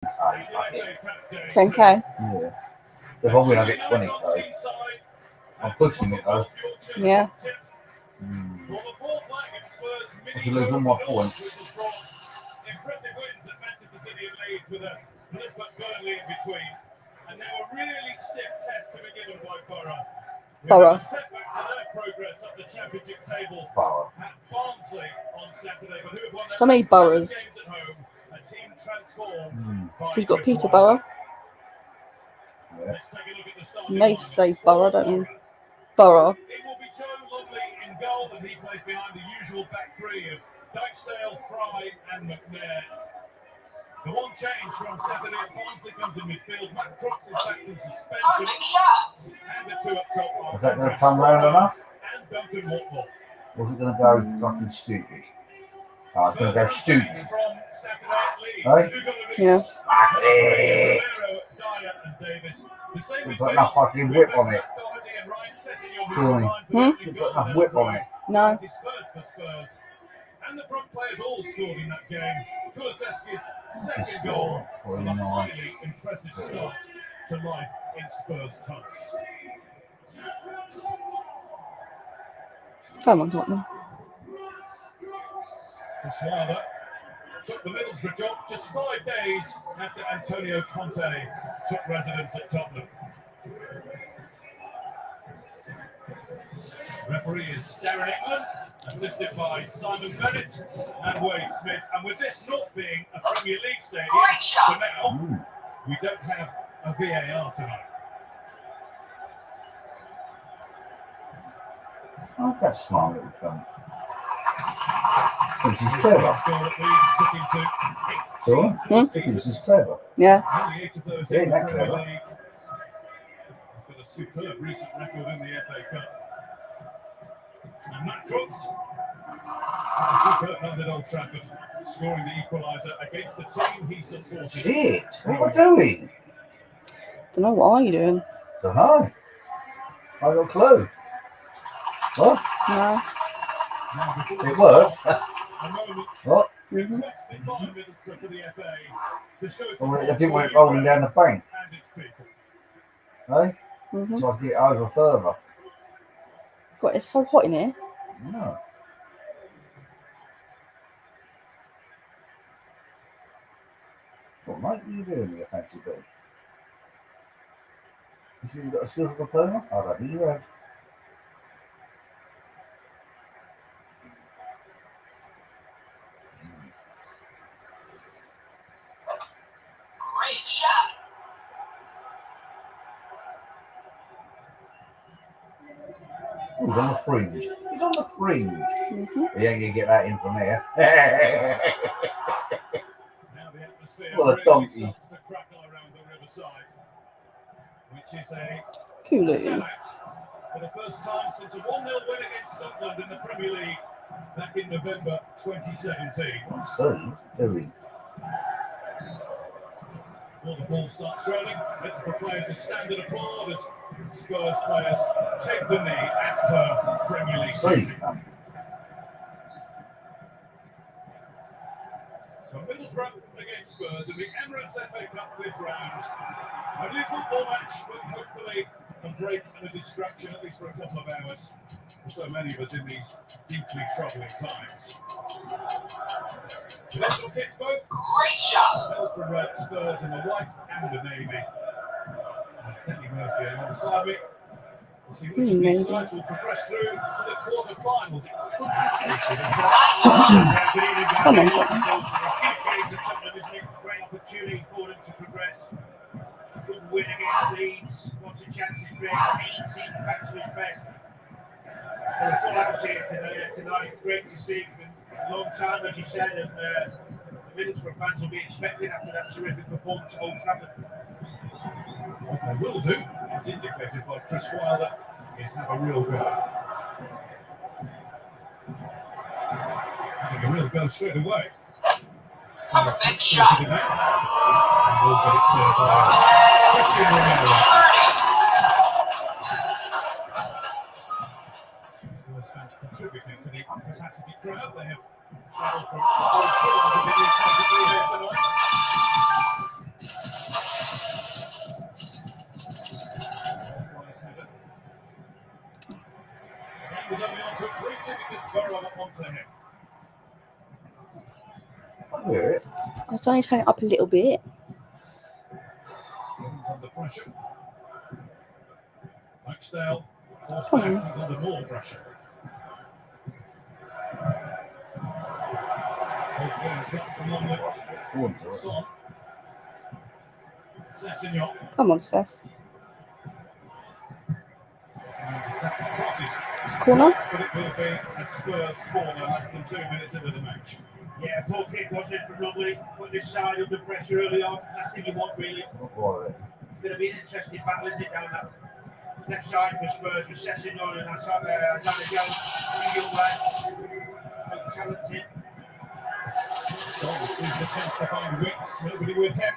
Oh, fuck it. 10k. Yeah. If I win, I get 20k. I'm pushing it though. Yeah. I can lose all my points. Impressive wins at Manchester City and Leeds with a blip at Burnley in between. And now a really stiff test to be given by Borough. Borough. A setback to their progress up the championship table Borough. at Barnsley on Saturday. But who have won So many boroughs. games at home? A team transformed by Who's got Chris Peterborough? Yeah. Let's take a look at the starting You need to lineup. say Borough, don't you? Borough. It will be Joe Lumley in goal as he plays behind the usual back three of Dyksdale, Fry and McNair. The one change from Saturday at Barnsley comes in midfield. Matt Crooks is back from suspension. And the two up top are Is that going to come round enough? and Duncan Watford. Or is it going to go fucking stupid? Oh, it's going to go stupid. From Saturday at Leeds. Hey? Yeah. Fuck it. Dyer and Davis. The same You've got enough fucking whip on it. Surely. You've got enough whip on it. No. Spurs. And the front players all scored in that game. Kulusevski's second goal was a highly impressive start to life in Spurs colours. Come on, Tottenham. Chris Wilder took the Middlesbrough job just 5 days after Antonio Conte took residence at Tottenham. Referee is Darren England, assisted by Simon Bennett and Wade Smith. And with this not being a Premier League stadium, for now, we don't have a VAR tonight. Oh, that's smart little cunt. This is clever. So what? This is clever. Yeah. Only 8 of those Yeah, in the that Premier clever. League. He's got a superb recent record in the FA Cup. And Matt Crooks, superb night at Old Trafford, scoring the equaliser against the team he supported. Shit, what am I doing? Don't know, what are you doing? Don't know. I got a clue. What? No. It worked. A moment What? requested by Middlesbrough for the FA to show its I didn't want it rolling down the bank, and its people. eh? Mm-hmm. So I could get over further. God, it's so hot in here. No. What, mate, what are you doing with your fancy bed? You think you've got a skill for a perma? I don't think you have. Great shot. He's on the fringe. He's on the fringe. Mm-hmm. He ain't gonna get that in from there. Now the atmosphere What a really donkey. starts to crackle around the riverside, which is a Coolio. sellout for the first time since a 1-0 win against Sunderland in the Premier League back in November 2017. So, what's he doing? Before the ball starts rolling, Middlesbrough players will stand and applaud as Spurs players take the knee as per Premier League See, seating. So Middlesbrough against Spurs in the Emirates FA Cup 5th round. A new football match, but hopefully a break and a distraction, at least for a couple of hours, for so many of us in these deeply troubling times. Professional kits both. Great shot. Middlesbrough red, Spurs in the white and the navy. Danny Murphy alongside me. To see which of these sides will progress through to the quarter-finals. It could be Come on, a huge game for Tottenham, isn't it? Great opportunity for them to progress. Good win against Leeds. Lots of chances there. 18 back to his best. For a full house here tonight. Great to see. It's been a long time, as you said, and the Middlesbrough fans will be expecting after that terrific performance at Old Trafford. What they will do, as indicated by Chris Wilder, is have a real go. Having a real go straight away. Perfect shot. And we'll get it clear by Christian Romero. Spurs fans contributing to the capacity crowd. They have travelled from all quarters of the league here tonight. Tottenham. I hear it. I was only turning it up a little bit. He's under pressure. Oakdale. Forced Come back. on. He's under more pressure. Full clearance up from Longley. Go on, George. Son. Sessignon. Come on, Sess. Sessignon's attack crosses. It's a corner. But it will be a Spurs corner less than 2 minutes into the match. Yeah, poor kick, wasn't it, from Longley? Putting his side under pressure early on. Last thing you want, really. Don't worry. It's going to be an interesting battle, isn't it, down that left side for Spurs with Sessignon and Alexander Jones. Young lad, talented. He's attempts to find Wicks, nobody with him.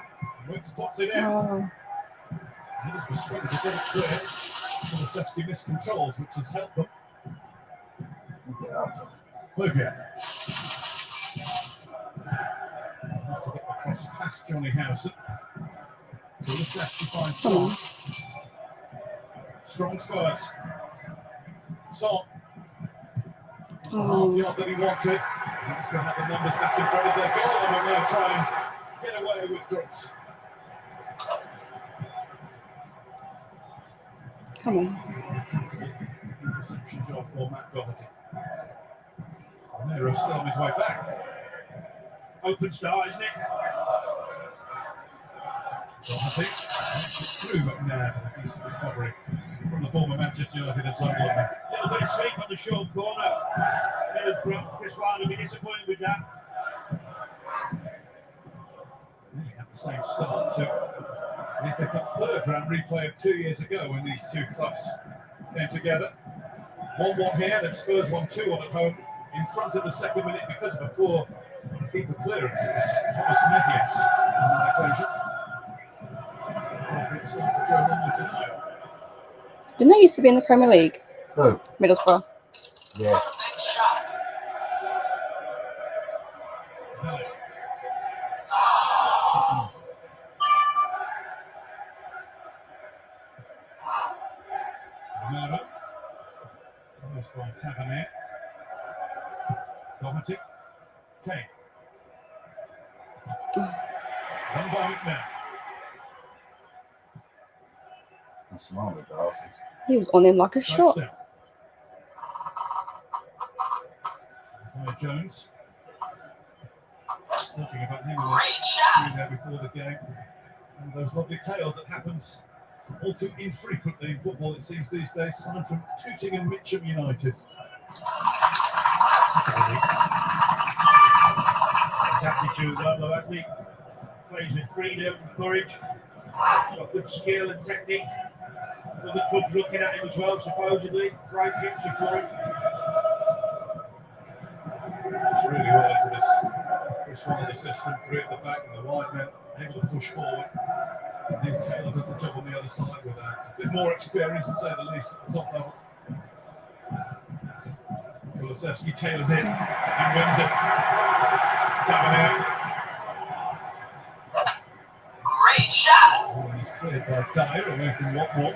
Wicks puts it in. Oh, He just was struggling to get it clear. Some necessity miscontrols, which has helped them. Get up. Bluebeard. Has to get the cross past Johnny Howson. To the left to find Son. Strong Spurs. Son. Half yard that he wanted. He's going to have the numbers back in front of their goal and they'll try and get away with Brooks. come on. Interception job for Matt Doherty. Nero still on his way back. Open start, isn't it? Doherty through McNabb. A decent recovery from the former Manchester United and Sunderland. A little bit of sleep on the short corner. Middlesbrough, Chris Wilde will be disappointed with that. They had the same start to the FA Cup third round replay of 2 years ago when these two clubs came together. 1-1 here, then Spurs won 2-1 at home in front of the second minute because of a poor keeper clearance. It was Thomas Mejias on that occasion. Appropriate start for Joe Longley tonight. Didn't they used to be in the Premier League? Who? Middlesbrough. Yeah. Perfect shot. Dale. Romero. Closed by Tavernier. Doherty. Kane. Done by McNabb. That's smart with the Dolphins. He was on him like a shot. Touchdown. Isaiah Jones. Talking about him Great shot. there before the game. One of those lovely tales that happens all too infrequently in football, it seems these days. Signed from Tooting and Mitcham United. Adapted to that, though, hasn't he? Plays with freedom and courage. Got good skill and technique. Other clubs looking at him as well, supposedly. Bright future for him. It's really well into this Chris Wilde system, three at the back and the wide men able to push forward. Neil Taylor does the job on the other side with a bit more experience, to say the least, at the top level. Kulusevski tailors in and wins it. Tavernier. Great shot. Oh, he's cleared by Dyer away from Watmore.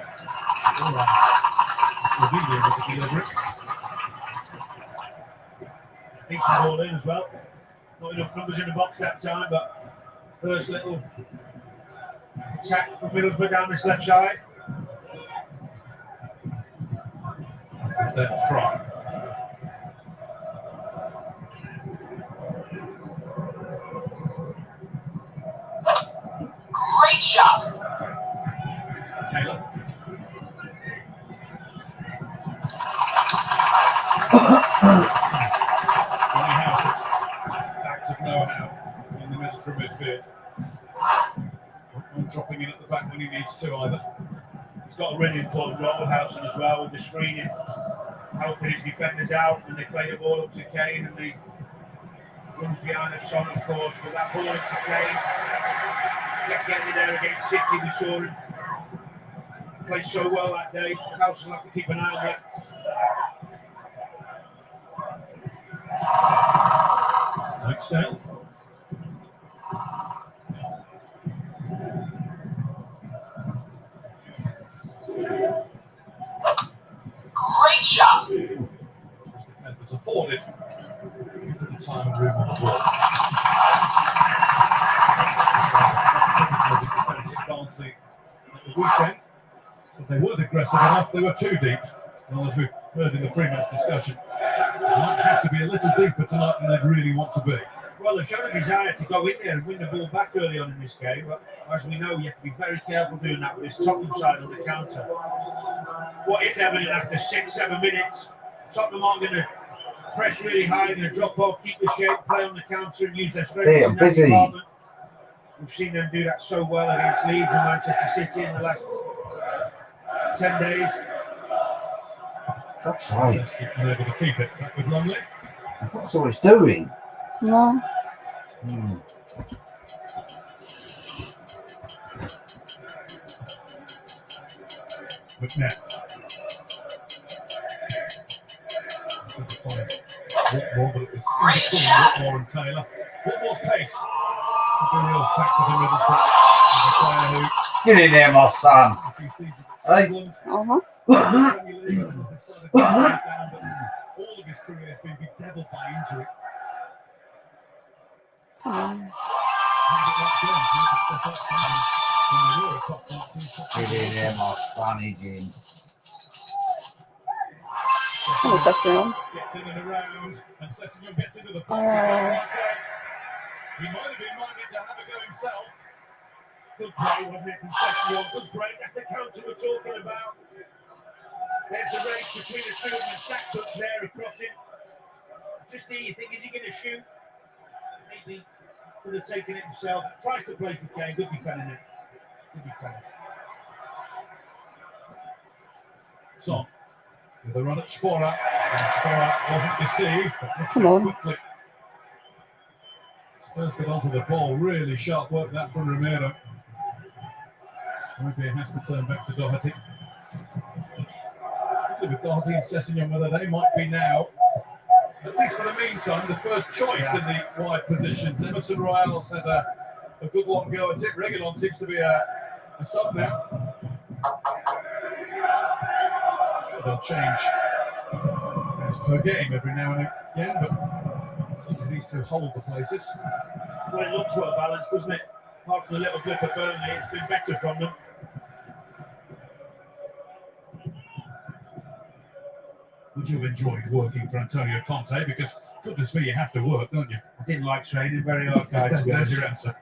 Slovenia was a delivery. Decent ball in as well. Not enough numbers in the box that time, but first little attack from Middlesbrough down this left side. Then Fry. Great shot. Taylor. Johnny Howson. Acts of know-how in the Middlesbrough midfield. Not dropping in at the back when he needs to either. He's got a really important role with Howson as well, with the screening, helping his defenders out when they play the ball up to Kane and the runs behind of Son, of course, but that ball into Kane, kept getting there against City. We saw him play so well that day. Howson will have to keep an eye on that. Oakdale. Great shot. Defenders afforded. time and room on the ball. Advancing at the weekend, so they weren't aggressive enough, they were too deep. Well, as we've heard in the pre-match discussion, they might have to be a little deeper tonight than they'd really want to be. Well, they've shown a desire to go in there and win the ball back early on in this game, but as we know, you have to be very careful doing that with this Tottenham side on the counter. What is evident after 6-7 minutes, Tottenham aren't going to press really high, going to drop off, keep the shape, play on the counter and use their strengths in that department. We've seen them do that so well against Leeds and Manchester City in the last 10 days. That's right. They're able to keep it back with Lumley. That's what it's doing. No. McNabb. Whitmore, but it was Whitmore and Taylor. Whitmore's pace could be a real factor in Middlesbrough. Get in there, my son. Hey. Uh-huh. All of his career has been bedeviled by injury. Come on. Get in there, my son, he's in. Come on, Session. Gets in and around, and Session gets into the box. He might have been minded to have a go himself. Good play, wasn't it, from Session? Good break, that's the counter we're talking about. There's the race between the two of them, stacked up there across him. Just here, you think, is he going to shoot? Maybe. Could have taken it himself. Tries to play for Kane. Good defending it. Good defending. So, with a run at Sporer, and Sporer wasn't deceived. But Come on. Quickly. Spurs get onto the ball. Really sharp work that from Romero. Maybe has to turn back to Doherty. With Doherty and Sessignon, whether they might be now, at least for the meantime, the first choice in the wide positions. Emerson Royale's had a good long go at it. Reguilon seems to be a sub now. Sure, they'll change as per game every now and again, but certainly needs to hold the places. Well, it looks well balanced, doesn't it? Apart from the little blip of Burnley, it's been better from them. Would you have enjoyed working for Antonio Conte? Because goodness me, you have to work, don't you? I didn't like training, very hard guy. There's your answer.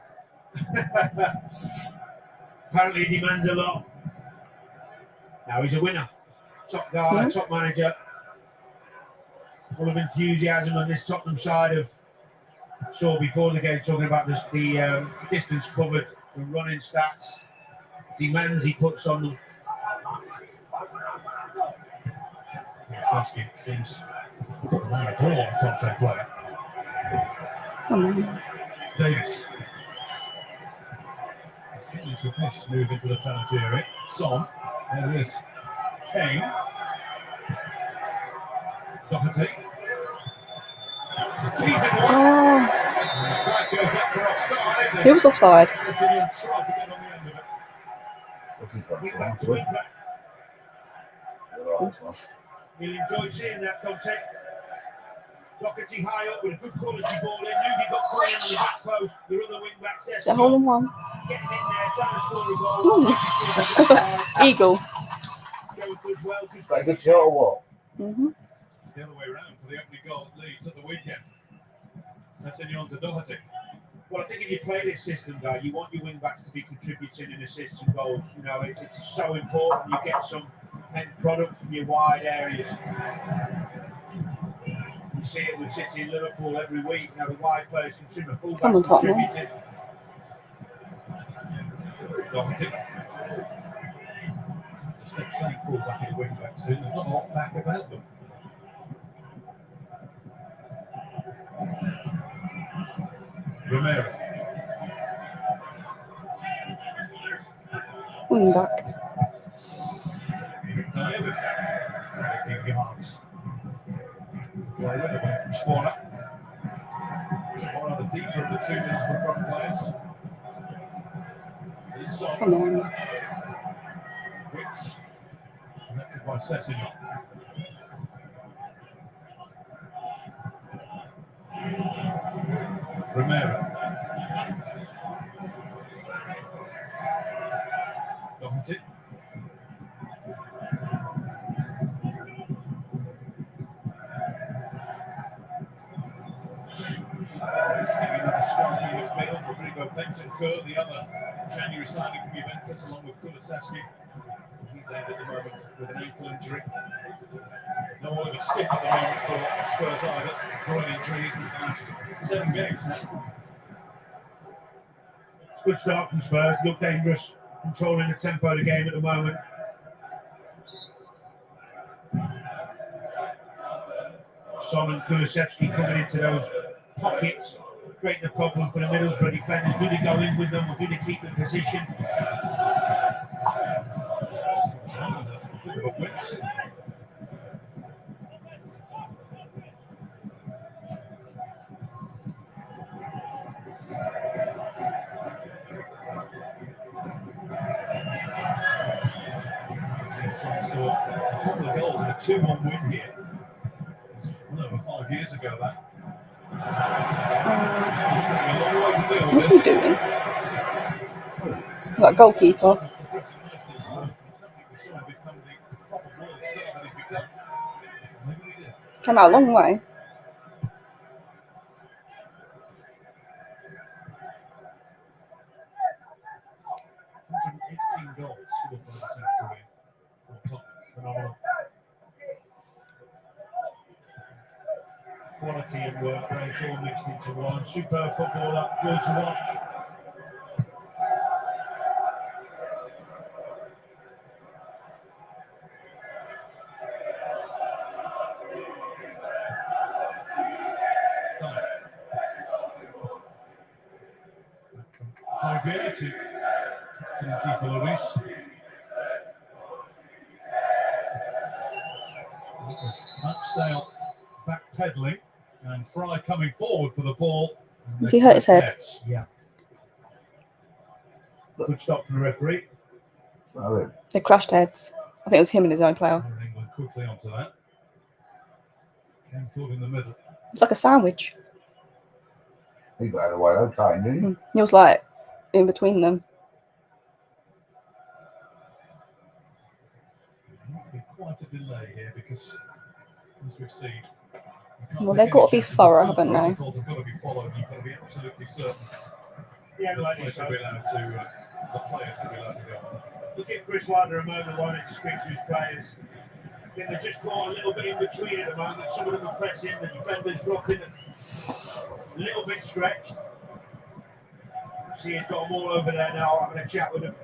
Apparently he demands a lot. Now he's a winner. Top guy, top manager. Full of enthusiasm on this Tottenham side of saw before the game talking about the distance covered, the running stats, demands he puts on them. Sasky seems a drawn Conte player. Davis continues with this move into the penalty area. Son, there it is. Kane. Doherty. To tease it one. And the flag goes up for offside. He was offside. Sicilian tried to get on the end of it. What's his one? Wing back to wing back. We'll enjoy seeing that Conte. Doherty high up with a good quality ball in. Newby got caught in the back post. Your other wing back says The hole in one. getting in there, trying to score a goal. Eagle. Goes well. Is that a good shot or what? Mm-hmm. The other way around for the opening goal at Leeds at the weekend. Sessignon to Doherty. Well, I think if you play this system, guy, you want your wing backs to be contributing in assists and goals. You know, it's so important. You get some end product from your wide areas. You see it with City and Liverpool every week. You know, the wide players contribute, full Come on, backs Tottenham. contributing. Doherty. Just like saying full back in wing back soon. There's not a lot back about them. Romero. Wing back. Dive. A few yards. Play with it away from Sporer. Sporer, the deeper of the two Middlesbrough front players. This side. Come on. Wicks. Connected by Sessignon. granted. Another starting midfield, Rodrigo Bentancur, the other January signing from Juventus, along with Kulusevski. He's out at the moment with an ankle injury. No one of a skip at the moment for Spurs either. Groin injuries was the last 7 games now. It's a good start from Spurs. Look dangerous, controlling the tempo of the game at the moment. Son and Kulusevski coming into those pockets, creating a problem for the Middlesbrough defenders. Do they go in with them or do they keep the position? A bit of a wits. Still a couple of goals and a 2-1 win here. Well, over 5 years ago, that. He's got a long way to do with What's this. he doing? Like goalkeeper. Came out a long way. Goals scored by the South Korean for Tottenham. Phenomenal. Quality and work rate all mixed into one. Superb footballer, joy to watch. Idea to keep Luis. It was Axdale backpedaling and Fry coming forward for the ball. Did he hurt his head? Yeah. Good stop from the referee. They crashed heads. I think it was him and his own player. England quickly onto that. Came caught in the middle. It's like a sandwich. He got out of the way okay, didn't he? He was like in between them. Might be quite a delay here because, as we've seen, Well, they've got to be thorough, haven't they? Protocols have got to be followed. You've got to be absolutely certain. Yeah, The like players so. to be allowed to. The players to be allowed to go. Look at Chris Wilder a moment wanting to speak to his players. I think they're just caught a little bit in between at the moment. Some of them are pressing, the defenders dropping a little bit stretched. See, he's got them all over there now, having a chat with them.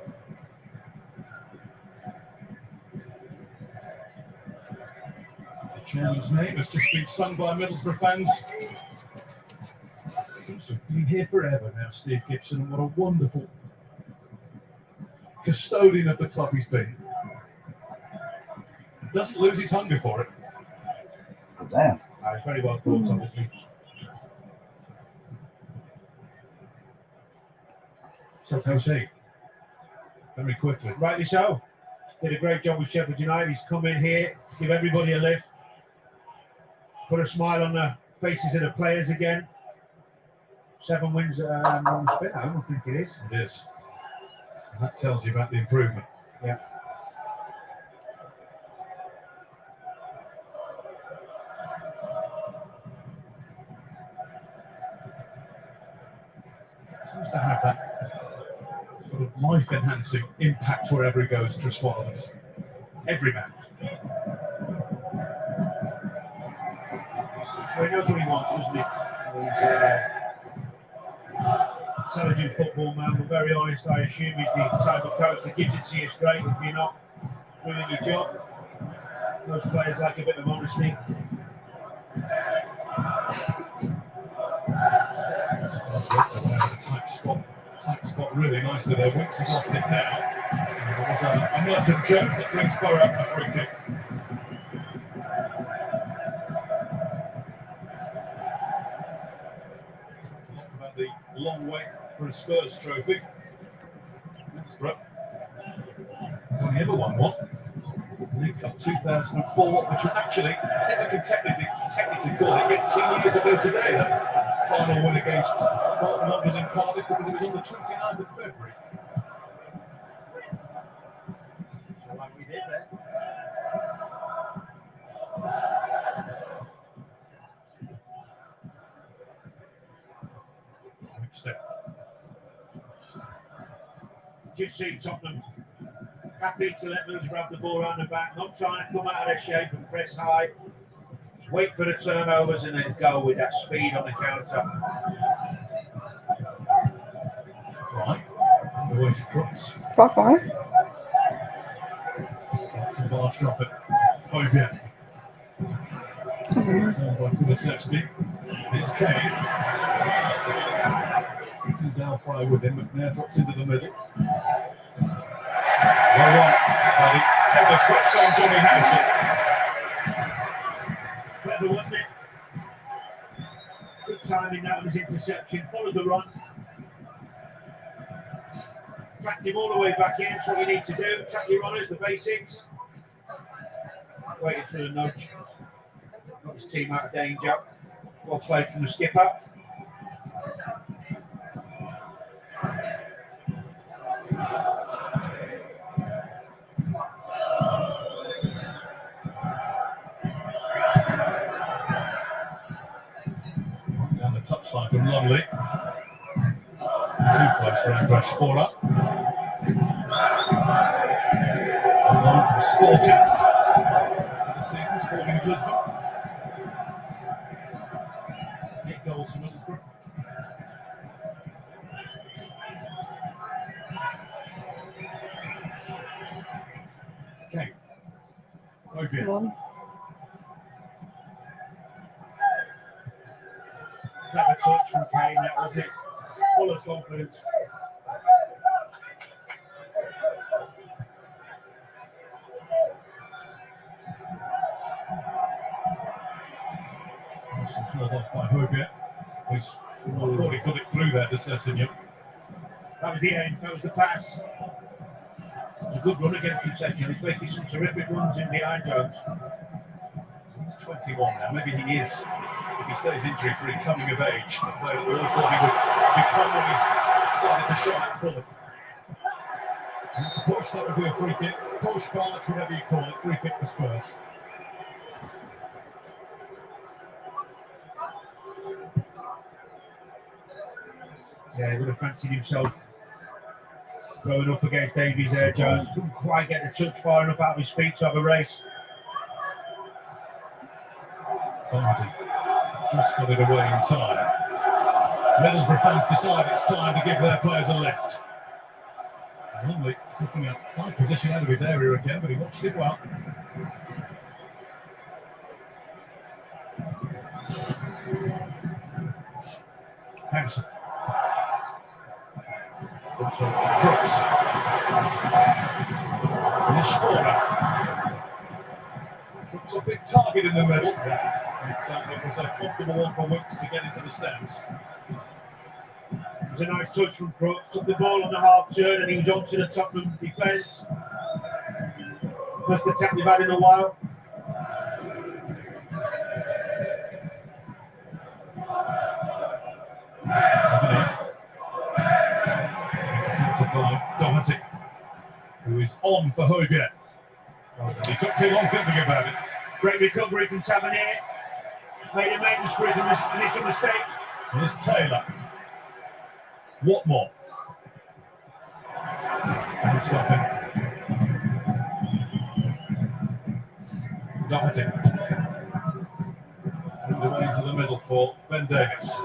The chairman's name has just been sung by Middlesbrough fans. Seems to have been here forever now, Steve Gibson, and what a wonderful custodian of the club he's been. Doesn't lose his hunger for it. But damn. It's very well thought, obviously. So Jose, very quickly. Rightly so. Did a great job with Sheffield United. He's come in here, give everybody a lift, put a smile on the faces of the players again. 7 wins on the spin home, I think it is. It is. And that tells you about the improvement. Yeah. Seems to have that sort of life-enhancing impact wherever he goes, Chris Wilder. Every man. Well, he knows what he wants, doesn't he? He's intelligent football man, but very honest. I assume he's the type of coach that gives it to you straight if you're not doing your job. Those players like a bit of honesty. Tight spot really nicely there. Wicks have lost it now. There was a Merton Jones that brings Borough a free kick. Talk about the long wait for a Spurs trophy. Middlesbrough only ever won one. League Cup 2004, which was actually, I think we can technically call it 18 years ago today, that final win against Bolton Wanderers in Cardiff, because it was on the 29th of February. just see Tottenham happy to let Middlesbrough have the ball around the back, not trying to come out of their shape and press high. Just wait for the turnovers and then go with that speed on the counter. Right. Away to Crooks. 5-5. Back to March Rufford. Over. Turned by Kulisevsky. It's Kane. Taking down fire with him. McNair drops into the middle. Well on by the ever switched on Johnny Harrison. Clever, wasn't it? Good timing that was interception. Followed the run. Tracked him all the way back in. That's what you need to do. Track your runners, the basics. Waited for the nudge. Got his team out of danger. Well played from the skipper. Down the touchline from Lumley. Too close for Andrei Spora. Online from Sporting. For the season, Sporting of Lisbon. 8 goals for Middlesbrough. Okay. Okay. Come on. Clever touch from Kane, that wasn't it? Full of confidence. Held off by Hogan. I thought he put it through there to Sessignon. That was the aim, that was the pass. It was a good run against him, Sessignon. He's making some terrific runs in behind Jones. He's 21 now. Maybe he is, if he stays injury free, coming of age. The player that we all thought he would become when he started to shine at Fulham. And it's a push, that would be a free kick. Push, barge, whatever you call it. Free kick for Spurs. Yeah, he would have fancied himself going up against Davies there, Jones. Couldn't quite get the touch far enough out of his feet to have a race. Barty just got it away in time. Middlesbrough fans decide it's time to give their players a lift. Lumley taking a high position out of his area again, but he watched it well. Harrison. Brooks. Nishkora. Brooks a big target in the middle. It was a comfortable one for Wicks to get into the stands. It was a nice touch from Crooks. Took the ball on the half turn and he was onto the Tottenham defence. First attack they've had in a while. Intercepted by Doherty, who is on for Hoybier. He took too long thinking about it. Great recovery from Tavernier. Made amends for his initial mistake. Here's Taylor. Watmore. And stopping. Doherty. Moved away into the middle for Ben Davis.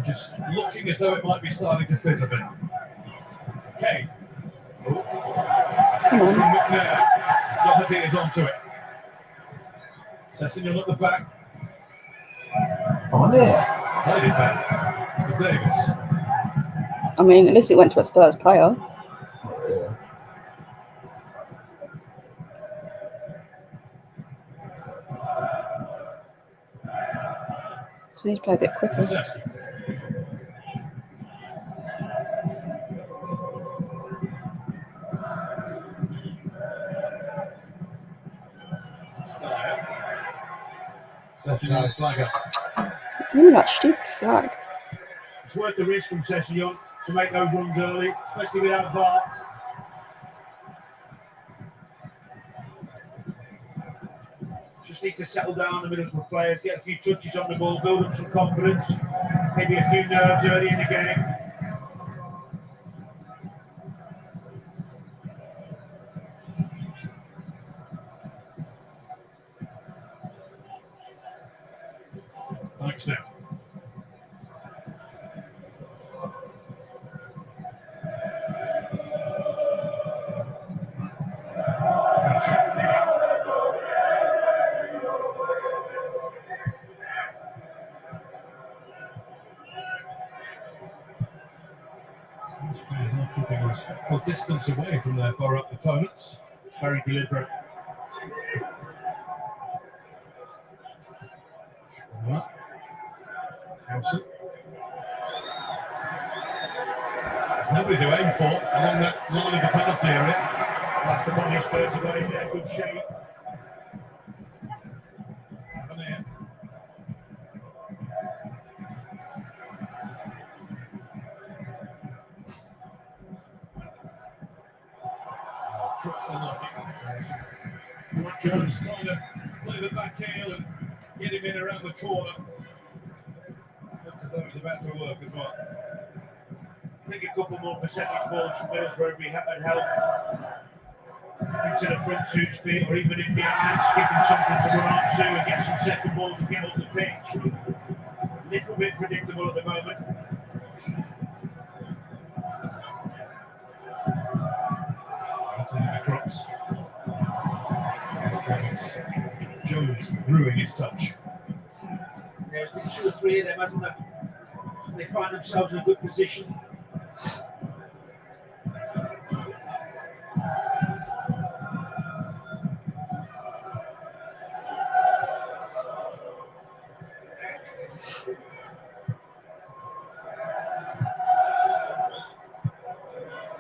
Just looking as though it might be starting to fizz a bit. Kane. Come From on. McNair. Doherty is onto it. Sessignon at the back. On there. Played it back to Davis. I mean, at least it went to a Spurs player. Yeah. So they need to play a bit quicker. Kulisevsky. Sessignon flag up. Really, that stupid flag. It's worth the risk from Sessignon to make those runs early, especially without VAR. Just need to settle down the Middlesbrough players, get a few touches on the ball, build up some confidence, maybe a few nerves early in the game. Brooks now. These players are keeping a respectful distance away from their borough opponents. Very deliberate. Howson. There's nobody to aim for along that line of the penalty area. That's the body Spurs have got in there, good shape. Tavernier. Crooks unlucky. Matt Jones trying to play the back heel and get him in around the corner. Looked as though it was about to work as well. I think a couple more percentage balls from Middlesbrough would help. Instead of front two feet or even in behind, give them something to run on to and get some second balls and get up the pitch. A little bit predictable at the moment. The Crooks. Jones ruining his touch. Yeah, there's been 2 or 3 of them, hasn't there? So they find themselves in a good position.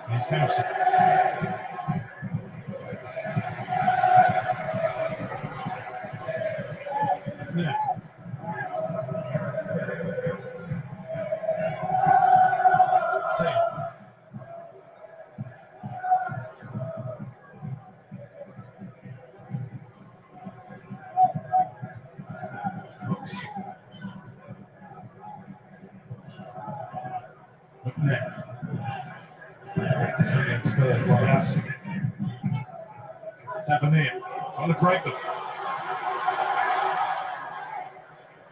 Here's Howson. Yeah. Taylor. Brooks. McNair. This against Spurs like this. Tavernier trying to break them.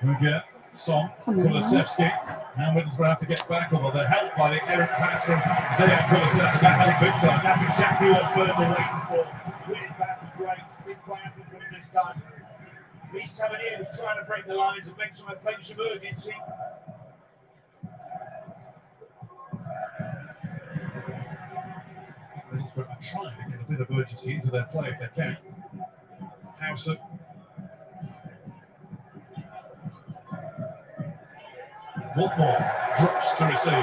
Again, Son, Kulusevski. Now Middlesbrough have to get back, although they're helped by the errant pass from Dejan Kulusevski. That's big time. That's exactly what Spurs are waiting for. Winning back and break. Didn't quite happen for him this time. At least Tavernier was trying to break the lines and make some urgency. Middlesbrough are trying to get a bit of urgency into their play if they can. Howson. Watmore drops to receive.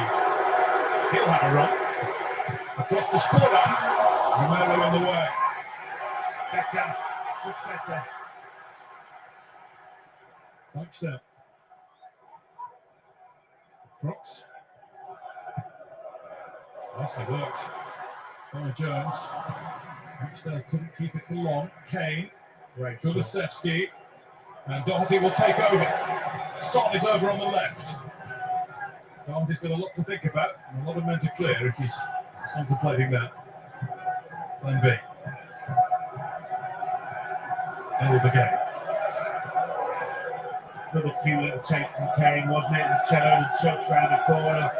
He'll have a run. Across the scoreline. Romero on the way. Better. Much better. Blackstone. Brooks. Nicely worked by Jones. Blackstone couldn't keep it for long. Kane. Great. Kulusevski. And Doherty will take over. Son is over on the left. Doherty's got a lot to think about and a lot of men to clear if he's contemplating that. Plan B. End of the game. Another cute little take from Kane, wasn't it? The turn and touch round the corner.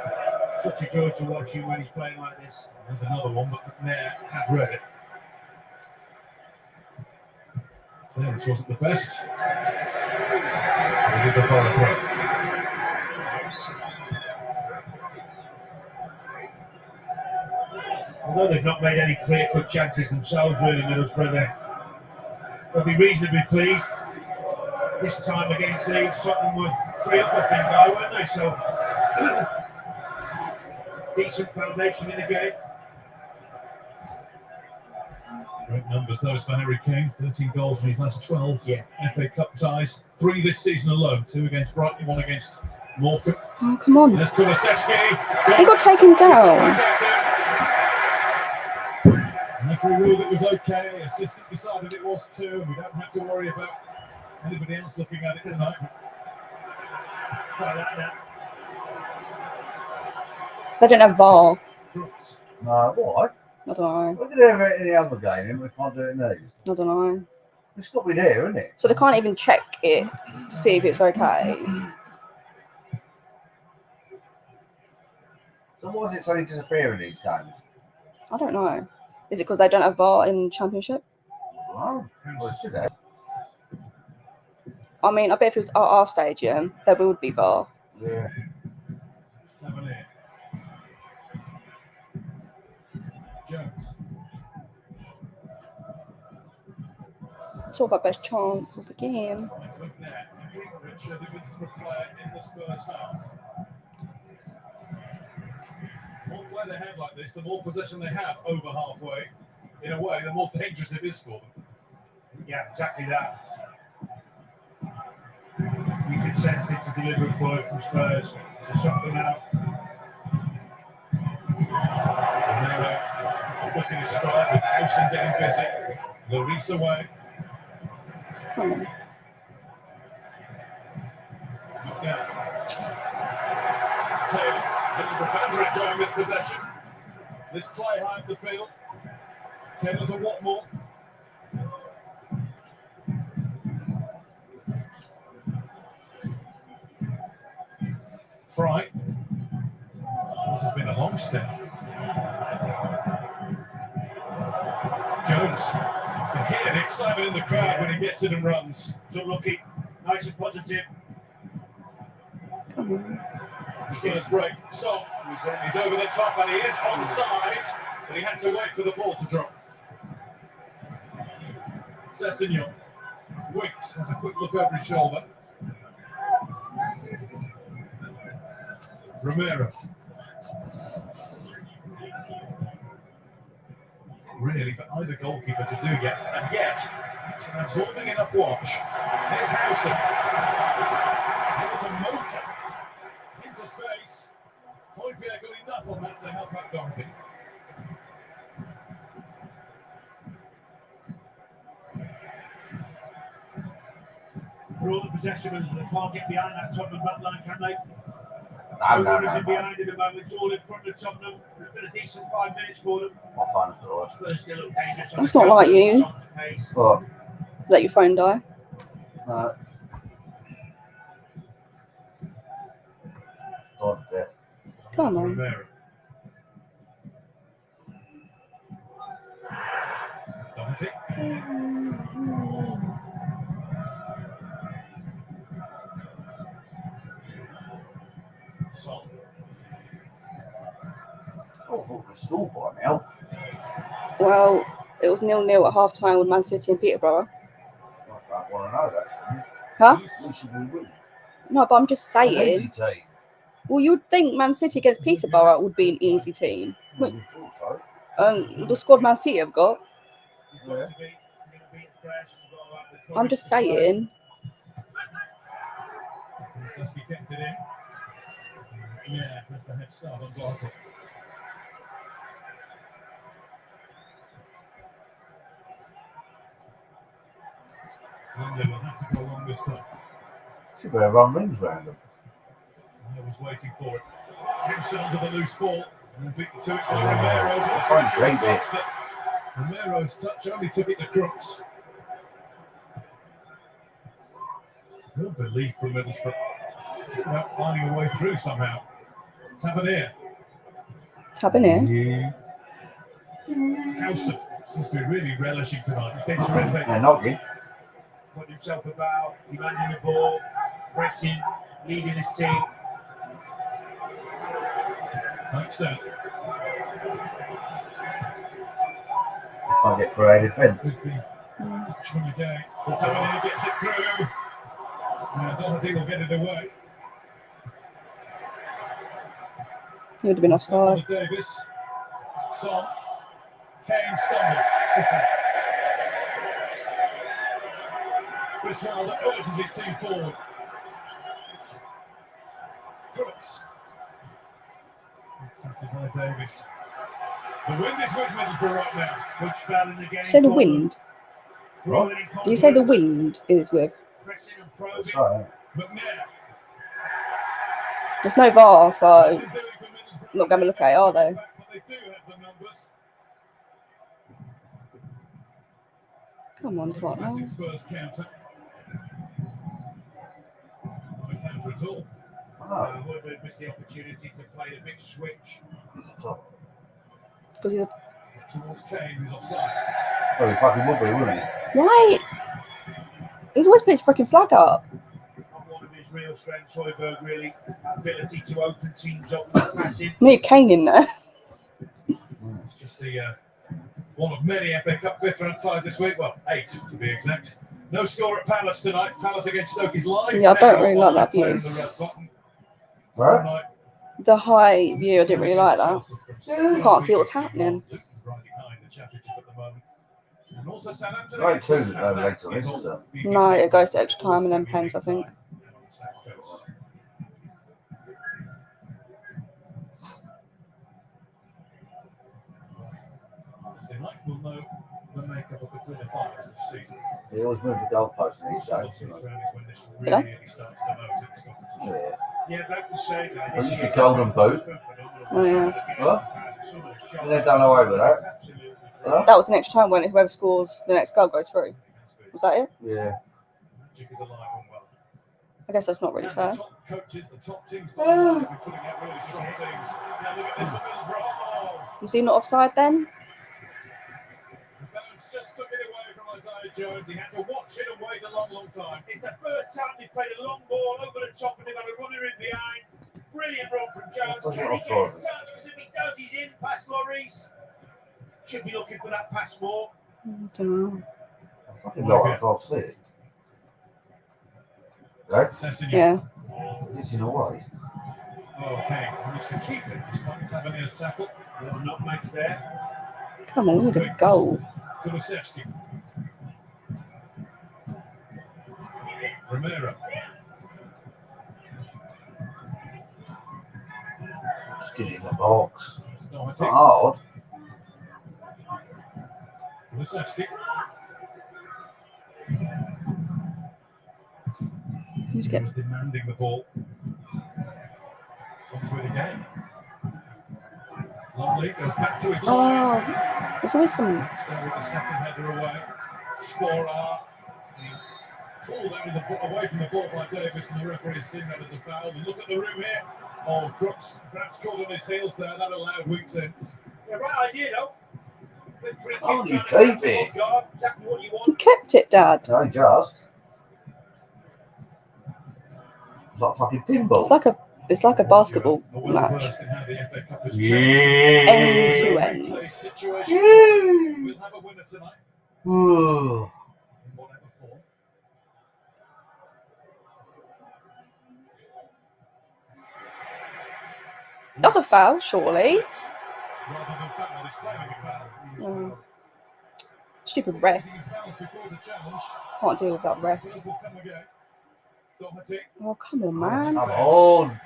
Such a joy to watch him when he's playing like this. There's another one, but McNair had read it. Clearance wasn't the best. It is a far throw. Although they've not made any clear-cut chances themselves, really, Middlesbrough, they'll be reasonably pleased. This time against Leeds, Tottenham were 3 up, I think, weren't they? So, decent foundation in the game. Great numbers those for Harry Kane. 13 goals in his last 12 FA Cup ties. 3 this season alone. 2 against Brighton, 1 against Morecambe. Oh, come on. There's Kulusevski. He got taken down. Referee ruled it was okay. Assistant decided it was too. We don't have to worry about anybody else looking at it tonight. They don't have VAR. Brooks. No, what? I don't know. We can do it in the other game, and we can't do it in these. I don't know. It's got to be there, isn't it? So they can't even check it to see if it's okay. So why is it so disappearing these games? I don't know. Is it because they don't have VAR in Championship? Well, it should have. I mean, I bet if it was at our stadium, there would be VAR. Yeah. Let's have an air. Jones. Talk about best chance of the game. Right up there. Richard, the Middlesbrough player in the Spurs half. The more play they have like this, the more possession they have over halfway. In a way, the more dangerous it is for them. Yeah, exactly that. You can sense it's a deliberate ploy from Spurs to shut them out. Looking his stride with Howson getting busy. Lloris away. Come on. Yeah. Taylor. Middlesbrough fans are enjoying this possession. This play high up the field. Taylor to Watmore. Fry. This has been a long step. Jones. You can hear the excitement in the crowd when he gets it and runs. So lucky, nice and positive. Come on. Spurs break. So he's over the top and he is onside, but he had to wait for the ball to drop. Sessegnon. Wicks has a quick look over his shoulder. Romero. Really for either goalkeeper to do yet, and yet it's an absorbing enough watch. Here's Howson. Able to motor into space. Hojbjerg got enough on that to help out Donkey. For all the possession, they can't get behind that Tottenham back line, can they? No, No no, one is no, in no. behind at the moment. It's all in front of Tottenham. It's been a decent 5 minutes for them. My phone's died. Spurs still look dangerous. on That's the not like counter, you. Son's pace. What? Let your phone die. No. God, death. Come on. Romero. Doherty. Son. Oh, I thought it was still by now. Well, it was 0-0 at half time with Man City and Peterborough. I don't want to know that. Huh? We should be winning. No, but I'm just An easy saying. team. Well, you'd think Man City against Peterborough would be an easy team. We thought so. The squad Man City have got. You've got to beat, you're going to beat the press. You've got to have the I'm just saying. He kept it in. Yeah, that's the head start on Doherty. London will have to go long this time. Should be a run rings round them. I was waiting for it. Hewson onto the loose ball. And beat to it by Romero. But the French pressure was lead it. such that Romero's touch only took it to Crooks. Real belief from Middlesbrough. Just about finding a way through somehow. Tavernier. Tavernier. Howson seems to be really relishing tonight. Been terrific. Yeah, not good. Putting himself about, demanding the ball, pressing, leading his team. Blackstone. Can't get through our defence. Could be trying again. But Tavernier gets it through. Doherty will get it away. He would have been offside. Davis. Son. Kane stumbled. Chris Wilder urges his team forward. Crooks. Tackled by Davis. The wind is with Middlesbrough right now. Good spell in the game. Say the wind. Growing in Did you say the confidence, wind is with? Pressing and probing. That's right. McNair. There's no VAR, so Nothing doing for Middlesbrough. not going to look at it, are they? But they do have the numbers. Come on, Classic Tottenham. Spurs counter. It's not a counter at all. Oh. Woodward missed the opportunity to play the big switch He's top. Because he's a... Towards Kane, who's offside. Oh, he fucking would be, wouldn't he? Why? He's always put his freaking flag up. Not one of his real strengths, Højbjerg, really. That ability to open teams up with passing. Need Kane in there. It's just the one of many FA Cup fifth round ties this week. Well, 8 to be exact. No score at Palace tonight. Palace against Stoke is live. Yeah, I don't really like that view. Right? The high view, I didn't really like that. Can't see what's happening. Right, two later on, isn't it? No, it goes to extra time and then pens, I think. We'll know the makeup of the quarterfinals this season. He always moved the goalpost in these days. Did I? Yeah. Yeah, about to say that. I used to be golden boot. Oh, yeah. What? And they've done away with that. Huh? That was an extra time when whoever scores the next goal goes through. Was that it? Yeah. Magic is alive and well. I guess that's not really And fair. the top coaches, the top teams, will be putting out really strong teams. Now look at this for Middlesbrough. Was he not offside then? The balance just took it away from Isaiah Jones. He had to watch it and wait a long, long time. It's the first time they've played a long ball over the top and they've had a runner in behind. Brilliant run from Jones. Wasn't Can he offside. get his touch? Because if he does, he's in past Lloris. Should be looking for that pass more. I don't know. I fucking know I can't see it. Right? Sessignon. Yeah. It's in a way. Okay, managed to keep it despite Tavernier's tackle. Little nutmegs there. Come on, we need a goal. Kulusevski. Romero. Just get it in the box. It's not It's not hard. Kulusevski. Just He get... was demanding the ball. Onto it again. Longley goes back to his line. Oh, there's always some... Still with the second header away. Storer. Pulled out of the, away from the ball by Davis, and the referee has seen that as a foul. And look at the room here. Oh, Crooks perhaps caught on his heels there. That allowed Weeks in. Yeah, right idea though. Oh, you keep it. Exactly what you He want. kept it, Dad. No, just. It's like fucking pinball. It's like a basketball match. End to end. We'll have a winner tonight. Ooh. In whatever form. That's a foul, surely. Rather than foul, he's claiming a foul. Oh. Stupid ref. Raising his fouls before the challenge. Can't deal with that ref. Spurs will come again. Doherty. Oh, come on, man. Come on.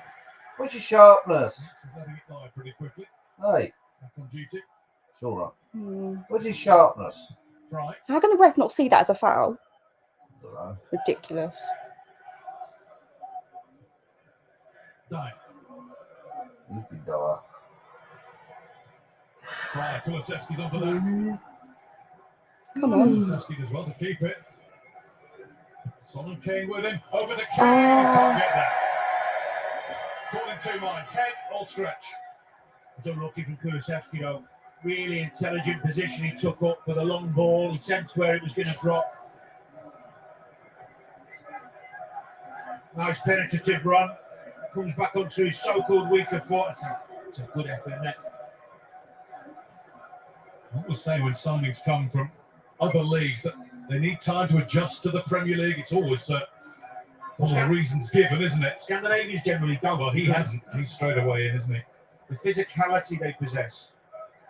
Where's your sharpness? He's letting it lie pretty quickly. Hey, Back on duty. it's all right. Hmm. Where's his sharpness? Fry. How can the ref not see that as a foul? I don't know. Ridiculous. Dye. He's been dire. Fry. Kulusevski's on below. Come on. Kulusevski does well to keep it. Son and Kane with him. Over to Kane. Ah. Can't get that. Caught in two minds. Head or stretch. It's unlucky from Kulusevski though. Really intelligent position he took up for the long ball. He sensed where it was going to drop. Nice penetrative run. Comes back onto his so-called weaker foot. It's a good effort, isn't it? I always say when signings come from other leagues that they need time to adjust to the Premier League. It's always all the reasons given, isn't it? Scandinavians generally don't. Well, he hasn't. He's straight away in, isn't he? The physicality they possess.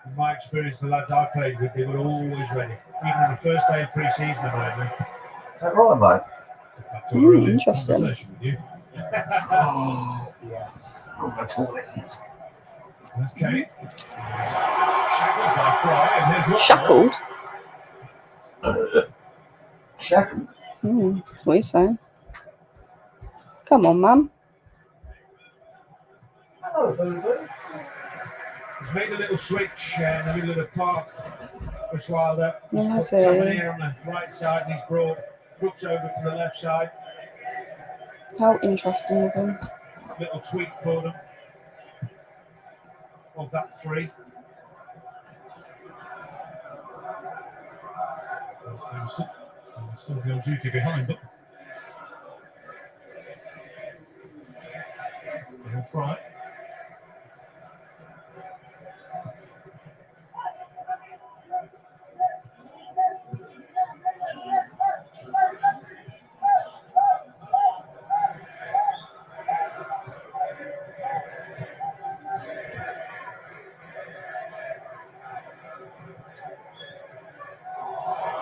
In my experience, the lads I played with, they were always ready. Even on the first day of pre-season, apparently. Is that right, mate? Back to our earlier Interesting. conversation with you. Oh, yeah. I'm going to toilet. There's Kane. Shackled by Fry, and here's what Shackled? Shackled? What are you saying? Come on, man. Hello, baby. He's made a little switch in the middle of the park. Chris Wilder. Yeah, He's that's put someone it. here on the right side and he's brought Brooks over to the left side. How interesting of him. Little tweak for them. of that 3. There's Nelson. Still be on duty behind them. Bill Fry.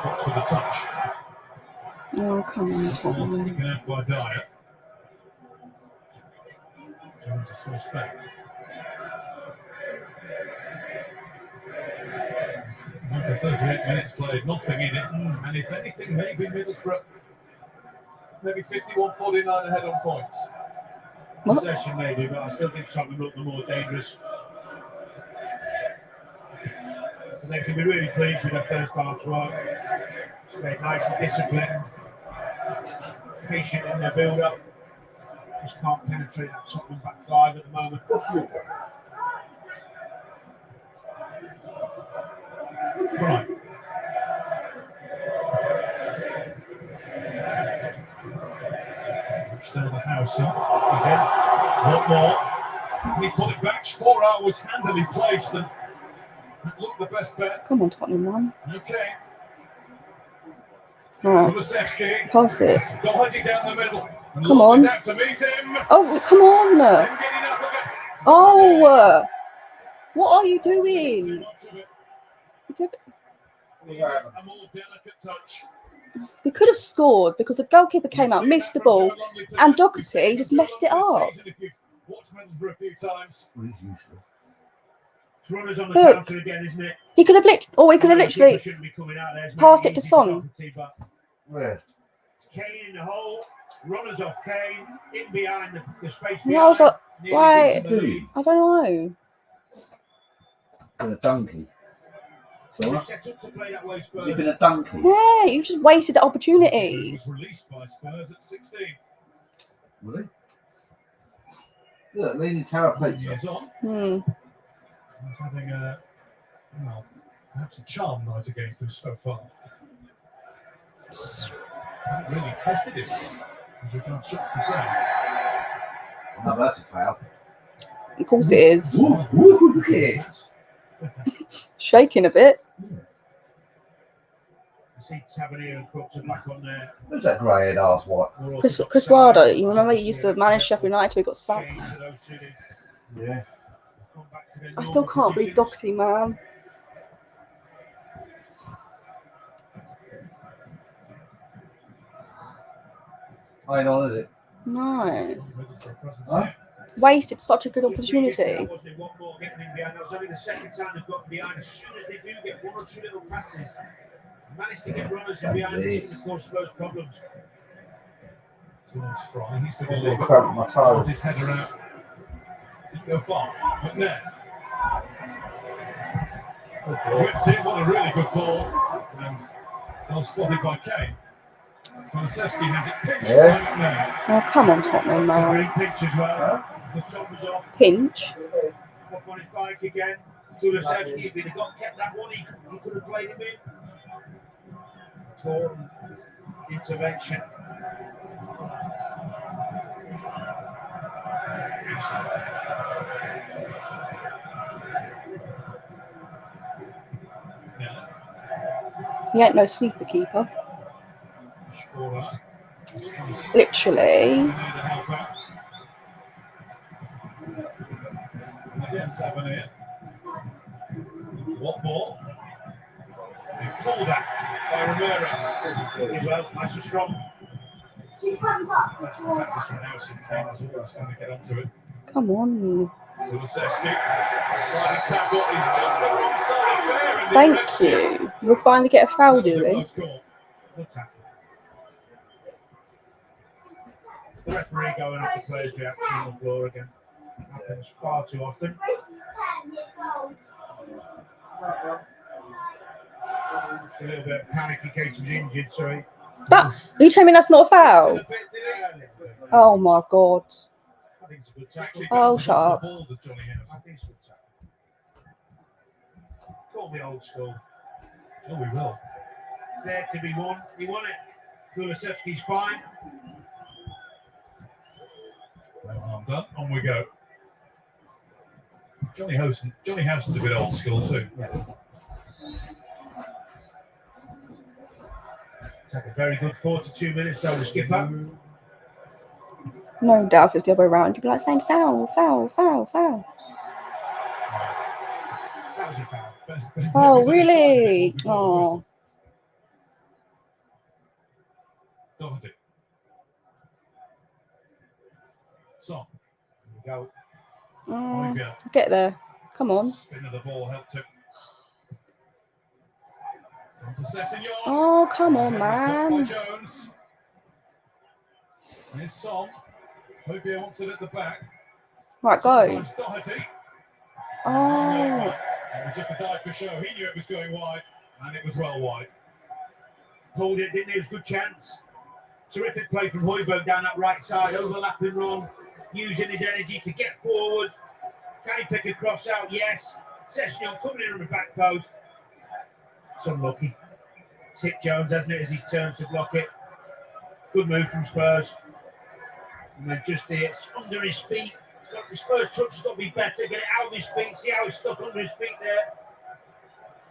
Fox with a touch. Oh, come on, Ball Tottenham. taken out by Dyer. Jones is forced back. Over 38 minutes played, nothing in it. And if anything, maybe Middlesbrough, maybe 51-49 ahead on points. What? Possession maybe, but I still think Tottenham look the more dangerous. So they can be really pleased with their first half's work. It's made nice and disciplined, patient in their build-up. Just can't penetrate that Tottenham back 5 at the moment. Right. Still the house up. He's in. What more? He put it back. 4 hours handily placed and that looked the best bet. Come on, Tottenham, man. Okay. Right, Kulusevski pass it. dodging down the middle. And Come Love on. is out to meet him. Oh, come on. Then getting up again. Oh, what are you Too doing? much of it. We could, A more delicate touch. we could have scored because the goalkeeper came out, missed the ball, and Doherty just messed it up. Watched Middlesbrough a few times. Well, he's useless. It's runners on the Look. counter again, isn't it? He could have literally Shouldn't be coming out there. It's passed maybe it to easy Son. Doherty, but Where? Kane in the hole, runners off Kane, in behind the space behind. Yeah, I was like, nearly why- gives them the lead. I don't know. Been a donkey. So They've what? set up to play that way, Has Spurs. he been a donkey? Yeah, you just wasted the He opportunity. was released by Spurs at 16. Was he? Look, leaning tower plates up. Years on. He's having a, well, perhaps a charm night against them so far. Haven't really tested him as regards shots to save. No, that's a foul. Of course it is. Ooh, ooh, yeah. Shaking a bit. You see Tavernier and Crooks are back on there. Who's that grey-haired ass white? Chris Wilder, you remember he used to manage Sheffield United till he got sacked? Yeah. I still can't believe Doxy, man. Ain't on, is it? No. Huh? Wasted such a good opportunity. That wasn't one more getting in behind. That was only the second time they've gotten behind. As soon as they do get 1 or 2 little passes, managed to get runners in behind, which can cause Spurs problems. Towards Fry, he's going to I've leave got crap in my hold toes. his header out. Didn't go far, but now. Whipped in, what a really good ball. And well spotted by Kane. Kulusevski has it pinched right now. Oh, come on, Tottenham, man. Great pitch as well. The shot was off. Pinch. Off on his bike again. Kulusevski, if he'd have kept that one, he could have played him in. Torn intervention. Yeah. He ain't no sweeper keeper. All right. Literally. Again, Tavernier. What more? Pulled out by Romero. Well, nice and strong. That's the passes from Nelson. Kane was always going to get onto it. Come on. Kulusevski. Sliding tackle is just the wrong side of fair. And the Thank rest you. We'll finally get a foul, do we? close call. Good tackle. The referee going off the player's reaction on the floor again. Happens far too often. It's a little bit of panic in case he's injured, sorry. Are you telling me that's not a foul? Oh my god. I think it's a good tackle. Actually, Oh, bounces shut off up. the ball, does Johnny House. I think it's a good tackle. Call me old school. Oh, we will. It's there to be won. He won it. Kulusevski's fine. No harm done. On we go. Johnny Howson's a bit old school too. Yeah. It's like a very good 42 minutes though, the skipper. No doubt if it's the other way around, you'd be like saying foul, foul, foul, foul. That was a foul. Oh, really? Oh. Doherty. Son. There we go. Get there. Come on. Spin of the ball helped him. On to Sessegnon. Oh, come on, By man. Jones. Here's Son. Hopia wants it at the back. Right, go. Sometimes Doherty. Oh. It was just a dive for show. He knew it was going wide, and it was well wide. Pulled it, didn't he? It was a good chance. Terrific play from Højbjerg down that right side, overlapping run, using his energy to get forward. Can he pick a cross out? Yes. Sessegnon coming in on the back post. It's unlucky. It's hit Jones, hasn't it, as he's turned to block it. Good move from Spurs. And then just here, it's under his feet. His first touch has got to be better. Get it out of his feet. See how he's stuck under his feet there.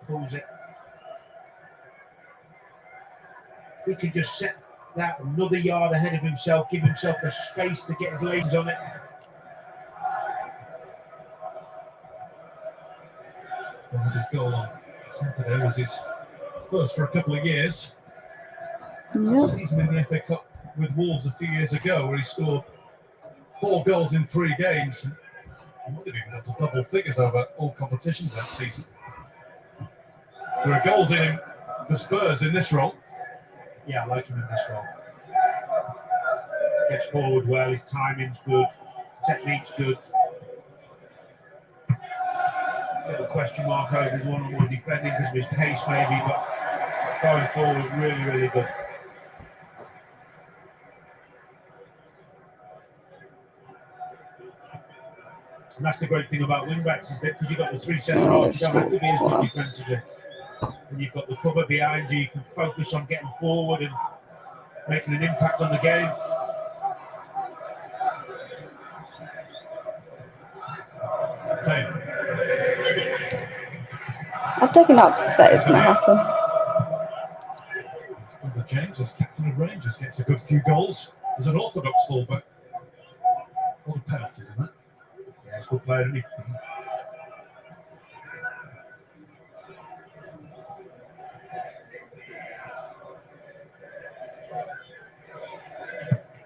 Pulls it. If he could just set that another yard ahead of himself, give himself the space to get his legs on it. Doherty's goal on Saturday was his first for a couple of years. Yep. Season in the FA Cup with Wolves a few years ago, where he scored 4 goals in 3 games. He might have even got to double figures over all competitions that season. There are goals in him for Spurs in this role. Yeah, I like him in this role. Gets forward well, his timing's good, technique's good. Little question mark over his one-on-one defending because of his pace maybe, but going forward, really, really good. And that's the great thing about wing-backs is that because you've got the 3 centre halves, you don't have to be as good defensively. When you've got the cover behind you, you can focus on getting forward and making an impact on the game. I'm taking upset it's going to happen. James, as captain of Rangers, gets a good few goals as an orthodox fullback. A lot of penalties in that. Yeah, it's a good player, isn't he?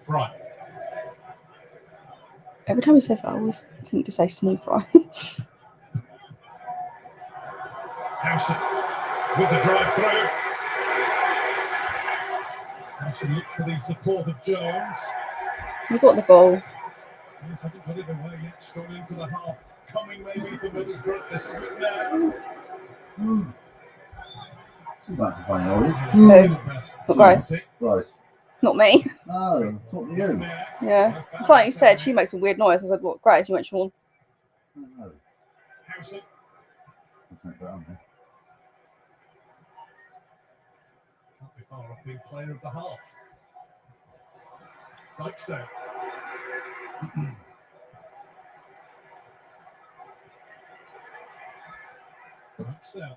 Fry. Every time he says that, I always think to say small fry. Howson with the drive through. Howson looked for the support of Jones. You got the ball. Spurs haven't got it away yet. Strong into the half. Coming maybe for Middlesbrough. This is McNair. It's about to find out. Who? Not Grace. Right. Not me. No, talking to you. Yeah. It's like you said, she makes a weird noise. I said, what, Grace? You went, Sean. No. Howson. I'll take that on there. Can't be far off being player of the half. Dyksdale. Dyksdale.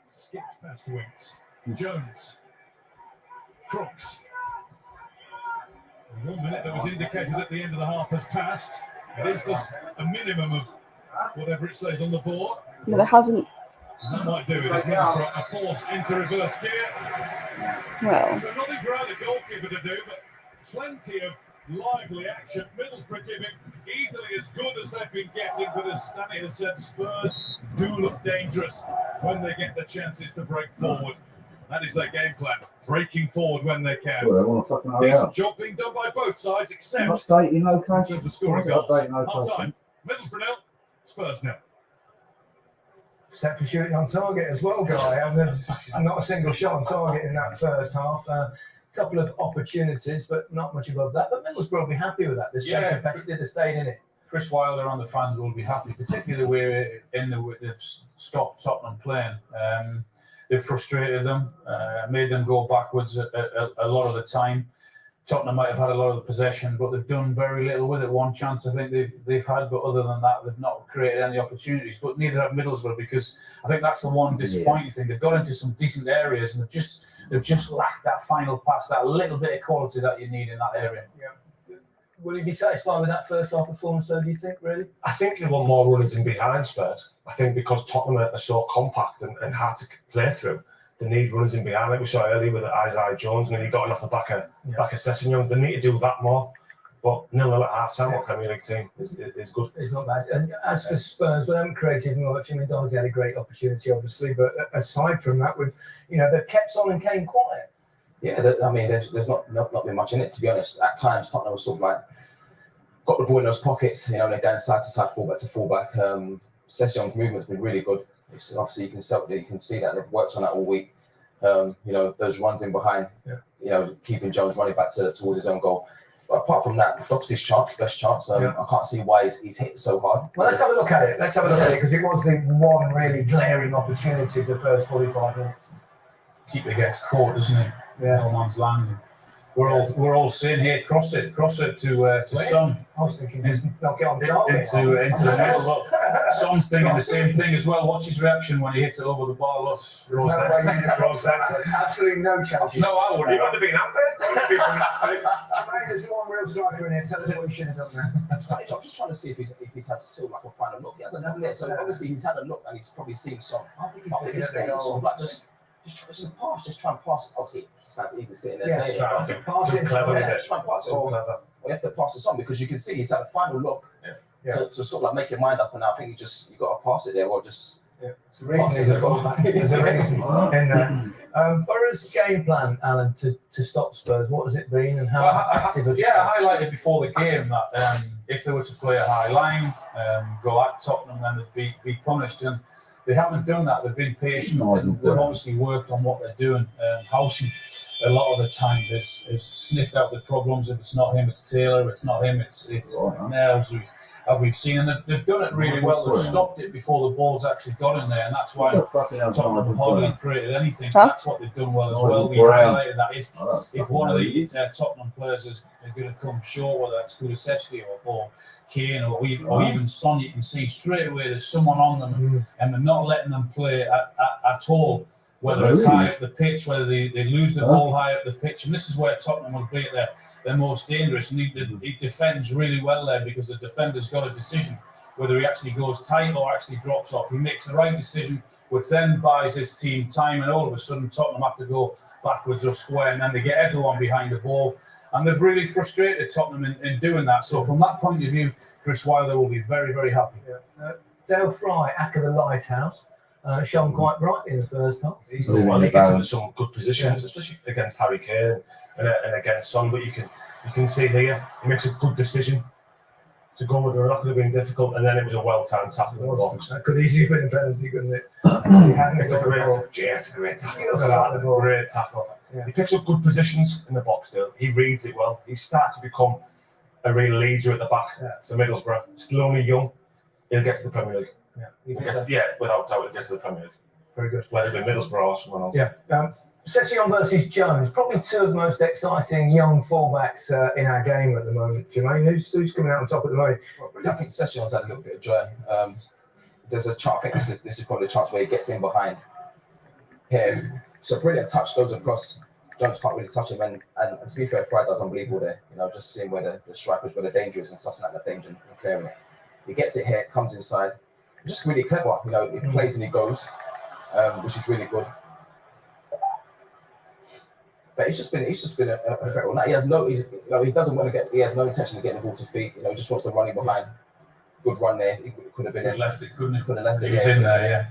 Skipped past Winks. Jones. Crooks. 1 minute that was indicated at the end of the half has passed. It is this a minimum of whatever it says on the board. No, there hasn't. And that might do it. It's Middlesbrough a force into reverse gear. Well, So nothing for either goalkeeper to do, but plenty of lively action. Middlesbrough giving easily as good as they've been getting, but as Stanley has said, Spurs do look dangerous when they get the chances to break forward. That is their game plan, breaking forward when they can. Well, I want to fucking hurry Decent up. job being done by both sides, except Updating location. in the scoring goals. Updating Half location. time, Middlesbrough 0, Spurs 0. Set for shooting on target as well, Guy. And there's not a single shot on target in that first half. A couple of opportunities, but not much above that. But Middlesbrough will be happy with that. They're so competitive, they're staying in it. Chris Wilder and the fans will be happy, particularly the way they've stopped Tottenham playing. They've frustrated them, made them go backwards a lot of the time. Tottenham might have had a lot of the possession, but they've done very little with it. One chance I think they've had, but other than that, they've not created any opportunities. But neither have Middlesbrough, because I think that's the one disappointing thing. They've got into some decent areas, and they've just lacked that final pass, that little bit of quality that you need in that area. Yeah. Will you be satisfied with that first half performance, though, do you think, really? I think they want more runners in behind Spurs. I think because Tottenham are so compact and hard to play through, they need runners in behind. Like we saw earlier with Isaiah Jones, and he got off the back of Sessegnon. They need to do that more. But 0-0 at half-time on Premier League team is good. It's not bad. And as for Spurs, we haven't created much. I mean, Darcy had a great opportunity, obviously, but aside from that, they've kept on and came quiet. Yeah, I mean, there's not been much in it, to be honest. At times, Tottenham was sort of like got the ball in those pockets. They're going side to side, fullback to fullback. Session's movement's been really good. Obviously, you can see that they've worked on that all week. Those runs in behind. Keeping Jones running back towards his own goal. But apart from that, Doherty's best chance. I can't see why he's hit so hard. Well, let's have a look at it. Because it was the one really glaring opportunity of the first 45 minutes. Keeper gets caught, doesn't he? Yeah. No man's land. We're all saying here, cross it to Son. I was thinking just knock it on target. Into the middle. Look, Son's thinking the same thing as well. Watch his reaction when he hits it over the bar. Look, Absolutely no chance. No, I wouldn't. You wouldn't have been out there. Jermaine, there's one real striker in here. Tell us what you should have done there. I'm just trying to see if he's had sort of like a final look. He hasn't had it, so obviously he's had a look and he's probably seen Son. I think he's sort of like just try and pass. Obviously, it sounds easy sitting there saying it. Just try and pass it. You have to pass this on because you can see he's had a final look to sort of like make your mind up, and I think you got to pass it there or just. Yeah, it's a reason. There's a reason in that. Borough's game plan, Alan, to stop Spurs. What has it been, and how effective has it been? I highlighted before the game that if they were to play a high line, go at Tottenham, then they'd be punished. And they haven't done that. They've been patient. They've obviously worked on what they're doing. Howson, a lot of the time, has sniffed out the problems. If it's not him, it's Taylor. If it's not him, it's Nels. We've seen, and they've done it really well. They've stopped it before the ball's actually got in there, and that's why Tottenham have hardly created anything. That's what they've done well as well. We highlighted that if one of the Tottenham players is going to come short, whether that's Kulusevski or Kane or even Son, you can see straight away there's someone on them, and they're not letting them play at all. Whether it's high up the pitch, whether they lose the ball high up the pitch. And this is where Tottenham will be at their most dangerous. And he defends really well there because the defender's got a decision whether he actually goes tight or actually drops off. He makes the right decision, which then buys his team time. And all of a sudden, Tottenham have to go backwards or square. And then they get everyone behind the ball. And they've really frustrated Tottenham in doing that. So from that point of view, Chris Wilder will be very, very happy. Dale Fry, Acker the Lighthouse. Shone quite brightly in the first half. He gets into some good positions, especially against Harry Kane and against Son. But you can see here he makes a good decision to go with the rock. Could have been difficult, and then it was a well-timed tackle in the box. That could easily have been a penalty, couldn't it? It's a great tackle. Great tackle. Yeah. He picks up good positions in the box. Still, he reads it well. He's started to become a real leader at the back for Middlesbrough. Still only young. He'll get to the Premier League. Without doubt, he'll get to the Premier League. Very good. Whether it be Middlesbrough or someone else. Yeah. Sessegnon versus Jones, probably two of the most exciting young fullbacks in our game at the moment. Jermaine, who's coming out on top at the moment? I think Sessegnon's had a little bit of joy. There's a chance. I think this is probably a chance where he gets in behind here. So brilliant touch, goes across. Jones can't really touch him, and to be fair, Fry does unbelievable there. Just seeing where the strikers, where the danger is, and sussing out the danger and clearing it. He gets it here, comes inside. Just really clever, he plays and he goes, which is really good. But it's just been a threat. He has he doesn't want to get. He has no intention of getting the ball to feet. He just wants to run in behind. Good run there. He could have been in. Left it, couldn't he? Could have left it. He was in there, yeah.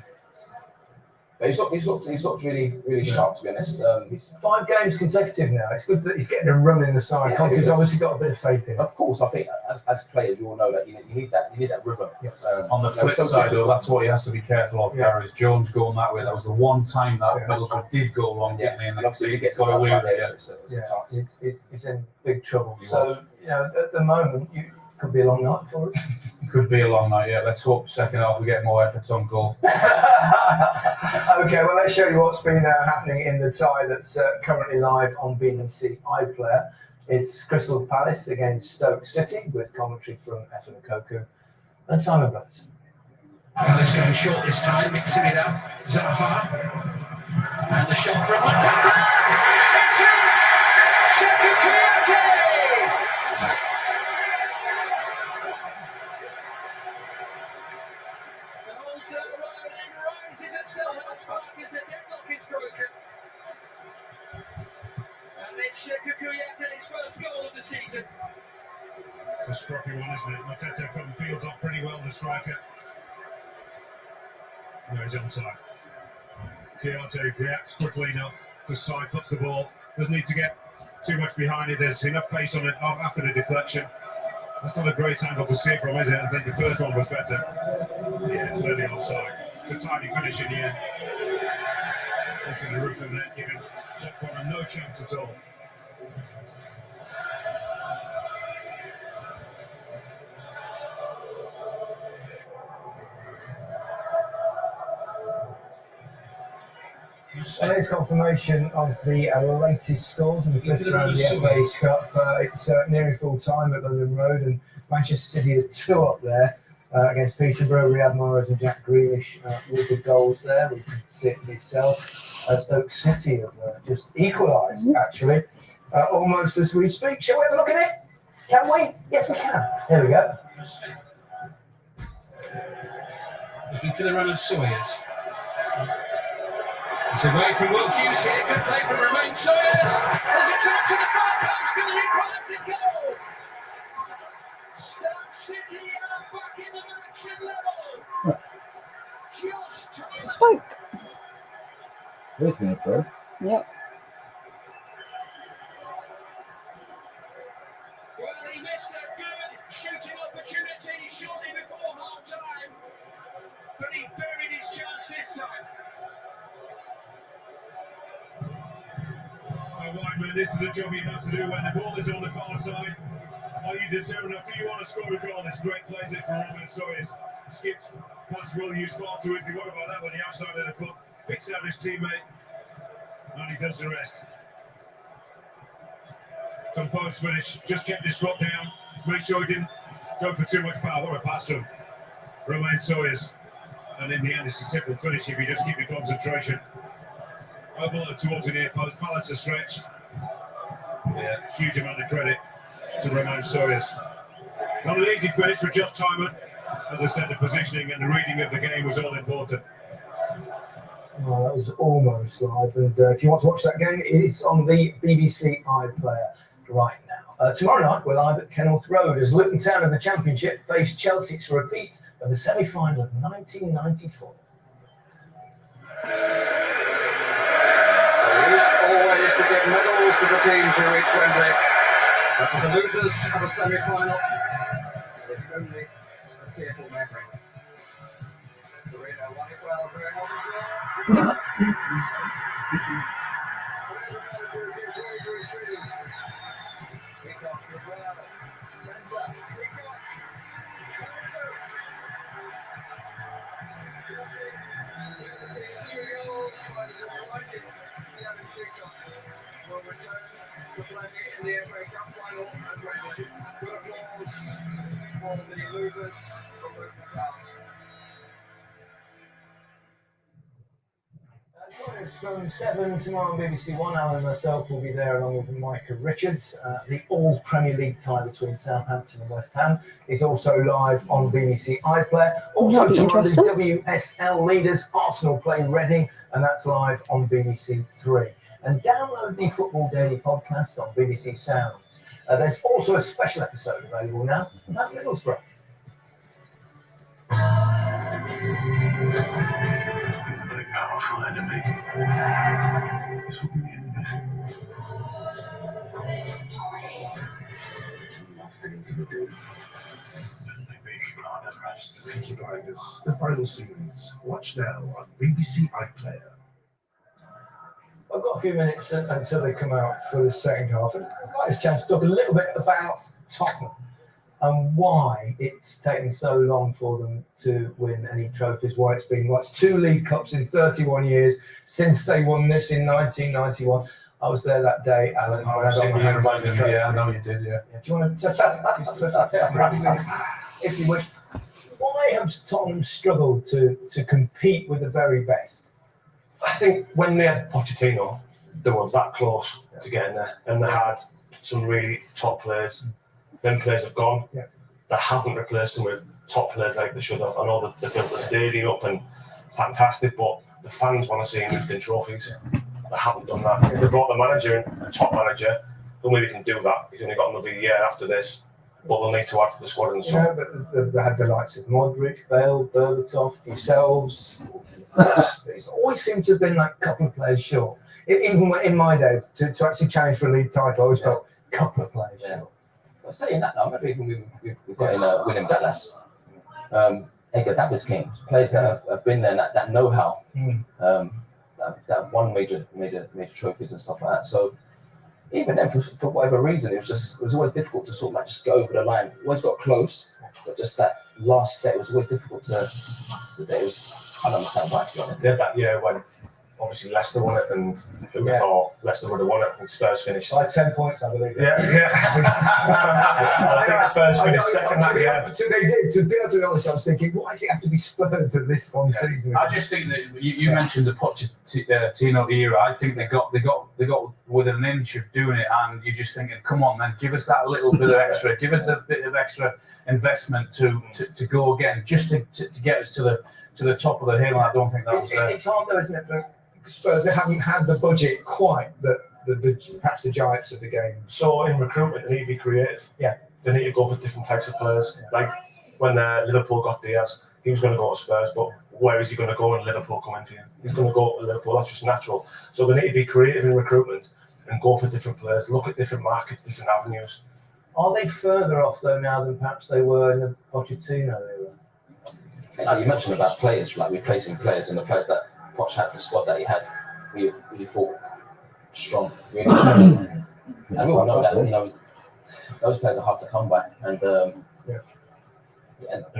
But he's looked really sharp, to be honest. He's 5 games consecutive now. It's good that he's getting a run in the side. Yeah, Conte's obviously got a bit of faith in him. Of course, I think as players, you all know that you need that rhythm. Yeah. On the flip side, though, that's what he has to be careful of. Gary, is Jones going that way. That was the one time that Middlesbrough did go wrong. And obviously, if he gets got away with it, it's in big trouble. So at the moment, Could be a long night for it. Could be a long night, yeah. Let's hope second half we get more efforts on goal. Okay, well, let's show you what's been happening in the tie that's currently live on BBC iPlayer. It's Crystal Palace against Stoke City with commentary from Efan Koku and Simon Blatt. Palace going short this time, mixing it up. Zaha. And the shot from Matata. As the deadlock is broken. And it's Kukuyate's first goal of the season. It's a scruffy one, isn't it? Mateta fields up pretty well, the striker. No, he's onside. Kouyaté reacts quickly enough to side foots the ball. Doesn't need to get too much behind it. There's enough pace on it after the deflection. That's not a great angle to see it from, is it? I think the first one was better. Yeah, clearly offside. It's a tidy finish in the end. Into the roof of the net, giving Jack Bonham no chance at all. Well, there's confirmation of the latest scores in the fifth round of the FA Cup. It's nearly full time at London Road, and Manchester City are 2 up there against Peterborough. Riyad Mahrez and Jack Grealish with the goals there. We can see it for yourself. Stoke City have just equalised, actually, almost as we speak. Shall we have a look at it? Can we? Yes, we can. Here we go. Looking for the run of Sawyers. It's away from Will Hughes here. Good play from Romain Sawyers. There's a touch to the far post and the equalising goal. Stoke City are back in the action level. Just Stoke. There's been a pro. Yep. Well, he missed a good shooting opportunity shortly before half time, but he buried his chance this time. Whiteman, this is a job you have to do when the ball is on the far side. Are you determined enough? Do you want to score a goal? It's great plays it from Romain Sawyers. Skips past Will Hughes far too easy. What about that when the outside of the foot picks out his teammate and he does the rest? Composed finish, just kept his foot down, make sure he didn't go for too much power. What a pass from Romain Sawyers. And in the end, it's a simple finish if you just keep your concentration. Overload towards the near post. Palace are stretched. Yeah, huge amount of credit to Romain Sawyers. Not an easy finish for Josh Timon. As I said, the positioning and the reading of the game was all important. Well, that was almost live, and if you want to watch that game, it is on the BBC iPlayer right now. Tomorrow night, we're live at Kenilworth Road as Luton Town of the Championship face Chelsea to repeat of the semi-final of 1994. Always to give medals to the teams who reach Wembley. But for the losers of a semi-final, it's only a tearful memory. Serena Whitewell very obviously. Kick off the ground. Spencer, kick off. Will return to play in the FA Cup final and Wembley. Good applause for the losers from Luton Town. Join us from 7 tomorrow on BBC One. Alan and myself will be there along with Micah Richards. The all Premier League tie between Southampton and West Ham is also live on BBC iPlayer. Also tomorrow, the WSL leaders Arsenal play Reading, and that's live on BBC Three. And download the Football Daily podcast on BBC Sounds. There's also a special episode available now about Middlesbrough. Powerful enemy. This will be the end of it. Last thing to do. Peaky Blinders, the final series. Watch now on BBC iPlayer. I've got a few minutes until they come out for the second half, and I'd like this chance to talk a little bit about Tottenham. and why it's taken so long for them to win any trophies. Why it's been 2 League Cups in 31 years since they won this in 1991. I was there that day, Alan. I know you did, yeah. Do you want to touch that? If you wish. Why have Tottenham struggled to compete with the very best? I think when they had Pochettino, they were that close to getting there, and they had some really top players. Them players have gone. Yeah. They haven't replaced them with top players like they should have. I know that they built the stadium up and fantastic, but the fans want to see him lifting trophies. They haven't done that. They brought the manager in, a top manager, who maybe can do that. He's only got another year after this. But they'll need to add to the squad in the summer. Yeah, but they had the likes of Modric, Bale, Berbatov, yourselves. It's always seemed to have been like a couple of players short. Even in my day, to actually challenge for a league title, I always felt a couple of players short. But saying that now, I remember even we've got in William Gallas, Edgar Davids came, players that have been there, that know-how, that have won major trophies and stuff like that. So even then, for whatever reason, it was always difficult to sort of like just go over the line. Always got close, but just that last step was always difficult to. I don't understand why. To be honest. They had that year when obviously Leicester won it, and who would have thought Leicester would have won it, and Spurs finished. By 10 points, I believe. Yeah. I think Spurs finished second that year. They did. To be able to be honest, I was thinking, why does it have to be Spurs at this one season? I just think that you mentioned the Pochettino era. I think they got within an inch of doing it, and you're just thinking, come on, then give us that little bit of extra, give us a bit of extra investment to go again, just to get us to the top of the hill. And I don't think that was there. It's hard though, isn't it? For Spurs, they haven't had the budget quite that perhaps the giants of the game. So in recruitment, they need to be creative. Yeah. They need to go for different types of players. Yeah. Like when Liverpool got Diaz, he was going to go to Spurs, but where is he going to go when Liverpool come into him? He's going to go to Liverpool. That's just natural. So they need to be creative in recruitment and go for different players. Look at different markets, different avenues. Are they further off though now than perhaps they were in the Pochettino era? Like you mentioned about players, like replacing players, and the players that Poch had, the squad that he had, we thought strong, really strong. And we all know that those players are hard to come by, and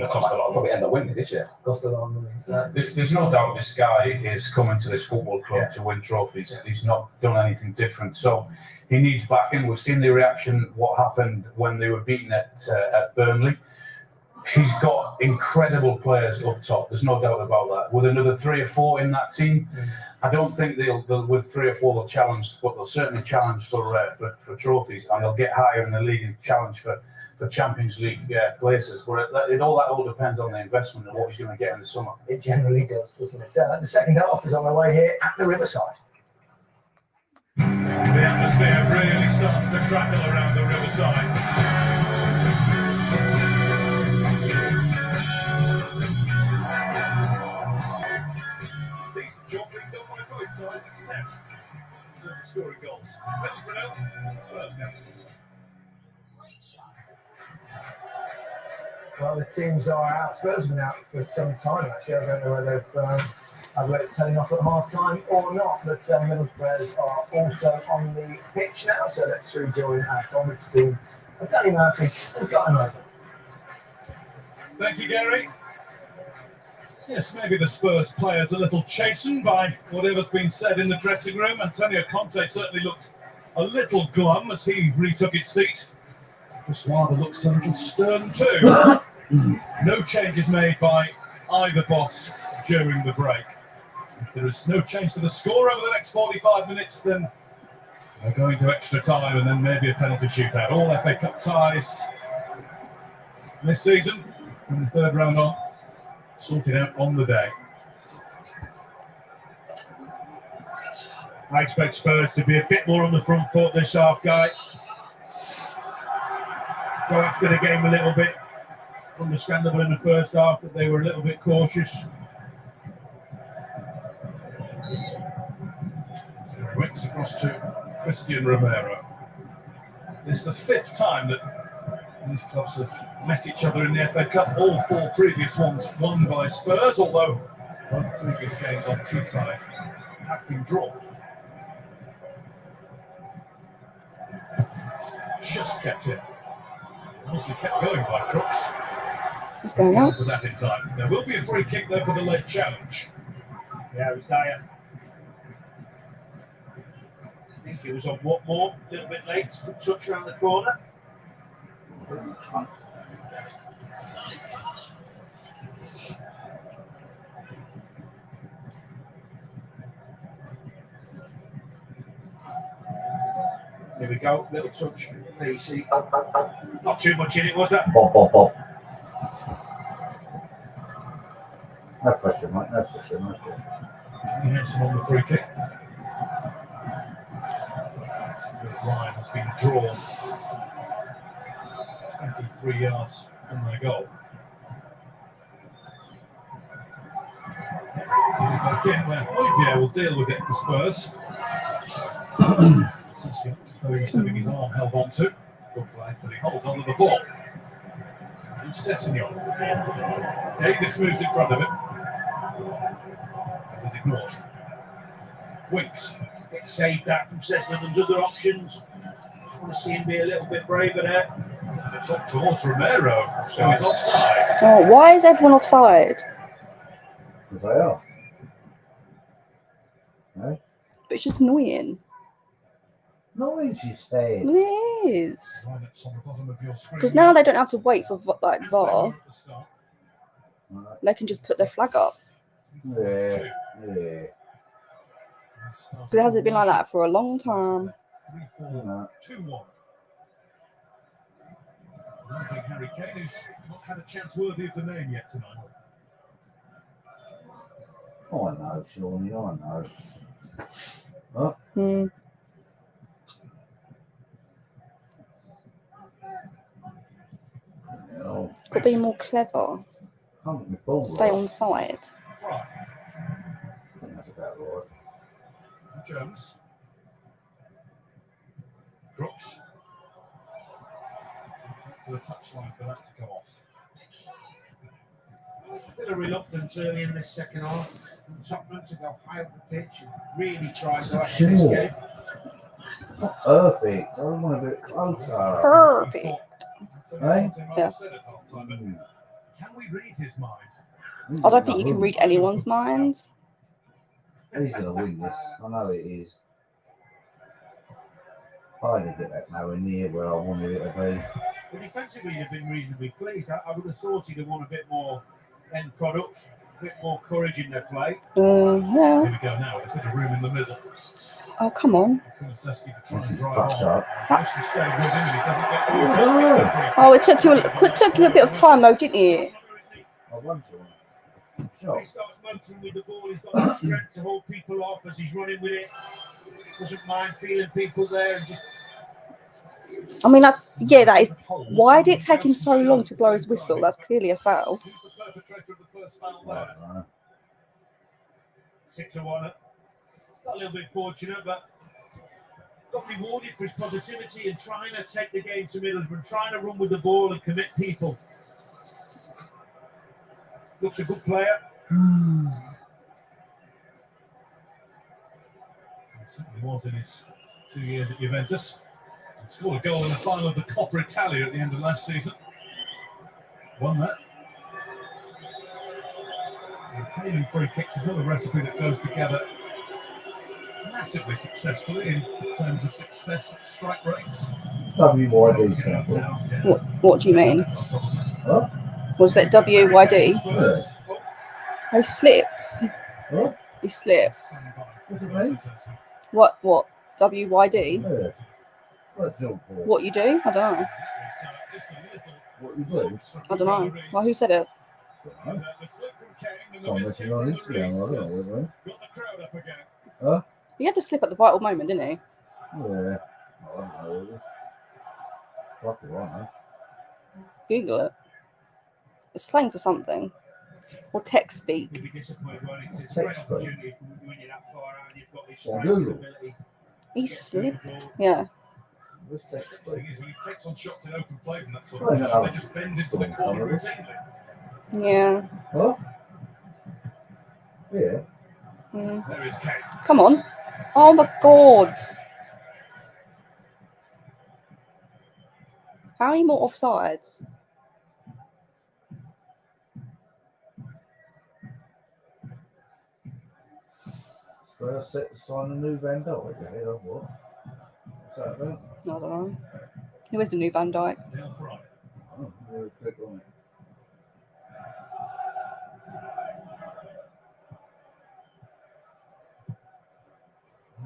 probably end up winning this year. Cost a lot of money. There's no doubt this guy is coming to this football club to win trophies. Yeah. He's not done anything different, so he needs backing. We've seen the reaction, what happened when they were beaten at Burnley. He's got incredible players up top. There's no doubt about that. With another 3 or 4 in that team, I don't think they'll with 3 or 4 they'll challenge, but they'll certainly challenge for trophies, and they'll get higher in the league and challenge for Champions League places. But that all depends on the investment and what he's going to get in the summer. It generally does, doesn't it? The second half is on the way here at the Riverside. The atmosphere really starts to crackle around the Riverside. Jumping done by both sides, except scoring goals. Middlesbrough, Spurs now. Well, the teams are out. Spurs have been out for some time, actually. I don't know whether they've had it turning off at half time or not, but Middlesbrough are also on the pitch now. So let's rejoin our commentary team of Danny Murphy and Guy Noble. Thank you, Gary. Yes, maybe the Spurs players a little chastened by whatever's been said in the dressing room. Antonio Conte certainly looked a little glum as he retook his seat. Chris Wilder looks a little stern too. No changes made by either boss during the break. If there is no change to the score over the next 45 minutes, then they're going to extra time and then maybe a penalty shootout. All FA Cup ties this season from the third round on. Sorted out on the day. I expect Spurs to be a bit more on the front foot this half, Guy. Go after the game a little bit. Understandable in the first half that they were a little bit cautious. So he winks across to Christian Romero. This is the 5th time that these clubs have met each other in the FA Cup. All 4 previous ones won by Spurs, although both previous games on Teesside have been drawn. Just kept it. Nicely kept going by Crooks. What's going on? To that in time. There will be a free kick there for the late challenge. Yeah, it was Dyer. I think it was on Watmore, a little bit late. Good touch around the corner. Here we go, little touch. There you see. Not too much in it, was that? Bop, bop, bop. No pressure, mate. No pressure, no pressure. Hanson on the free kick. The line has been drawn 23 yards from their goal. Back in where Hoydier will deal with it for Spurs. Though he was having his arm held on to. Good play, but he holds on to the ball. And Sessignon. Davis moves in front of him. It was ignored. Winks. It saved that from Sessignon. There's other options. Just want to see him be a little bit braver there. And it's up towards Romero, so he's offside. Oh, why is everyone offside? Because they are. No? But it's just annoying. No, she's staying. It is. Lineups on the bottom of your screen. Because now they don't have to wait for like VAR. Right. They can just put their flag up. Yeah, yeah. Because it hasn't been like that for a long time. 3-4, 2-1. I think Harry Kane, who's not had a chance worthy of the name yet tonight. I know, Shawnee, I know. Huh? Hmm. No. Got to be more clever. Can't get my ball Stay right. on side. Fry. I think that's about right. Jones. Crooks. To the touchline for that to come off. A bit of reluctance early in this second half from Tottenham to go high up the pitch and really try to act this Sure. game. It's not perfect. I want to do it closer. Perfect. Right? Yeah. Can we read his mind? I don't think you can read anyone's minds. He's going to win this. I know it is. I didn't get that nowhere near where I wanted it to be. But defensively, they've been reasonably pleased. I would have thought he'd have won a bit more end product, a bit more courage in their play. Yeah. Here we go now. There's a bit of room in the middle. Oh, come on. Kulusevski to try and She's drive fucked on. up. Mostly stayed with him and he doesn't get the free Oh, it took you a bit of time though, didn't it? I want to. When Sure. he starts motoring with the ball, he's got the strength to hold people off as he's running with it. Doesn't mind feeling people there and just. I mean, that is. Why did it take him so long to blow his whistle? That's clearly a foul. Who's the perpetrator of the first foul I there? don't know. 6-1. Got a little bit fortunate, but got rewarded for his positivity and trying to take the game to Middlesbrough, trying to run with the ball and commit people. Looks a good player. He certainly was in his 2 years at Juventus. He scored a goal in the final of the Coppa Italia at the end of last season. Won that. And Kane free kicks is another recipe that goes together massively successfully in terms of success strike rates. WYD sample. What do you mean? Huh? Was that WYD? Spurs. He slipped. Huh? He slipped. What's it mean? What? WYD? Yeah. What's it all for? What you do? I don't know. What you do? I don't know. Well, who said it? Someone mentioned on Instagram. I don't know what Huh? He had to slip at the vital moment, didn't he? Yeah. I don't know. Fuck it, right now. Google it. It's slang for something. Or text speak. You'd be disappointed, won't it? It's a Text great speak. opportunity from when you're that far out and you've got this Or striking Google. ability. He Get through the slipped. ball. Yeah. What's text The thing speak? is, when he takes on shots in open play and that sort Well, of no, position, they just bend into the still corner covered. routinely. Yeah. Huh? Yeah. Mm. There is Kane. Come on. Oh my God. How many more offsides? Spurs set to sign a new Van Dijk ahead of what? What's that about? I don't know. Who is the new Van Dijk? Dale Fry. Oh, we'll click on it.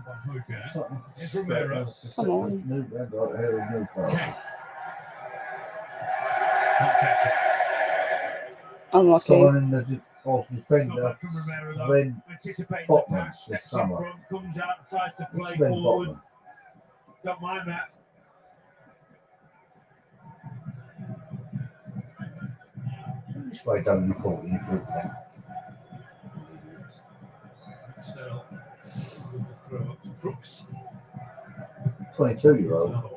By Hogan. Something It's Romero. Come on. New Van Dijk ahead of Newcastle. Can't catch it. Unlucky. Signing the defender Not bad from Romero, though. Sven Anticipating the Botman pass, this steps in summer. front, comes out, tries to play Sven forward. Botman. Don't mind that. This way done in the 40 in the field. Still. Throw up to Brooks. 22-year-old. Another one.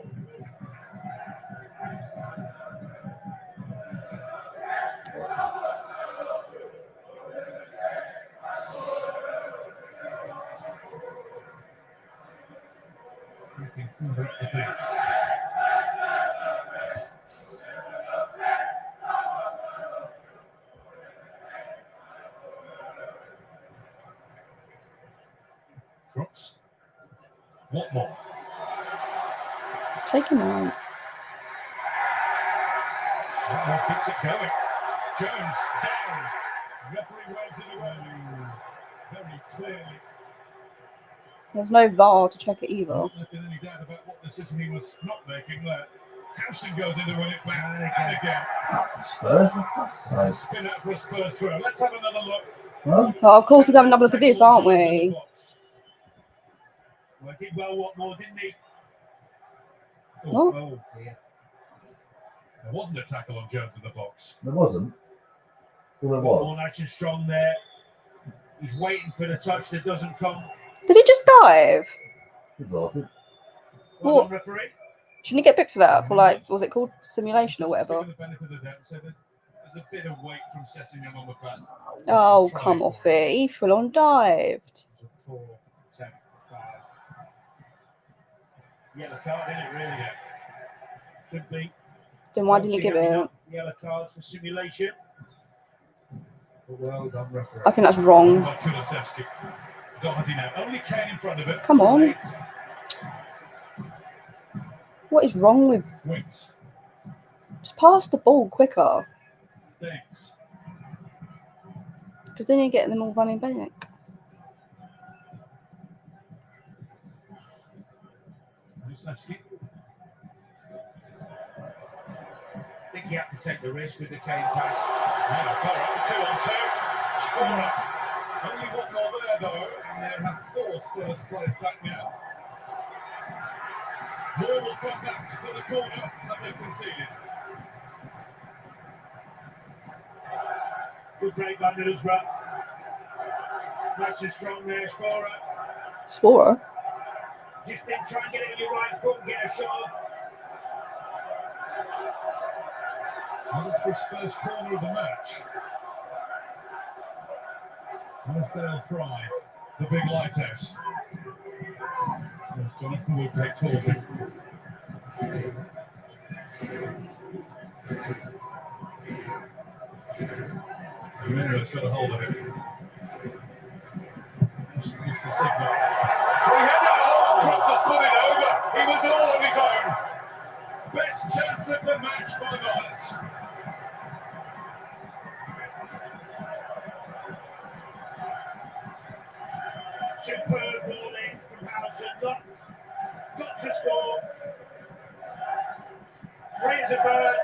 Flipping from the defense. Brooks. What more? Take him out. What keeps it going? Jones down. Referee waves it away. Very clearly. There's no VAR to check it either. Not left any doubt about what decision he was not making there. Howson goes in to win it back. And again. Spurs, for fuck's sake. Spin out for a Spurs throw. Let's have another look. Huh? Well, of course, we're having another look at this, aren't we? Well, he did well, what more, didn't he? What? Oh, dear. There wasn't a tackle on Jones in the box. There wasn't. Well, there More was. nice and strong there. He's waiting for the touch that doesn't come. Did he just dive? Good like it. Well What? done, referee. Shouldn't he get picked for that? For like, was it called simulation or whatever? Give the benefit of the doubt, so there's a bit of weight from Sessingham on the back. Oh, come off it. He full on dived. It's a poor attempt. Yellow card, isn't it, really? Yeah. Should be. Then why didn't he give it? Yellow cards for simulation. Well done, referee. I think that's wrong. By Kulusevski. Doherty now. Only Kane in front of it. Come on. What is wrong with... Wings. Just pass the ball quicker. Thanks. Because then you get them all running back. Kulusevski. I think he had to take the risk with the Kane pass. Yeah, correct. 2 on 2. Scorer. Only one more there, though, and they have 4 Spurs players back now. Moore will come back for the corner that they've conceded. Good break by Middlesbrough. Nice and strong there, scorer. Scorer? Just then try and get it on your right foot and get a shot off. Middlesbrough's first corner of the match. There's Dale Fry, the big lighthouse. There's Jonathan Woodgate Courting. Ramirez got a hold of it. Gives the signal. Three-header! Oh, Crooks has put it over. He was all on his own. Best chance of the match by miles. Superb ball in from Howson. Got to score. Free as a bird.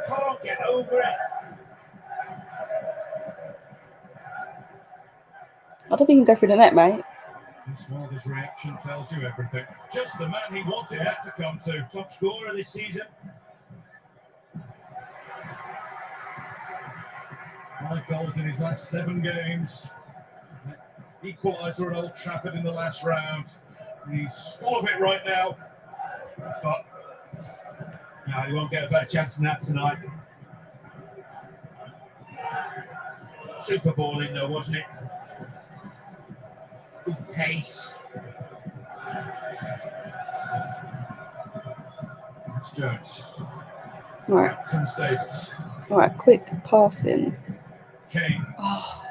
Can't get over it. I don't think he can go through the net, mate. Wilder's reaction tells you everything. Just the man he wanted that to come to. Top scorer this season. 5 goals in his last 7 games. Equaliser at Old Trafford in the last round. He's full of it right now. But no, he won't get a better chance than that tonight. Super ball in though, wasn't it? Good pace. it's Jones. Right. Out comes Davis. Right. Quick passing. Kane. Oh,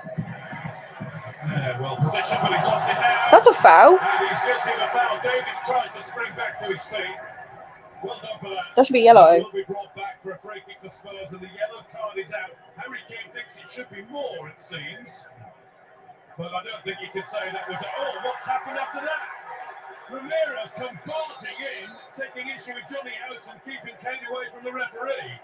Yeah, well positioned, but he's lost it now. that's a foul. And he's guilty of a foul. Davis tries to spring back to his feet. Well done for that. That should be yellow. Will be brought back for a free kick for Spurs, and the yellow card is out. Harry Kane thinks it should be more, it seems. But I don't think you could say that was. Oh, what's happened after that? Romero's come barging in, taking issue with Johnny House and keeping Kane away from the referee.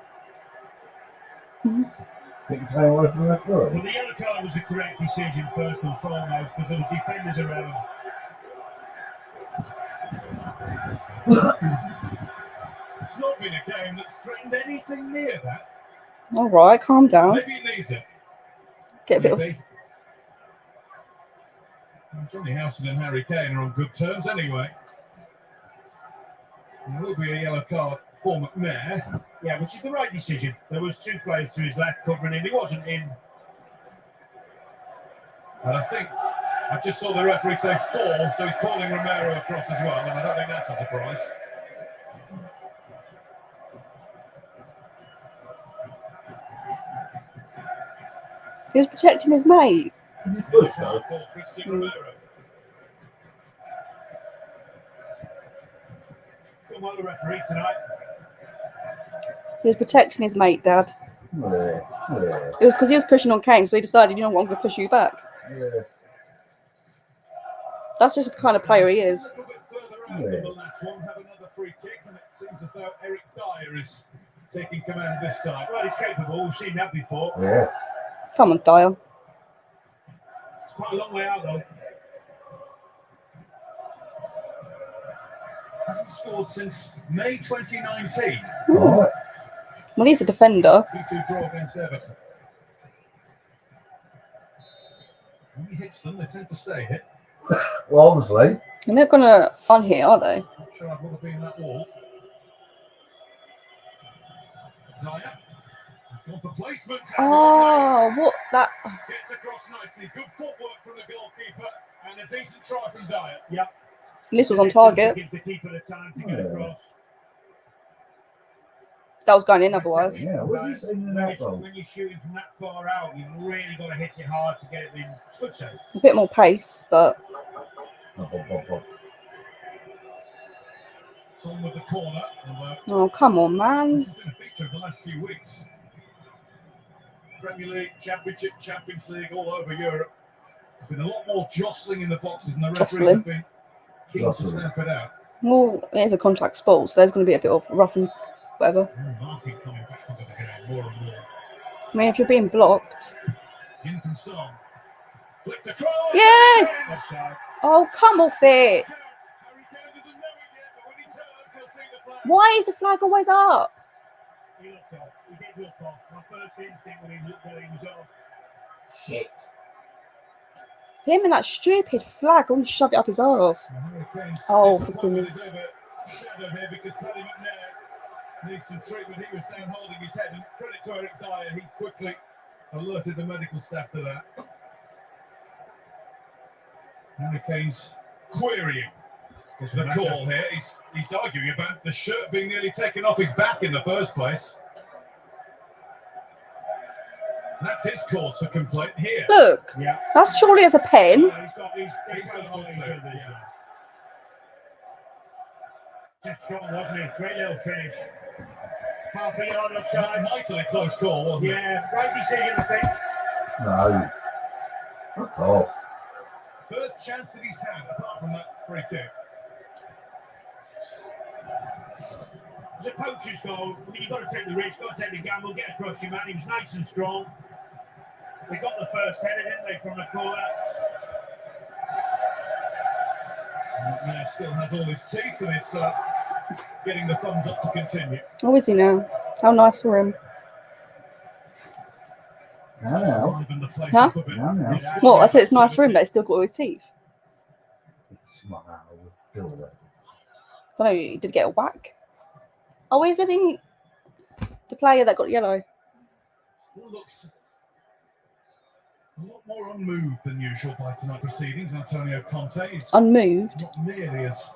Think Kane away from the referee? Well, the yellow card was the correct decision first and foremost because there were defenders around. It's not been a game that's threatened anything near that. All right, calm down. Maybe it needs it. Get a bit of. Maybe. Johnny Howson and Harry Kane are on good terms anyway. There will be a yellow card for McNair. Yeah, which is the right decision. There was two players to his left covering him. He wasn't in. And I think I just saw the referee say 4, so he's calling Romero across as well, and I don't think that's a surprise. He was protecting his mate. For Christian Romero. Good one, the referee tonight. He was protecting his mate, Dad. Yeah. It was because he was pushing on Kane, so he decided, you know what, I'm going to push you back. Yeah. That's just the kind of player he is. A little bit further out than the last one, have another free kick, and it seems as though Eric Dyer is taking command this time. Well, he's capable. We've seen that before. Yeah. Come on, Dyer. It's quite a long way out, though. Hasn't scored since May 2019. Right. Well, he's a defender. 2-2 draw against Everton. When he hits them, they tend to stay hit. Well, obviously. They're not going to unhit, are they? Not sure I'd want to be in that wall. Dyer. He's gone for placement. Oh, what that? Gets across nicely. Good footwork from the goalkeeper and a decent try from Dyer. Yep. This was on target. Give the keeper the time to get across. That was going in otherwise. Yeah, what is in and out goal? When you're shooting from that far out, you've really got to hit it hard to get it in. Good save. A bit more pace, but Son with the corner. oh, come on, man. This has been a feature of the last few weeks. Premier League, Championship, Champions League, all over Europe. There's been a lot more jostling in the boxes, and the referees have been keen to stamp it out. Well, it is a contact sport, so there's going to be a bit of rough and whatever. Marking coming back into the game more and more. I mean, if you're being blocked. In from Son. Flicked across. Yes! Offside. Oh, come off it. Harry Kane doesn't know it yet, but when he turns, he'll see the flag. Why is the flag always up? He looked off. He did look off. My first instinct when he looked at it, he was off. Shit. Him and that stupid flag, I want to shove it up his arse. Harry Kane's Oh, disappointment fucking. is overshadowed here because Paddy McNair needs some treatment. He was down holding his head, and credit to Eric Dyer, he quickly alerted the medical staff to that. Harry Kane's querying the call here. He's arguing about the shirt being nearly taken off his back in the first place. That's his cause for complaint here. Look, Yeah. that's surely as a pen. He's got these. He's got all these others. Just strong, wasn't he? Great little finish. Half a yard offside. Mightily close call, wasn't it? Yeah, right decision, I think. No. Fuck off. First chance that he's had, apart from that free kick. It's a poacher's goal. I mean, you've got to take the risk, got to take the gamble, get across your man. He was nice and strong. They got the first header, didn't they, from the corner? Yeah, still has all his teeth and is getting the thumbs up to continue. How is he now? How nice for him. Now. Liven the place Huh? up a bit. Now. Well, I said it's nice for him that he's still got all his teeth. Smile. Do that. I don't know, he did get a whack. Oh, isn't he the player that got yellow? Still looks a lot more unmoved than usual by tonight's proceedings. Antonio Conte is Unmoved. not nearly as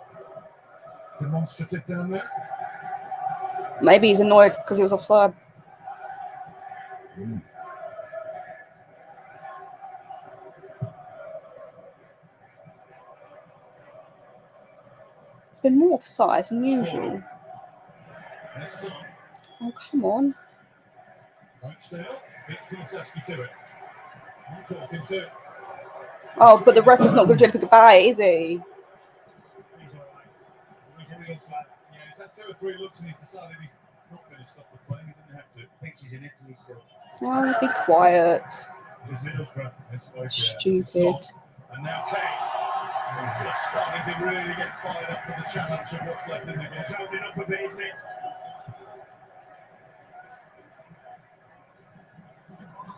demonstrative down there. Maybe he's annoyed because he was offside. It's been more offside than usual. Oh, come on. Oh, but the ref is not going to do anything about it, is he? He's had 2 or 3 looks and he's decided he's not going to stop the play. He didn't have to. Thinks he's in Italy still. Oh, be quiet. Stupid. And now Kane, just starting to really get fired up for the challenge of what's left in the game. It's opening up a bit, isn't it?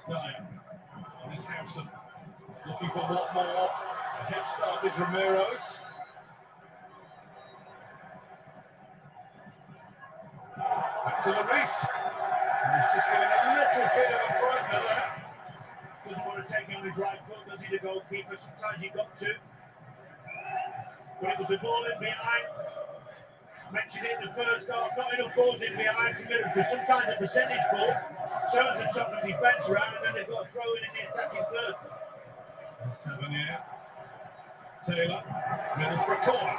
Dyer. And this Howson looking for what more. The head start is Ramiro's. Back to Lloris. And he's just getting a little bit of a frightener there. Doesn't want to take it on his right foot, does he, the goalkeeper? Sometimes he got to. But it was the ball in behind. Mentioned it in the first half, not enough balls in behind from Liverpool. Sometimes a percentage ball turns the Tottenham defence around and then they've got to throw in the attacking third. There's Tavernier. Taylor. Middlesbrough corner.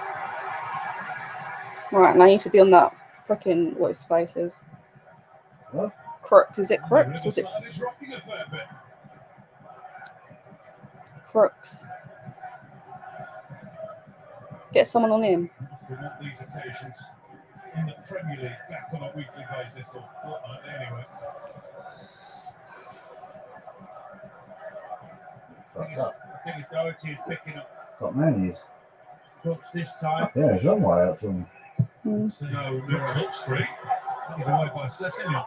Right, now I need to be on that freaking what his face is. What? Crooks. Is it Crooks? Was it Is rocking a fair bit. Crooks? Get someone on him. We want these occasions in the Premier League back on a weekly basis or fortnightly anyway. I think his Doherty is picking up Got manies. Crooks this time. Yeah, he's on way out from. So no, Crooks free. Taken away by Sessignon.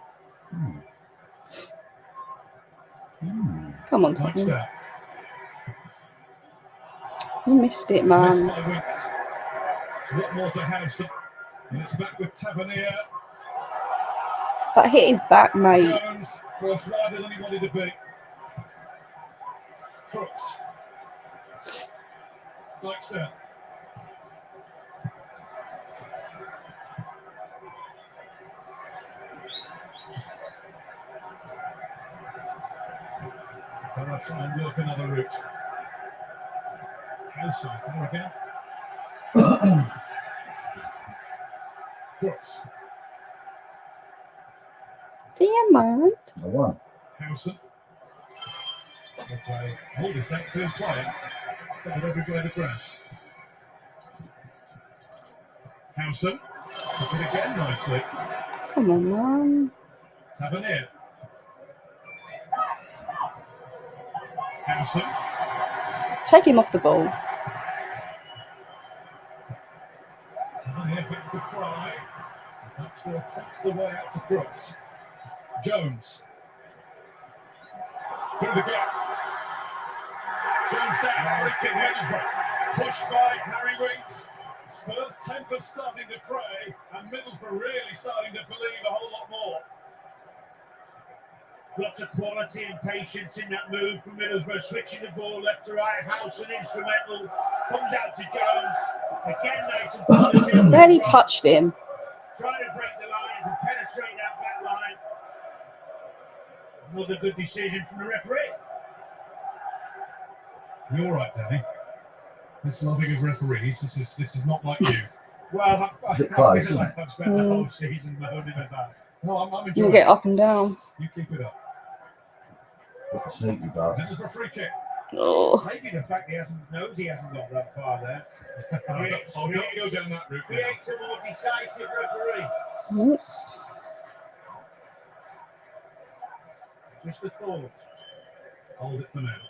Come on, Tottenham. You missed it, man. What more to Howson? And it's back with Tavernier. That hit his back, mate. Jones was wider than he wanted to be. Crooks. Blackstone. They'll try and work another route. Howson is there again. Crooks. Do you mind? I won. Howson. Okay. Hold this neck, first play. It's covered every blade of grass. Howson. Took it again nicely. Come on, man. Tavernier. Howson. Take him off the ball. Tavernier back to Fry. Baxter cuts the way out to Crooks. Jones. Through the gap. Jones down. Free kick Middlesbrough. Pushed by Harry Winks. Spurs' temper starting to fray, and Middlesbrough really starting to believe a whole lot more. Lots of quality and patience in that move from Middlesbrough, switching the ball left to right. Howson instrumental, comes out to Jones. Again, nice and positive. Barely touched him. Trying to break the lines and penetrate that back line. Another good decision from the referee. You're all right, Danny. This loving of referees, this is not like you. Well, I feel like I've spent the whole season moaning about. No, I'm enjoying You it. get up and down. You keep it up. What a sneaky bastard. This is a free kick. Oh. Maybe the fact he hasn't got that far there. I'll not go down that route. Creates a more decisive referee. What? Just a thought. Hold it for now.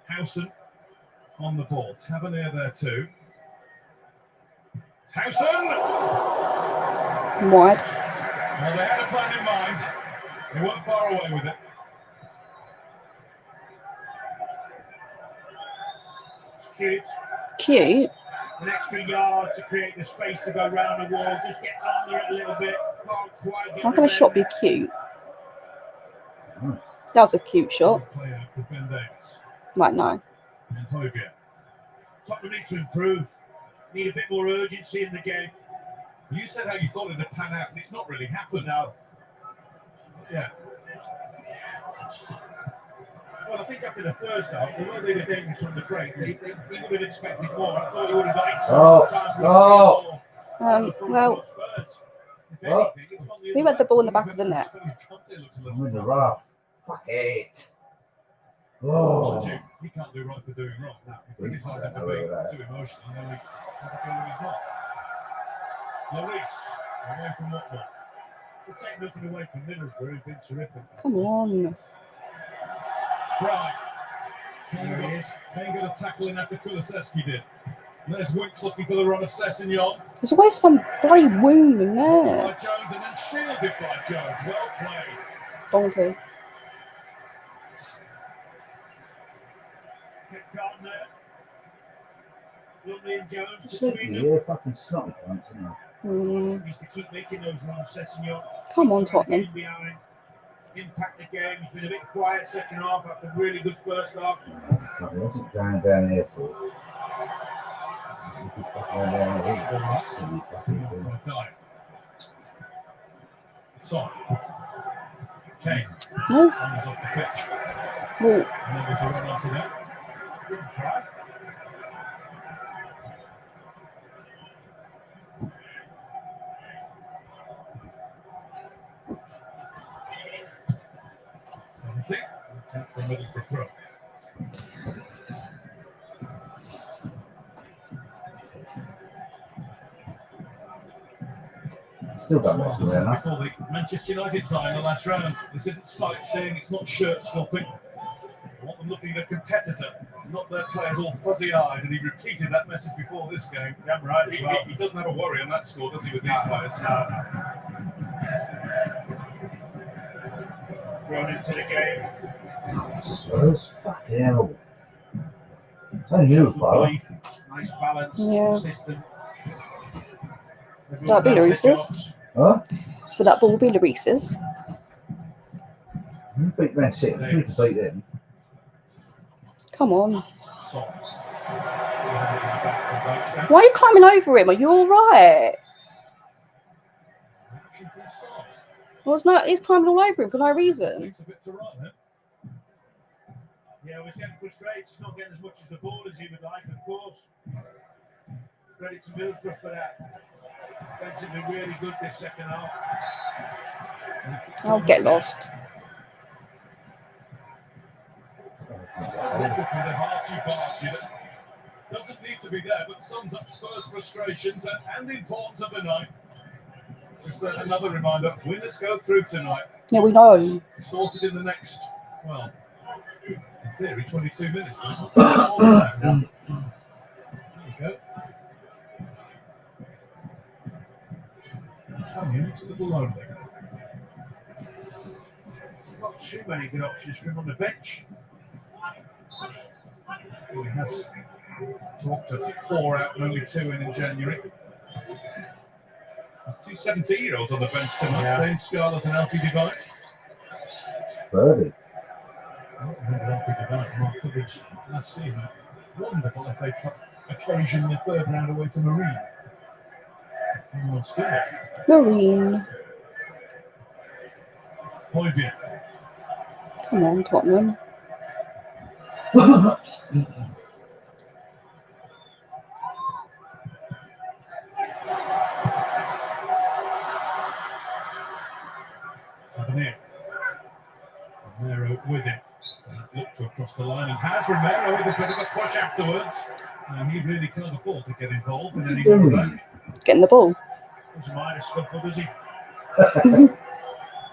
Howson on the ball. Tavernier there too. It's Howson! Wide. Well, they had a plan in mind. They weren't far away with it. It's cute. Cute. An extra yard to create the space to go round the wall. Just gets under it a little bit. Can't quite get How can a shot be cute? That was a cute shot. Play out for Ben Davis Like, no. and Hovia. Tottenham need to improve. Need a bit more urgency in the game. You said how you thought it'd pan out, and it's not really happened now. Yeah. Well, I think after the first half, although they were dangerous from the break, he would have expected more. I thought he would have got into more times. Well, who had the ball in the back of the net? I'm in the rough. Fuck it. Oh, Oh. he can't do right for doing wrong. He criticizes him for being too emotional, and then we have a go when he's not. Lloris, away from Watford. To take nothing away from Middlesbrough, who've been terrific. Come on. Fry. There he is. Ain't got a tackle in after Kulusevski did. And there's Winks looking for the run of Sessegnon. There's always some bloody wound in By there. Jones and then shielded by Jones. Well played. Donkey. Kept calm there. Lumley and Jones Just between think them. you're fucking snotty cunts, isn't it? Used to keep making those runs, Sessegnon. Come on, Trying to get Tottenham. in behind. Impact the game. He's been a bit quiet second half after a really good first half. I wasn't going down here for it. You could fucking go down here. Silly fucking thing. Son. Kane. No. Comes off the pitch. Well, And then there's a run onto that. Good try. Attack from Middlesbrough throw. Still don't know what's going on. Before the Manchester United tie in the last round. This isn't sightseeing, it's not shirt swapping. I want them looking at a competitor, not their players all fuzzy-eyed, and he repeated that message before this game. Yeah, right. He doesn't have a worry on that score, does he, with these players? Thrown into the game. Spurs? Fucking hell. I knew it, brother. Nice balance, Yeah. consistent. That'd be Lloris's. Huh? So that ball will be Lloris's. You beat Man City. You need to beat them. Come on. So, Why are you climbing over him? Are you all right? Well, it's not, he's climbing all over him for no reason. takes a bit to run, huh? Yeah, he's getting frustrated. He's not getting as much as the ball as he would like, of course. Credit to Middlesbrough for that. Defensively really good this second half. I'll get lost. It's a little bit of archy-barchy that doesn't need to be there, but sums up Spurs' frustrations and the importance of the night. Just another reminder, winners go through tonight. Yeah, we know. Sorted in the next, well, in theory, 22 minutes. There we go. Tony looks a little lonely. Not too many good options for him on the bench. Well, he has talked to 4 out and only 2 in January. There's 2 17-year-olds on the bench tonight. Dane Scarlett and Alfie Devine. Birdie. I don't remember Alfie Devine from our coverage last season. Wonderful FA Cup occasion in the 3rd round away to Marine. Anyone scored? Marine. Hoybier. Come on, Tottenham. Tavernier. Romero with him. Looked to across the line and has Romero with a bit of a push afterwards. And he really can't afford to get involved in any more of that. Getting the ball. Doesn't mind a scuffle, does he?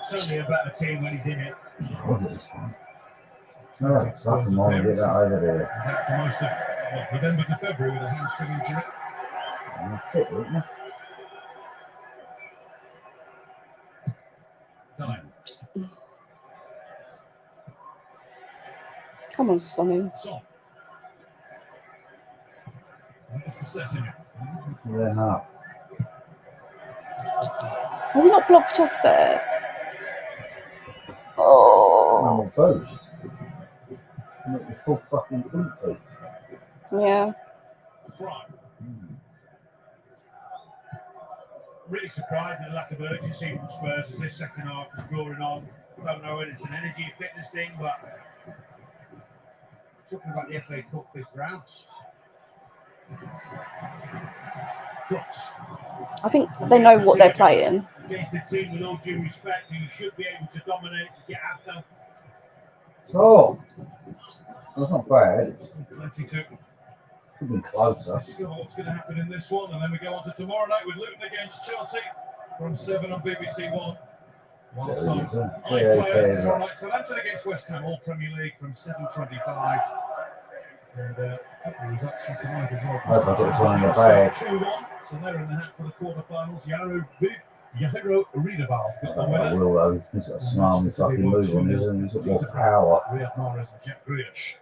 Certainly a better team when he's in it. Look at this one. Oh, it's fucking want to get that over there. Back to most of November to February with a hamstring injury. That's it, isn't it? Dime. Come on, Sonny. Son. That's the Sessegnon. Fair enough. Was he not blocked off there? Oh. I'm a boast. Make me full fucking boot Yeah. Fry. Really surprised at the lack of urgency from Spurs as this second half is drawing on. Don't know whether it's an energy and fitness thing, but talking about the FA Cup fifth round. I think they know what they're playing. Against the team, with all due respect, who you should be able to dominate and get after. Oh, that's not bad. 22. Could have been closer. Let's see what's going to happen in this one, and then we go on to tomorrow night with Luton against Chelsea from 7 on BBC One. Whilst on iPlayer tomorrow night, Southampton against West Ham, all Premier League from 7:25. And the results from tonight as well. I thought it was one in the bag. 2-1, so they're in the hat for the quarterfinals. Jairo Riedewald got the I winner. will though. He's got a smarmy fucking move on his and he's got more power. Riyad Mahrez and Jack Grealish.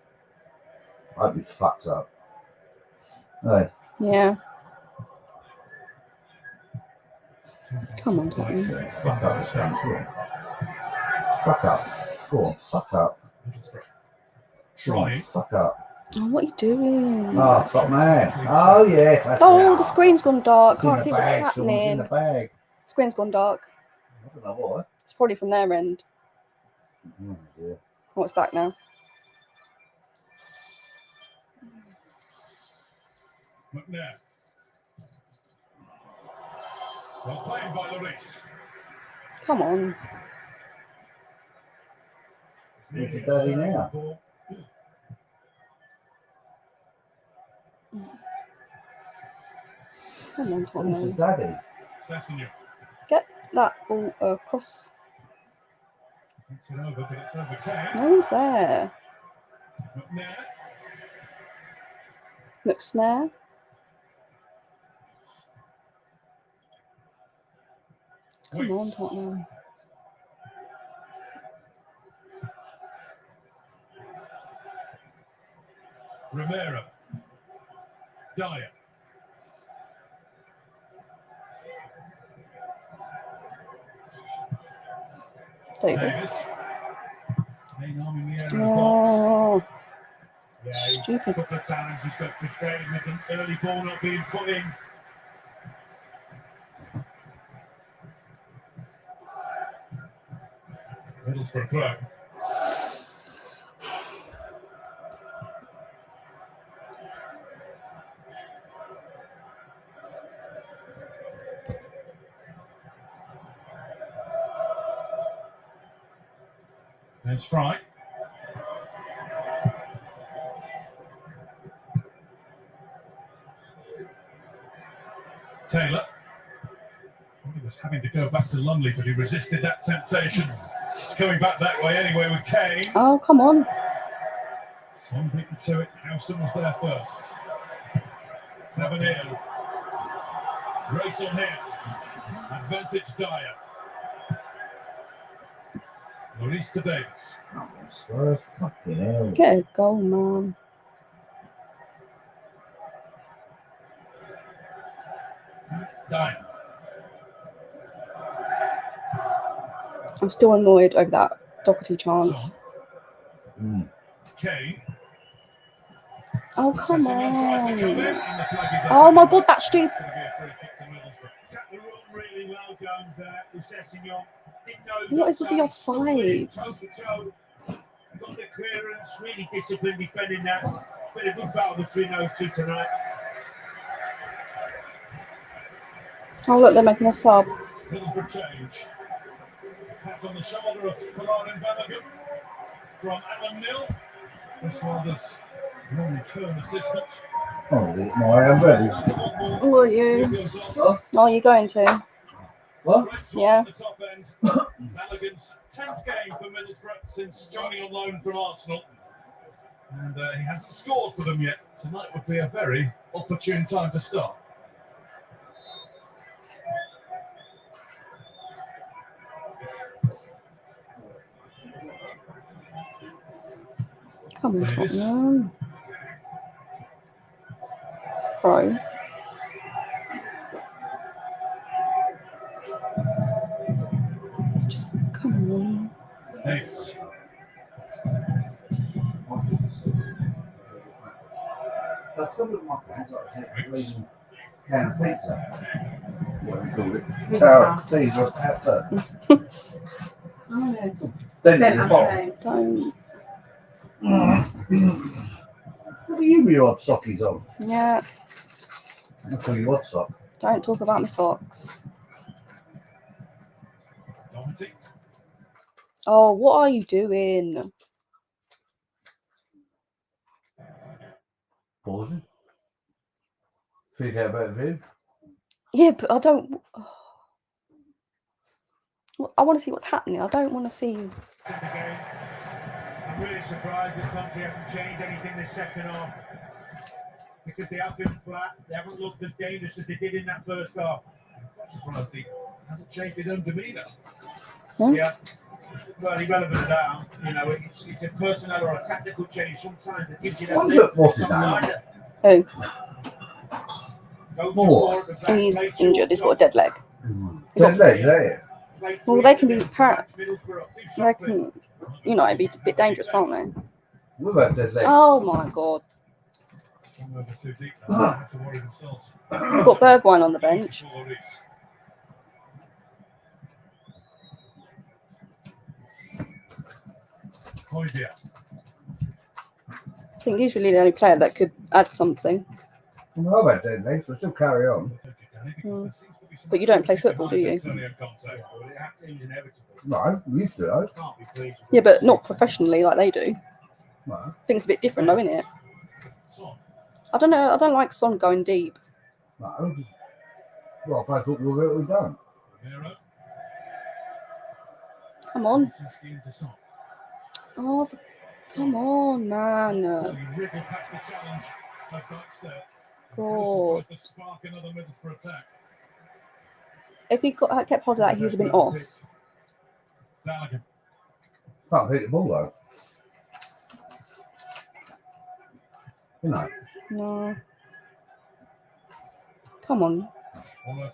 I'd be fucked up. Hey. Yeah. Come on, Tottenham. Fuck up. Fuck up. Go on, fuck up. Trying. Fuck up. Oh, what are you doing? Oh, top man. Oh, yes. That's Oh, it. the screen's gone dark. It's in Can't the see what's bag, Sean's in happening. the bag. Screen's gone dark. I don't know why. It's probably from their end. Oh, dear. Oh, it's back now. McNair. Well played by Lloris. Come on. Where's your daddy now? Come on, Where's your Tottenham. daddy? Sessignon. Get that ball across. It's it over, but it's over Kane. No one's there. McNair. McSnare. Come on, Tottenham. Romero. Dyer. Davis. Kane arm in the area of the box. Oh, Yeah, stupid. a couple of times he's got frustrated with an early ball not being put in. Middlesbrough throw. There's Fry. Taylor. He was having to go back to Lumley, but he resisted that temptation. It's coming back that way anyway with Kane. Oh, come on. Son beaten to it. Howson was there first. Tavernier. Race on here. Advantage Dyer. Lloris to Davis. Spurs, fucking hell. Get a goal, man. Dyer. I'm still annoyed over that Doherty chance. Mm. Kane. Oh, come Sessignon tries to come in, on. and the flag is up. Oh, my God, that's stupid. It's going to be a free kick to Middlesbrough. Trapped the run really well, Jones, there with Sessignon. Didn't know he What was is with the offside. Really offsides? toe to toe. Got the clearance, really disciplined defending that. It's been a good battle between those two tonight. Oh, look, they're making a sub. Middlesbrough change. Pat on the shoulder of Folarin Balogun from Alan Mill. This was long-term assistant. Oh, my I'm ready. Who are you? Oh, are you going to? What? Yeah. The top end. Balogun's 10th game for Middlesbrough since joining on loan from Arsenal. And he hasn't scored for them yet. Tonight would be a very opportune time to start. Come on, Davis. Tottenham. Throw. Just come on. Davis. That's still with my hands like a can of pizza. what you call it. Tower, Caesar, pepper. Then you bottom. Don't. What are you with your odd sockies on? Yeah. I call you odd sock. Don't talk about my socks. Doherty. Oh, what are you doing? Pausing. Figure out a better view. Yeah, but I don't. I want to see what's happening. I don't want to see. In the game. I'm really surprised that Conte hasn't changed anything this second half. Because they have been flat. They haven't looked as dangerous as they did in that first half. I'm surprised he hasn't changed his own demeanour. Hmm? Yeah. Well, irrelevant to that. You know, it's a personnel or a tactical change. Sometimes that gives you that lift. What's his Something name? like that. Who? Goes More. forward, the back, He's play injured. He's got a short, dead leg. Dead leg, there. play Well, three they can be minutes, par- Middlesbrough, do They something. can, be a bit dangerous, can't they? What about dead leg? Oh my god. Strong over too deep. They don't have to worry themselves. We've got Bergwijn on the bench. Hoybier. I think he's really the only player that could add something. Well, about dead legs, we'll still carry on. Mm. But you don't play football, do you? No, we used to, though. Yeah, but not professionally like they do. No. I think it's a bit different, though, isn't it? I don't know. I don't like Son going deep. No. Well, I thought we've done. Come on. Oh, come on, man. God. If he kept hold of that, he would have been off. Can't hit the ball, though. You know. No. Come on. I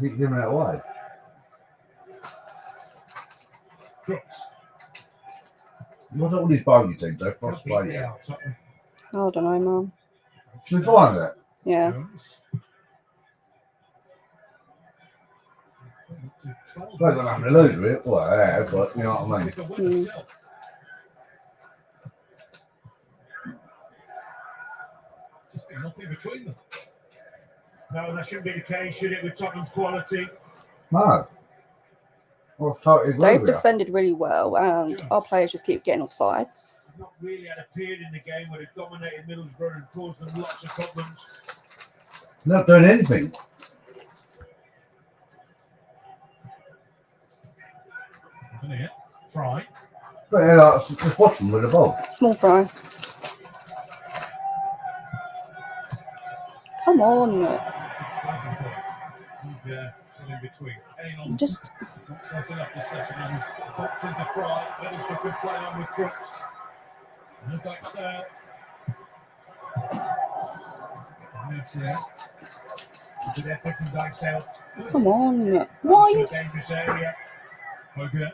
keep giving it away. What's all these bogey teams? They're frustrating. I don't know, man. We find it. Yeah. They're going to have to lose with it. Well, yeah, but you know what I mean. Mm. Just been nothing between them. No, that shouldn't be the case, should it, with Tottenham's quality? No. Well, totally agree They've with you. defended really well, and our players just keep getting offsides. Not really had a period in the game where they've dominated Middlesbrough and caused them lots of problems. Not doing anything. Fry. But yeah, just watch them with the ball. Small fry. Come on. Yeah, in between. Just. Not close enough to Sessions. Popped into Fry. Middlesbrough could play on with Crooks. No Dyksdale. Good effort from Dyksdale. Come on. Why are you? Dangerous area. Okay.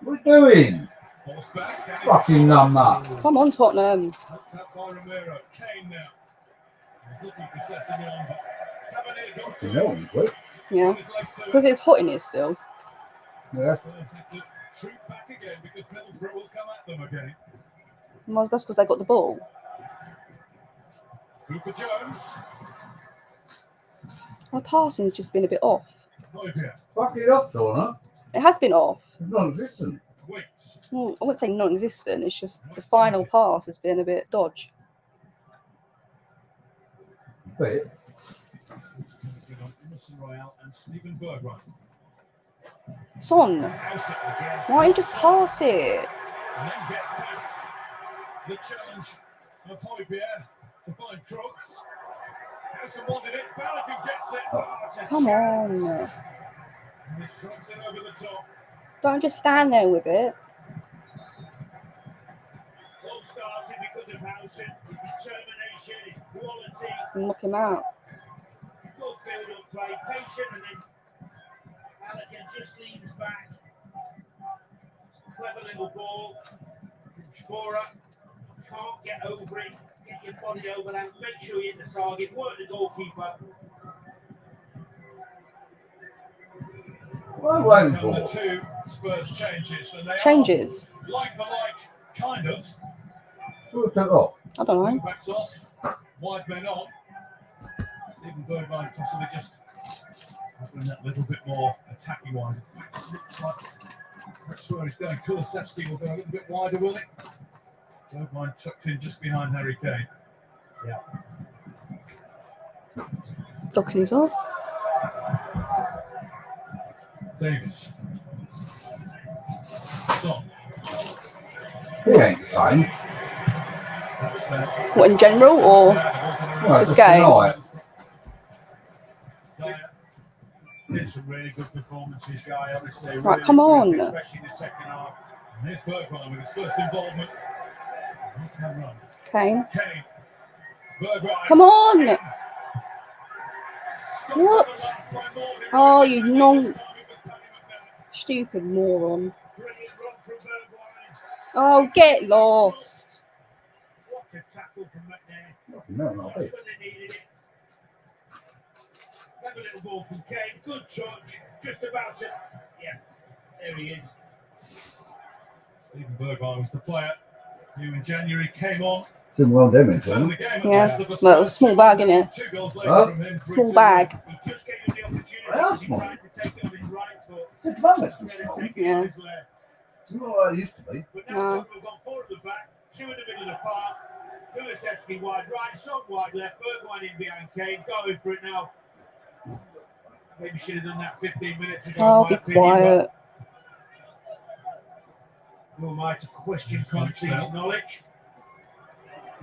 What are you doing? Force back. Fucking numbnut. Come on, Tottenham. Hooked up by Romero. Kane now. He's looking for Sessignon, but Tavernier got to him. Yeah. Because it's hot in here still. Yeah. Spurs have to troop back again because Middlesbrough will come at them again. Well, that's because they got the ball. Through for Jones. Our passing's just been a bit off. Fuck it off, Shauna. It has been off. It's non-existent. Waits. Well, I wouldn't say non-existent. It's just the final pass has been a bit dodge. Bit. Royale and Stephen Bergwijn. Son, why don't you just pass it? And then gets past the challenge of Hoybier to find Crooks. Howson wanted it. Balogun gets it. Oh, Come on. and he strikes it over the top. Don't just stand there with it. All started because of Howson. His determination, his quality. Knock him out. Good build-up play, patient, and then Balogun just leans back. Clever little ball from Scorer. Can't get over it. Get your body over that. Make sure you hit the target. Work the goalkeeper. What are you waiting Come the for? two Spurs changes, and they Changes. are like for like, kind of. Who took off? I don't know. Backs off, wide men on. Stephen Bergwijn possibly just having that little bit more attacking wise. Looks like that's where he's going. Kulusevski will go a little bit wider, will he? Bergwijn tucked in just behind Harry Kane. Yeah. Doxy's off. Davis. Son. He ain't the same. That was there. What, in general or Well, this just game? tonight. Did some really good performances, guy. Honestly, Right, really come on. terrific, especially in the second half. And here's Bergwijn with his first involvement. Right-hand run. Kane. Kane. Bergwijn. Come on. What? Oh, you stupid moron. Brilliant run from Bergwijn. Oh, get lost. What a tackle from McNair. No, not Just big. when they needed it. Have a little ball from Kane. Good touch. Just about it. Yeah, there he is. Stephen Bergwijn was the player who in January came on. It's well damaged, Settled isn't the it? game at Yeah. best of the Well, it's a small bag, innit? 2 goals later Huh? from him. Small bag. He just gave him the opportunity. Well, He small. tried to take it on his right foot. It's advanced. Instead of It's taking it Yeah. on his left. not what it used to be. But now No. Tottenham have gone 4 at the back, 2 in the middle of the park. Kulusevski wide right, Son wide left, Bergwijn in behind Kane. Going for it now. Maybe should have done that 15 minutes ago. Oh, in my be opinion, quiet. but who am I to question Conte's knowledge?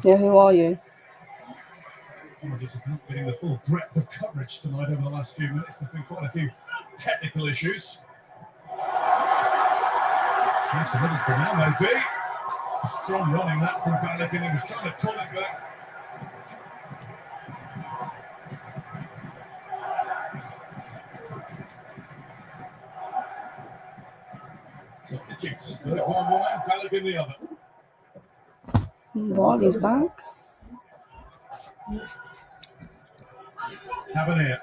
Yeah, who are you? Apologies for not getting the full breadth of coverage tonight over the last few minutes. There've been quite a few technical issues. Chance for Middlesbrough now, maybe. Strong running that from Balogun. He was trying to pull it back. So Hitchings, one, Balogun the other. Riley's back. Tavernier.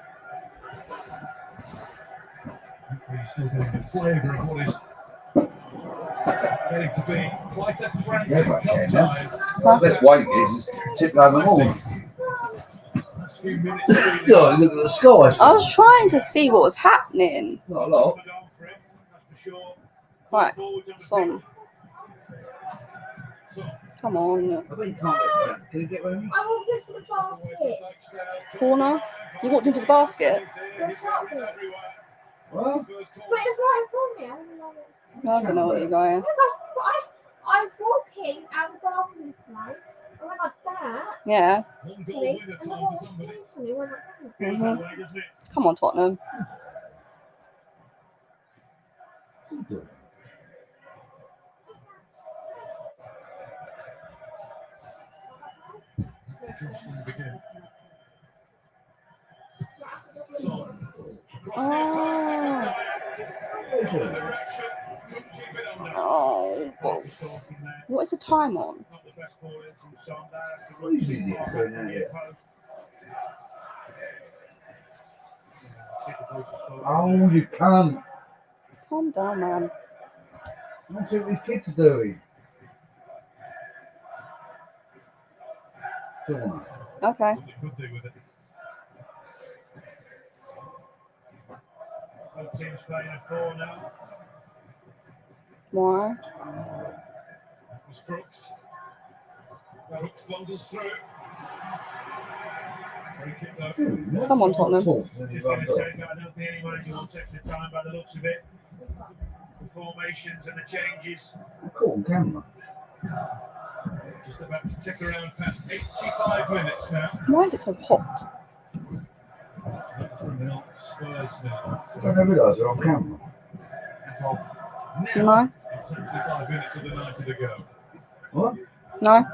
He's still getting the flavour of what is getting to be quite a frantic Yeah, but cup yeah, time. Let's wait, it's tipping over the morning. Last few minutes. Oh, look at the sky. I was trying to see what was happening. Not a lot. That's for sure. Right, Forwards on the Son. pitch. So, Come on. I think you can't get that. Can you get one of them? I walked into the basket. Corner. You walked into the basket. That's not good. What? But it's right in front of me. I don't know. I don't know what you're going. No, I was walking out of the bathroom this night. I went like that Yeah. one to goal me, winner and the time ball for somebody. came to me when I ran. Feels Mhm. that way, doesn't it? Come on, Tottenham. So, Oh. Oh. Whoa. What is the time on? Not the best ball in from Son. What is it here? Going out here? Oh, you can't. Calm down, man. That's what these kids are doing. Come on. Okay. Good thing with it. Both teams playing a 4 now. Why? That was Crooks. Crooks bundles through. Free kick though. Come on, Tottenham. Just going to say that I don't think any manager wants extra time by the looks of it. The formations and the changes. I caught on camera. Just about to tick around past 85 minutes now. Why is it so hot? So that's 1-0 Spurs now. I don't realise they're on camera. It's off now. No. It's 75 minutes of the 90 to go. What? No.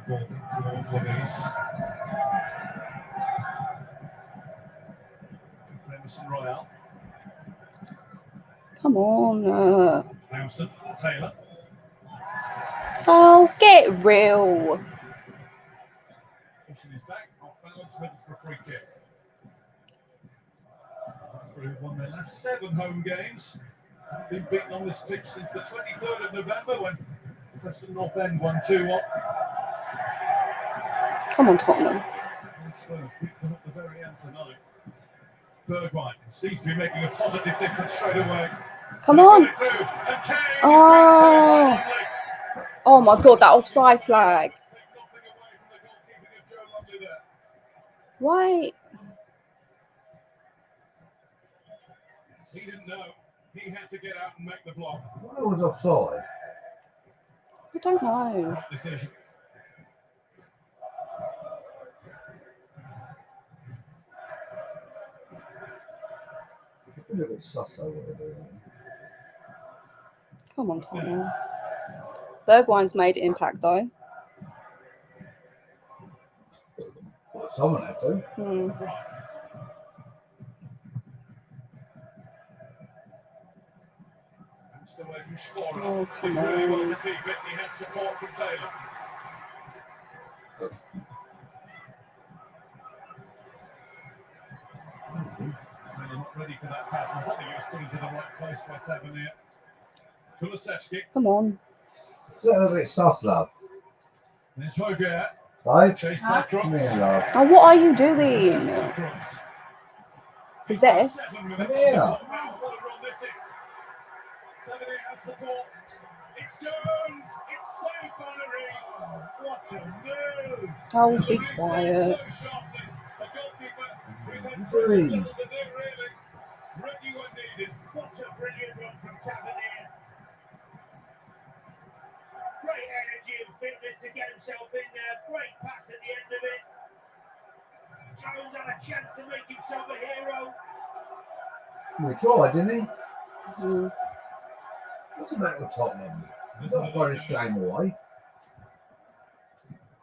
Ball to all players. Emerson Royale. Come on. Wilson, Taylor. Oh, get real. Pushing his back. Off wants Middlesbrough free kick. Middlesbrough won their last 7 home games. Haven't been beaten on this pitch since the 23rd of November when Preston North End won 2-1. Come on, Tottenham. And Spurs beat them at the very end tonight. Bergwijn seems to be making a positive difference straight away. Come on. Oh. Oh my God, that offside flag. Why? He didn't know. He had to get out and make the block. Why was offside? I don't know. Right decision. A little bit sus over there. Come on, Tottenham. Bergwijn's made impact though. Well, someone had to. Oh, come Did really well on. to keep it. He has support from Taylor. Taylor not ready for that pass. I think he was put into the right place by Tavernier. Kulusevski. Come on. It's a little bit sus, love. There's Rogier. Right? Chased by Crooks. Come here, love. Oh, what are you doing? Possessed? Come here. Tavernier has support. It's Jones. It's saved by Reese. What a move. Oh, be quiet. So sharply. A goalkeeper who's had What are you doing? little to do, really. Ready when needed. What a brilliant run from Tavernier. Great energy and fitness to get himself in there. Great pass at the end of it. Jones had a chance to make himself a hero. We tried, didn't he? Mm. What's the matter with Tottenham? Not throwing this game away.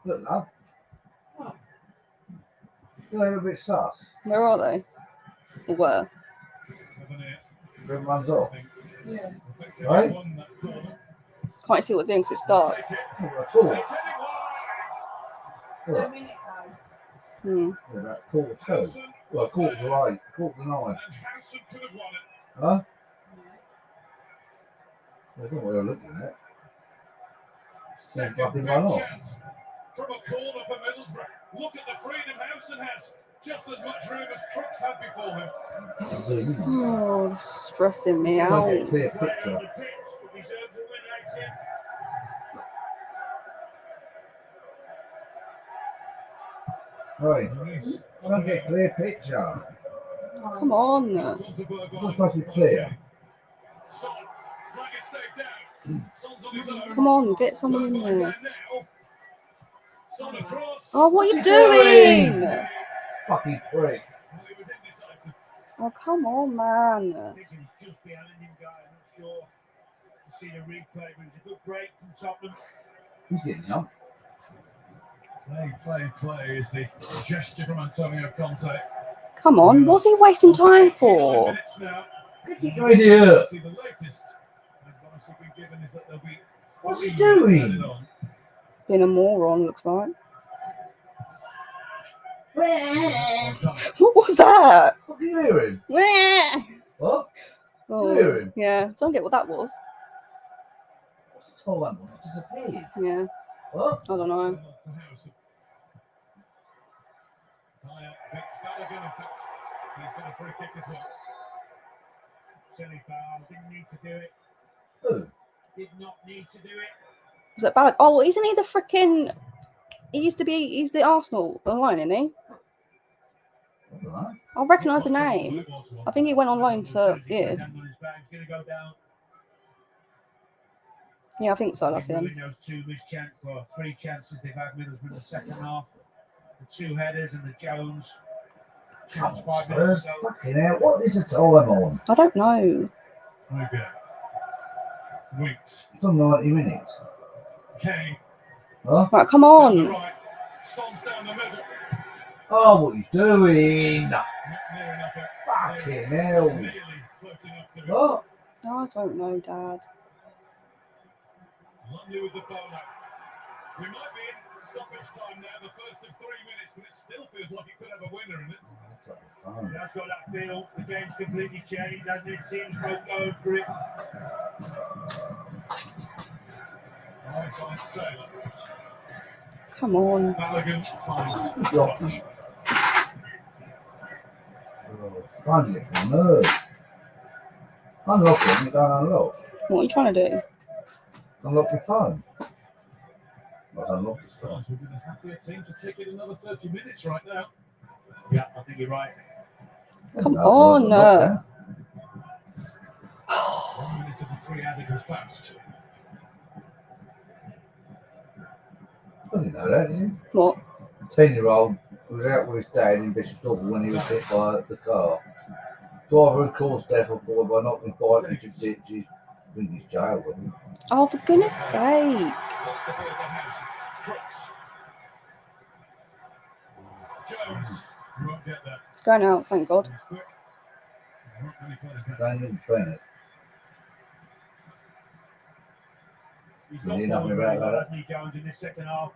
Look, love. They're a little bit sus. Where are they? Or where? Everyone runs off. Yeah. Right? Can't see what they're doing because it's dark. Not at all. Look. Hmm. Yeah, about 2:45. Well, 8:45, 9:45. Huh? I don't know what they're looking at. They're fucking run off. From a corner for Middlesbrough. Look at the freedom Housen has. Just as much room as Crooks had before him. Oh, it's stressing me Don't out. get a clear picture. Right, don't get a clear picture. Oh, come on. What's supposed to be clear? Come on, get someone in there. Oh, what are you doing? Fucking prick. Oh, come on, man. I think he was just behind him, guy. I'm not sure. You see the replay, but it's a good break from Tottenham. He's getting young. Play is the gesture from Antonio Conte. Come on, what's he wasting time for? Get your idiot. The latest advice we've been given is that there'll be What's he doing? Being a moron, looks like. What was that? What are you hearing? What? Oh, Hear him? yeah, don't get what that was. What's the time? It disappeared. Yeah, What? I don't know. He's got a free kick as well. Silly foul. Didn't need to do it. Who? Did not need to do it. Was it bad? Oh, isn't he the freaking... He's the Arsenal online, isn't he? I don't know. I recognise the name. I think he went on loan to... Yeah. Yeah, I think so, that's him. Those two missed chance, or 3 chances they've had Middlesbrough in the second half. The 2 headers and the Jones. Come Chance on, 5 minutes Spurs. ago. Fucking hell. What is the time on? I don't know. Okay. Winks. It's on 90 minutes. Kane. Huh? Right, come Down the on. right. Son's down the middle. Oh, what are you doing? Not near enough. Fucking hell. Nearly close enough to it. What? I don't know, Dad. Lovely with the bowler. We might be in stoppage time now, the first of 3 minutes, but it still feels like it could have a winner in it. That's got that feel. The game's completely changed, hasn't it? Teams broke going for it. Finds Taylor. Come on. Balogun finds Josh. Find it from nerves. Unlock it, you don't unlock. What are you trying to do? Unlock your phone. Not unlock this phone. We're going to have their team to take it another 30 minutes right now. Yeah, I think you're right. Come on. 1 minute of the 3 added has passed. I didn't know that, did you? What? 10-year-old was out with his dad in Bishop's Stortford when he was hit by the car. Driver who caused death of boy by knocking bike into ditches. I think he's jailed, wasn't he? Oh, for goodness sake. Lost the ball to House. Crooks. Jones. You won't get that. It's going out, thank God. He's quick. Not many players that Daniel Bennett. He's You got need forward nothing really about well, that. hasn't he, Jones, in this second half?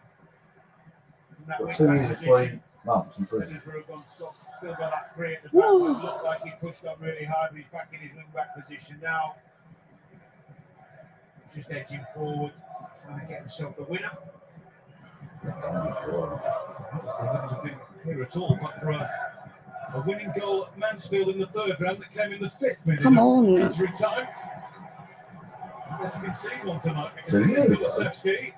From that Got wing 2 back years and position. 3 months in prison. Middlesbrough still got that 3 at the back. It looked like he pushed on really hard, but he's back in his wing back position now. Just edging forward, trying to get himself the winner. didn't hear at all, but for a winning goal at Mansfield in the 3rd round that came in the 5th minute. Come on. Of injury time. But you can see one tonight because this is Kulusevski.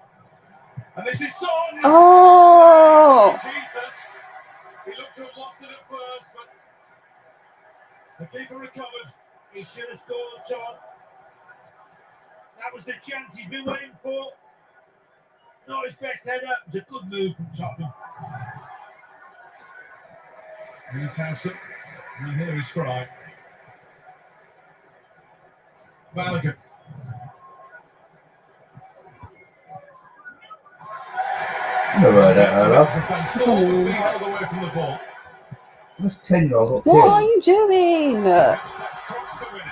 And this is Son. Oh! Jesus. He looked to have lost it at first, but the keeper recovered. He should have scored, Son. That was the chance he's been waiting for. Not his best header. It was a good move from Tottenham. Here's Howson. And here is Fry. Balogun. Never heard that, Always being held away from the ball. This 10-year-old got What are killed you doing? That's Crooks to win it.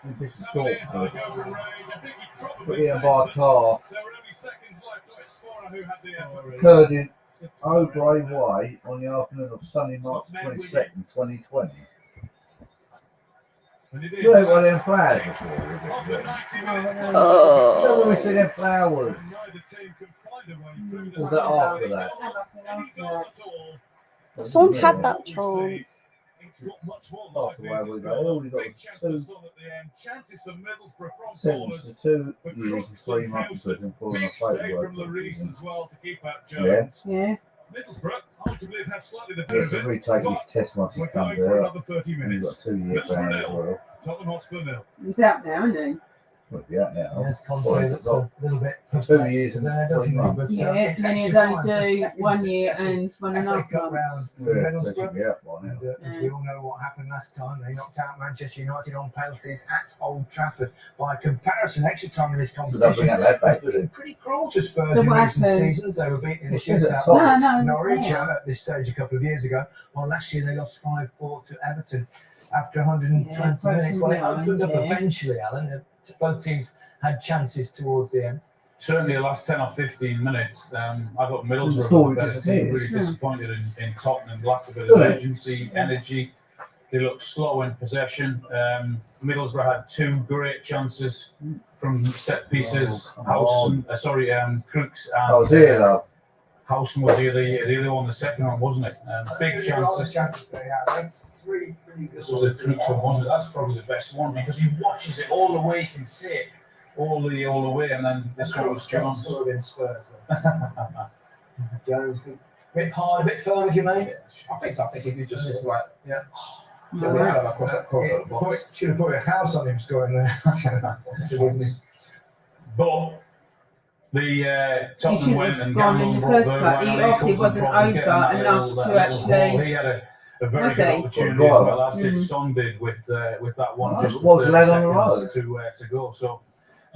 in Bishop's 7 years Stortford. like over range. I think he Got probably hit by a car. there were only seconds left. Oh, it's Scorer who had the effort. Occurred in O'Bray Way on the afternoon of Sunday, March 22nd, 2020. And it is. Yeah, well, them flowers before, After 90 minutes, Oh, when we see them flowers. neither team can find a way through the Was that after that? Any goal at all. Son had that chance. It's got much more After life where in we his go, goal. all we got Big was chance 2 for Son at the end. Chances for Middlesbrough from sentenced corners. to 2 But years and Crooks 3 and months in Howson. prison for a Big save paperwork. from Lloris as well to keep out Yeah. Jones. Yeah. Middlesbrough arguably have had slightly the He better has of to it. retake his But test once he we're comes going for out. another 30 And he's minutes. got 2-year ban as well. Tottenham Hotspur 0. He's out now, isn't Well, yeah, now. Yes, Well, Conte he's looks got a little bit 2 years and there, 3 doesn't he? months. But, he? Yeah, it's and then he's extra only time for do second 1 year successive and 1 and a FA half Cup months. round for Yeah, they Middlesbrough. should be out by now. And, as we all know what happened last time, they knocked out Manchester United on penalties at Old Trafford. By comparison, extra time in this So they'll bring competition out that has back, does been it? pretty cruel to Spurs So in what recent happened? seasons. They were beaten in a Well, she's at shootout top. by No, Norwich yeah. at this stage a couple of years ago. While last year they lost 5-4 to Everton after 120 Yeah, minutes. Well, it broken opened up down, yeah. eventually, Alan. Both teams had chances towards the end. Certainly the last 10 or 15 minutes, I thought Middlesbrough Story were better disappears. team, really Yeah. disappointed in Tottenham, lacked a bit of Doesn't it? urgency, energy. They looked slow in possession. Middlesbrough had 2 great chances from set pieces. Oh, come on. Howson, Crooks I was and here, though. Howson was the other one, the second one, wasn't it? Big chances. They had. That's 3 pretty good. This was a Crooks one, wasn't it? That's probably the best one because he watches it all the way, he can see it all the way, and then this one was Jones. Scored in Spurs. Jones, good. Bit hard, a bit firm, would you mean? I think so. I think if you just like, Yeah. get the hell across that corner of the box. Should have put a house on him scoring there. But the Tottenham should went have and gone gambled in the and brought first Bergwijn part. He on. obviously caused them wasn't problems getting over that enough little to ball. actually- He had a very Was good he? opportunity Good as drive. well, as did Mhm. Son did with that one. Oh, Just was with led 30 on the seconds to go. So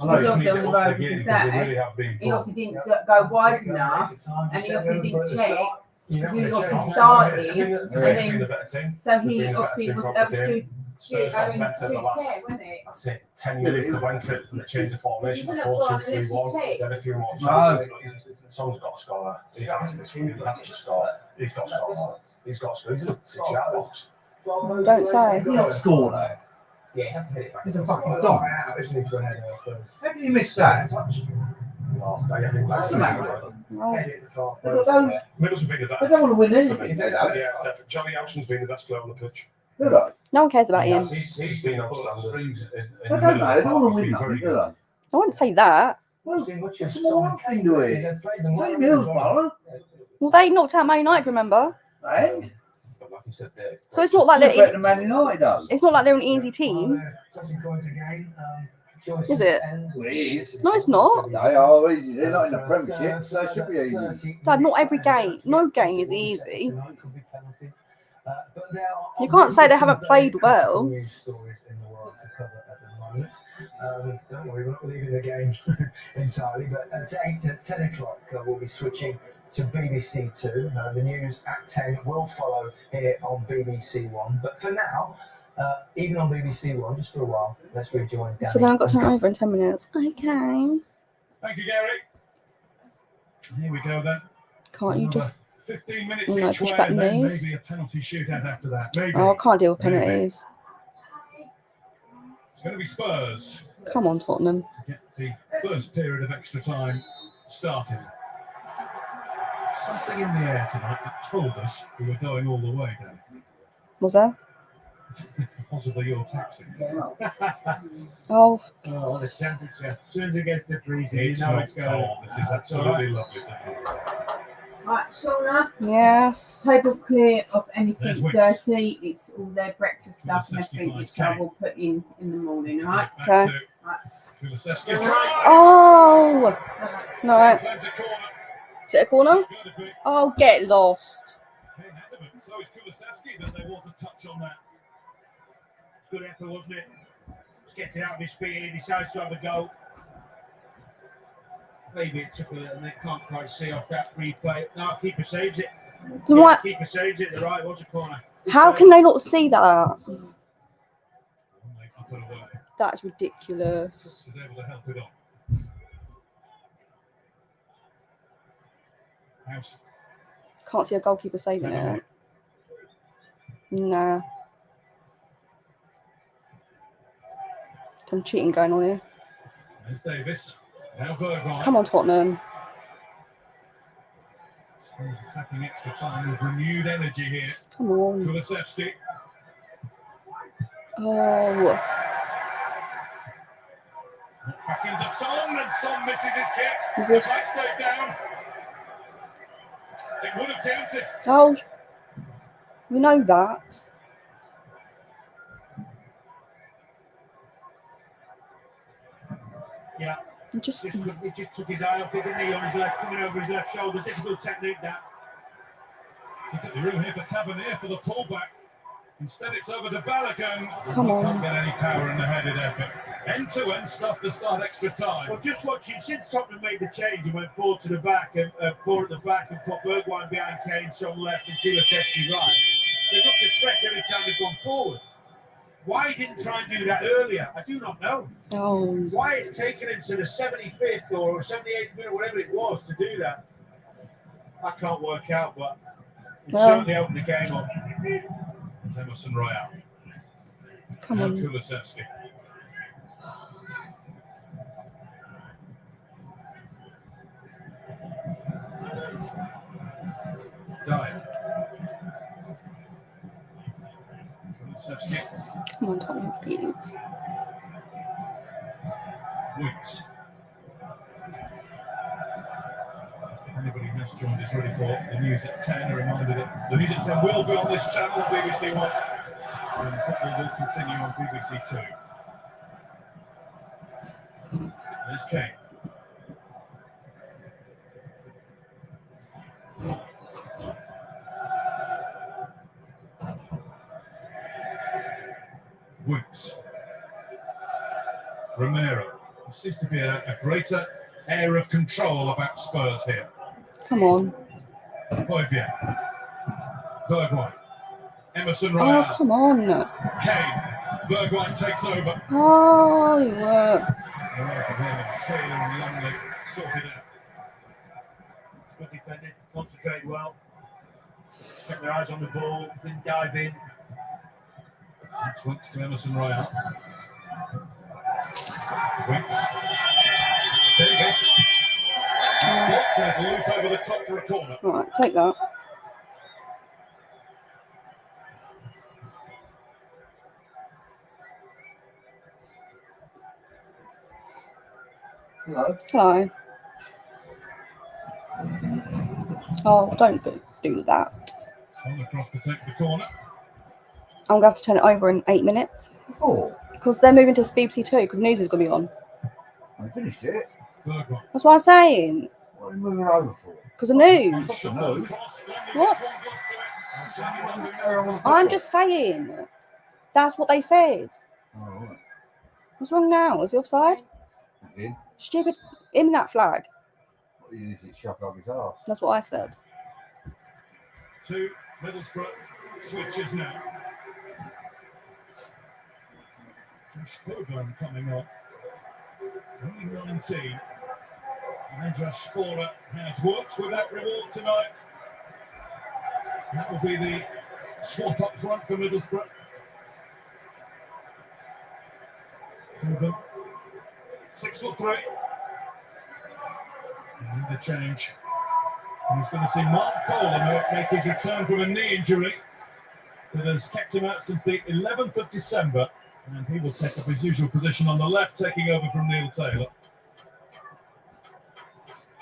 I know they he's need on to the up road the game because because they that- really have been He poor. obviously didn't go wide enough, and he obviously didn't check. You He know, obviously change. started, They've and been the then better team. so he They've been the better obviously team was throughout able the to game. Spurs got better in the last, wasn't it? I'd say, 10 minutes. They went for it from the change of formation, the 4-2-3-1. Then a few more No. chances. Son's got to score. He has to score. He has to score. He's got to score. He's got to score. He's in the 6-yard box. Don't say. He's not score though. Yeah, he has to hit it back. He's a fucking It's song. not out, isn't he, for a header, I suppose? How can you miss that? Oh, I think that's the matter. No. Head it the far They post. don't, Middlesbrough been the best. they don't want to win Yeah, anything. definitely. Johnny Howson's been the best player on the pitch. Do they? No one cares about him. He's been outstanding. Strings in They the don't middle know. of They the don't want park. to win He's been nothing, very do good. they? I wouldn't say that. Well, Seen much of it's more Son. thing to it. They've played them Same well. Middlesbrough. Well, they knocked out Man United, remember? And But like you said, they're So it's not like they're better they're, than Man United does. it's not like they're an easy team. Tossing coins again. Choice Is it? end. Well, it is. No, it's not. They are easy. They're not in the Premiership, so it should be easy. Dad, not every game. No game is easy. Tonight could be penalties. But there are You can't say they haven't played well. news stories in the world to cover at the moment. Don't worry, we're not leaving the game entirely, but at 10 o'clock we'll be switching to BBC Two. The news at 10 will follow here on BBC One. But for now, even on BBC One, just for a while, let's rejoin Danny. So then I've got to turn over in 10 minutes. Okay. Thank you, Gary. Here we go then. Can't you just... 15 minutes No, each push way, back and then knees. maybe a penalty shootout after that. Maybe. Oh, I can't deal with penalties. It's going to be Spurs Come on, Tottenham. to get the first period of extra time started. Something in the air tonight that told us we were going all the way, Dan. Was there? Possibly your taxi. Oh, Oh, the temperature. As soon as it gets to freezing, It's you know not it's going. cold. This is absolutely lovely tonight. Right, Shauna, yes. table clear of There's anything Wicks. dirty. It's all their breakfast stuff and everything, which I will put in the morning, all right? Back Okay. to Kulusevski's try. Oh! No. Claims a corner. Is it a corner? Going to be Oh, get lost. Ken Henderman. So is Kulusevski, but there was a touch on that. It's good effort, wasn't it? Just gets it out of his feet and he decides to have a go. Maybe it took a little bit, can't quite see off that replay. No, keeper saves it. So Yeah, what? keeper saves it, the right was a corner. How can they not see that? They put it away. That's ridiculous. Brooks is able to help it on. House. Can't see a goalkeeper saving it. Nah. Some cheating going on here. There's Davis. Now Bergwijn. Come on, Tottenham. Spurs attacking extra time with renewed energy here. Come on. Kulusevski. Oh. Back into Son, and Son misses his kick. Is The this- back stayed down. It would have counted. Oh. We know that. Yeah. You just... He just took his eye off it, didn't he, on his left, coming over his left shoulder. Difficult technique, that. Look at the room here for Tavernier for the pullback. Instead, it's over to Balogun. Come on. Can't get any power in the headed effort. End-to-end stuff to start extra time. Well, just watching, since Tottenham made the change and went forward to the back, and forward at the back and put Bergwijn behind Kane, Son left and Kulusevski right, they've looked a threat every time they've gone forward. Why he didn't try and do that earlier, I do not know. Oh. Why it's taken him to the 75th or 78th minute, whatever it was, to do that, I can't work out, but it Well. certainly opened the game up. It's Emerson Royale. Come Now on. Kulusevski. Dyer. Kulusevski. Come on, Tottenham, please. Wicks. If anybody has joined us ready for the news at 10, a reminder that the news at 10 will be on this channel, BBC One, and football will continue on BBC Two. There's Kane. Wicks. Romero. There seems to be a greater air of control about Spurs here. Come on. Højbjerg. Bergwijn. Emerson Oh, Royale. come on. Kane. Bergwijn takes over. Oh, you were. Taylor and Lumley sorted out. Good defending, concentrate well. Kept their eyes on the ball, didn't dive in. That's Winks to Emerson Royale. Winks. Davis. It's blocked and it'll loop over the top for a corner. Right, take that. Hello. Hello. Oh, don't do that. Son across to take the corner. I'm going to have to turn it over in 8 minutes. Oh, Because they're moving to BBC 2 because news is going to be on. I finished it. Bergwijn. That's what I'm saying. What are you moving over for? Because of news. What's the news? What? I'm just saying. That's what they said. Oh, right. What's wrong now? Is he offside? Again? Stupid. In that flag. What, you need to shove up his arse. That's what I said. 2 Middlesbrough switches now. Josh Bergwijn coming on. Only 19. Andra Sporer has worked with that reward tonight. That will be the swap up front for Middlesbrough. Bergwijn, 6'3". And the change. And he's going to see Mark Bowler make his return from a knee injury that has kept him out since the 11th of December. And he will take up his usual position on the left, taking over from Neil Taylor.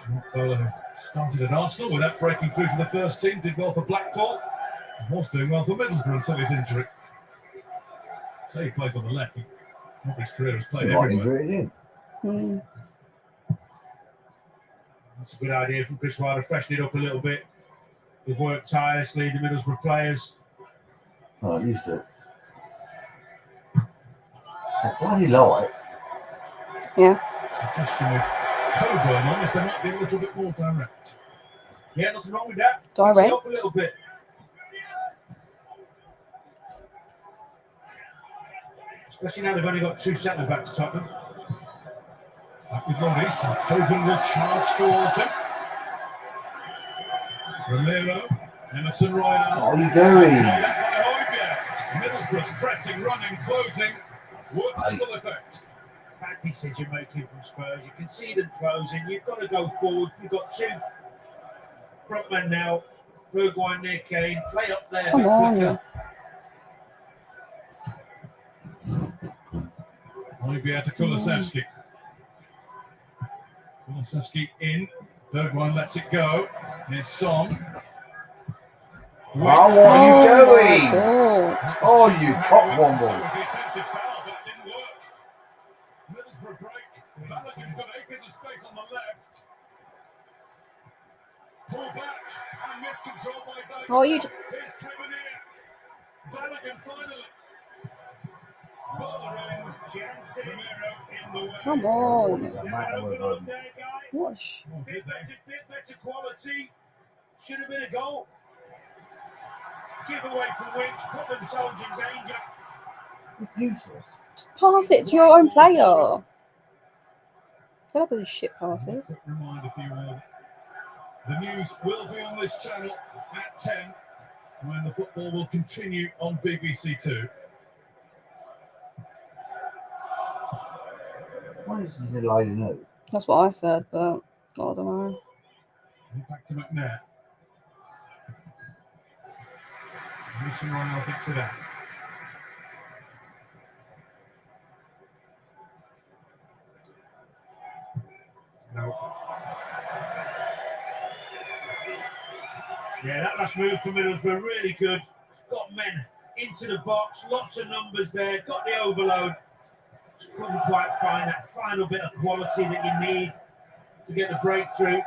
Mark Bowler, who started at Arsenal without breaking through to the first team, did well for Blackpool, and was doing well for Middlesbrough until his injury. So he plays on the left. His career has played everywhere. Injury in. That's a good idea from Chris Wilder, freshen it up a little bit. They've worked tirelessly, the Middlesbrough players. Oh, I used to. That bloody light. Yeah. Suggestion of Coburn on this, they might be a little bit more direct. Yeah, nothing wrong with that. Direct. Mix it up a little bit. Especially now they've only got 2 centre backs, Tottenham. Back with Lloris, and Coburn will charge towards him. Romero, Emerson Royale. What are you doing? Middlesbrough's pressing, running, closing. Works to full effect. Bad decision making from Spurs. You can see them closing. You've got to go forward. You've got 2 frontmen now. Bergwijn near Kane. Play up there. Come on. Might be out to Kulusevski. Kulusevski in. Bergwijn lets it go. Here's Son. Oh, what are you doing? God. Oh, you cockwomble. The attempted foul, but it didn't work. Middlesbrough break. Balogun's got acres of space on the left. Pull back and miscontrol by Balogun. Oh, you. Here's Tavernier. Balogun finally. Butler in. Jansen. Romero in the way. Come on. What's the matter with him? Gosh. Bit better quality. Should have been a goal. Give away from Winks, put themselves in danger. It's useless. Just pass it to your own player. Get up with these shit passes. Quick reminder for you all. The news will be on this channel at 10, when the football will continue on BBC 2. What is this lady know? That's what I said, but I don't know. Back to McNair. Mason Royale gets it out. No. Yeah, that last move for Middlesbrough, really good. Got men into the box, lots of numbers there, got the overload. Just couldn't quite find that final bit of quality that you need to get the breakthrough.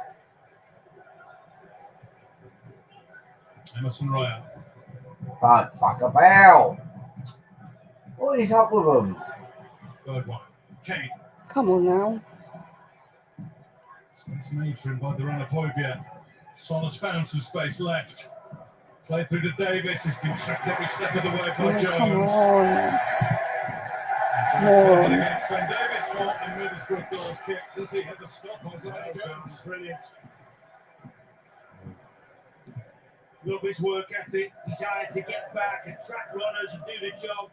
Emerson Royale. Can't fuck about. What is up with them? Bergwijn. Kane. Come on now. Space made for him by the run of Højbjerg. Son has found some space left. Played through to Davis, who's been tracked every step of the way by Yeah, come Jones. on. Moron. Against Ben Davies for a Middlesbrough goal kick. Does he hit the stop on Sonny Jones? Brilliant. Love his work ethic, desire to get back and track runners and do the job.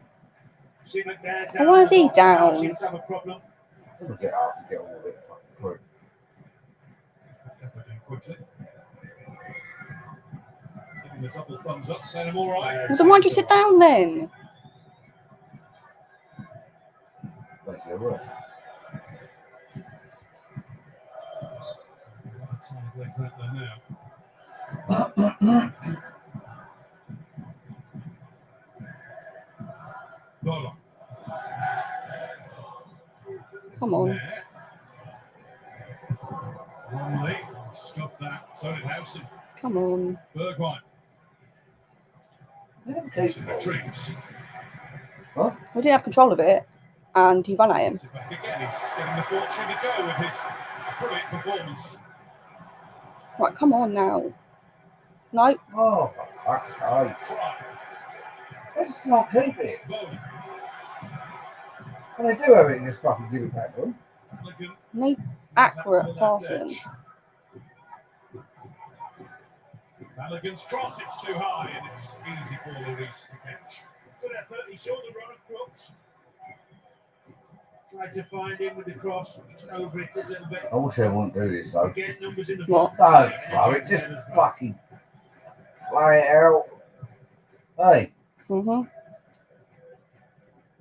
See McNair down. Why is he the box now, down? seems to have a problem. We'll get up and get all of it fucking through. Again quickly. Giving the double thumbs up, saying I'm all right. Well, then why'd you sit down then? Makes it worse. Tie his legs out there now. Bowler. Come on. There. Longley scuffed that. So did Howson. Come on. Bergwijn. They never keep the ball. Retrieves. We didn't have control of it, and he ran at him. Gets it back again. He's getting the fortune to go with his brilliant performance. Right, come on now. No. Oh, for fuck's sake. Fry. Let's not keep it. Bowler. When they do have it, just fucking give it back to them. Mulligan. No accurate passing. Mulligan's cross, it's too high and it's easy for Lloris to catch. Good effort, he saw the run of Crooks. Tried to find him with the cross, just over it a little bit. I wish I wouldn't do this though. Again, numbers in the What? box. Don't throw it, just fucking play it out. Hey, Mm-hmm.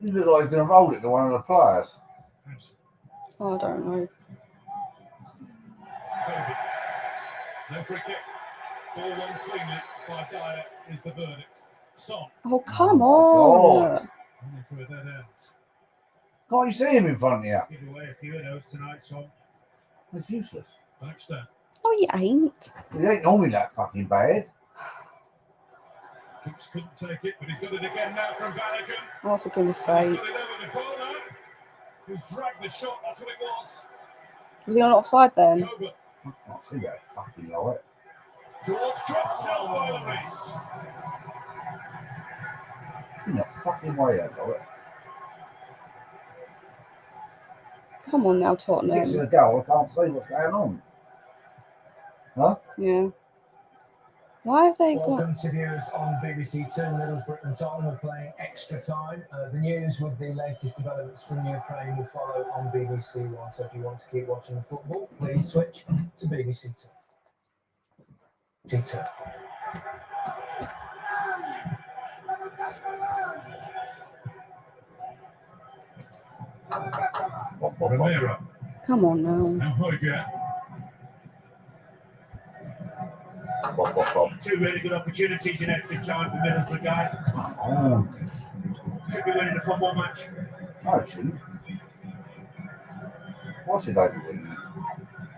you look like he's going to roll it to one of the players. Oh, I don't know. No free kick. 4-1 cleanly by Dyer is the verdict. Son Oh, come on. God. into a dead end. Can't you see him in front of you? Give away a few of those tonight, Son. It's useless. Baxter. Oh, you ain't. He ain't normally that fucking bad. Cooks couldn't take it, but he's got it again now from Vanaken. Oh, for goodness He's sake. got it over to Bowler, who's dragged the shot. That's what it was. Was he on offside then? Coburn I can't see that fucking light. towards Crooks, still by Lloris. It's in the fucking way, that light. Come on now, Gets to Tottenham. the goal, I can't see what's going on. Huh? Yeah. Why have they got... Welcome to viewers on BBC Two. Middlesbrough and Tottenham are playing extra time. The news with the latest developments from Ukraine will follow on BBC One. So if you want to keep watching the football, please switch to BBC Two. T2. Romero. Come on now. Now Højbjerg. Bop, bop, bop. Two really good opportunities in extra time for Middlesbrough guy. Oh, Should be winning the football match. no, it shouldn't. What's it like winning?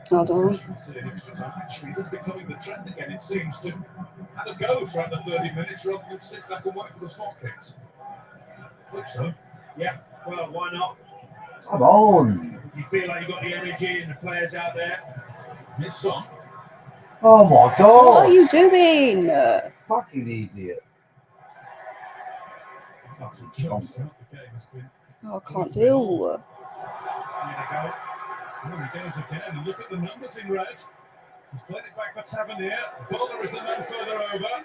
I don't know. Seeing extra time. Actually, this is becoming the trend again. It seems to have a go throughout the 30 minutes rather than sit back and wait for the spot kicks. Hope so. Yeah, well, why not? Come on. If you feel like you've got the energy and the players out there. His son. Oh my God. What are you doing? Fucking idiot. That's a chance. The game has been. Oh, I can't deal. Here they go. Oh, he goes again. And look at the numbers in red. He's played it back for Tavernier. Bowler is the man further over.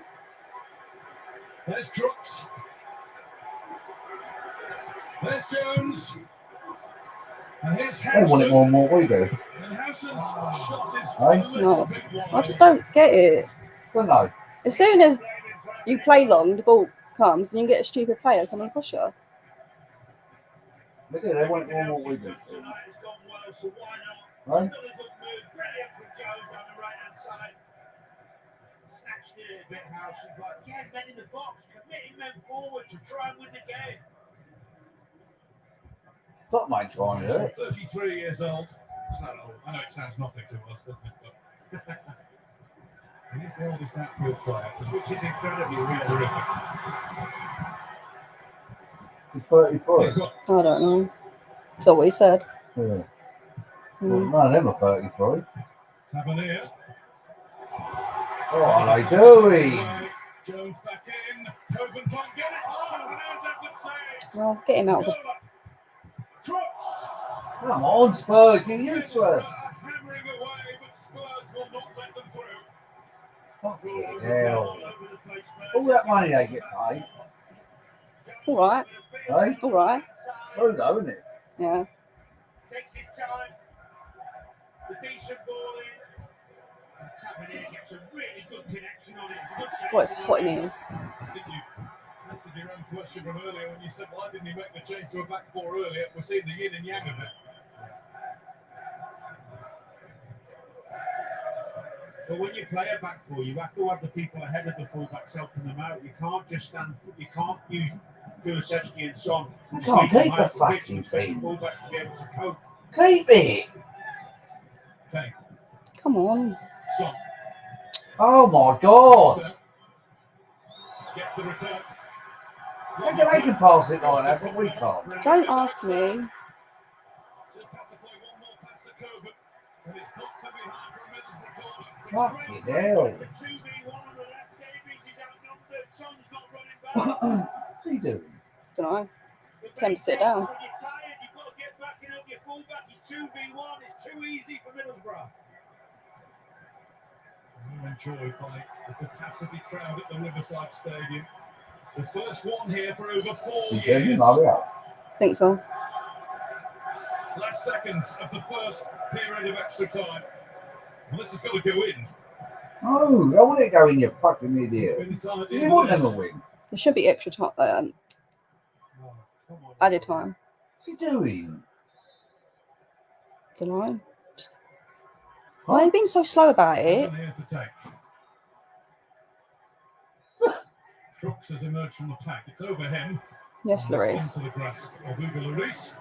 There's Crooks. There's Jones. And here's They want it Howson. more and more we do. And Howson's shot is Hey? a little No. bit wide. I just don't get it. But no. As soon as you play long, the ball comes, and you get a stupid player coming across you. They do. They want it more and more we do. Tonight has gone well, so why not? Right? Another good move. Brilliant from Jones on the right-hand side. Snatched it a bit, Howson, but again, men in the box, committing men forward to try and win the game. Tottenham ain't trying to do it. 33 years old. It's not old. I know it sounds nothing to us, doesn't it? But he's the oldest outfield player. Which is incredible, He's been really. terrific. He's 33. He's got I don't know. That's all what he said. Yeah. Well, Hmm. none of them are 33. Tavernier. What are they doing? Jones back in. Coburn can't get it. Tavernier's effort saved. Well, get him out of the... Bowler. Come on, Spurs, you're useless. Hammering away, but Spurs will not let them through. Fucking hell. All that money they get paid. All right. Eh? All right. True though, isn't it? Yeah. Takes his time. The decent ball in. And Tavernier gets a really good connection on it. Good shot. Well, it's hot in here. I think you answered your own question from earlier when you said, why didn't he make the change to a back four earlier? We're seeing the yin and yang of it. But when you play a back four, you have to have the people ahead of the fullbacks helping them out. You can't just stand. You can't use Kulusevski and Son. You can't keep the fucking thing. Fullbacks to be able to cope. Keep it. Okay. Come on. Son Oh my God. gets the return. They can pass it like that, but we can't. Don't ask me. Just have to play one more past the Coburn. And it's put to behind for a Middlesbrough corner. Fucking hell. 2v1 on the left. Davies is outnumbered. Son's not running back. What's he doing? Don't know. Tell him to sit down. When you're tired, you've got to get back and help your fullback. He's 2v1. It's too easy for Middlesbrough. Enjoyed by the capacity crowd at the Riverside Stadium. The first one here for over 4 years. Think so. Last seconds of the first period of extra time. Well, this has got to go in. No, I want it to go in, you fucking idiot. Do you want them to win? There should be extra time. Added time. What's he doing? Don't know. Why are you being so slow about it? Here to take. Crooks has emerged from the pack. It's over him. Yes, Lloris. Into the grasp of Hugo Lloris,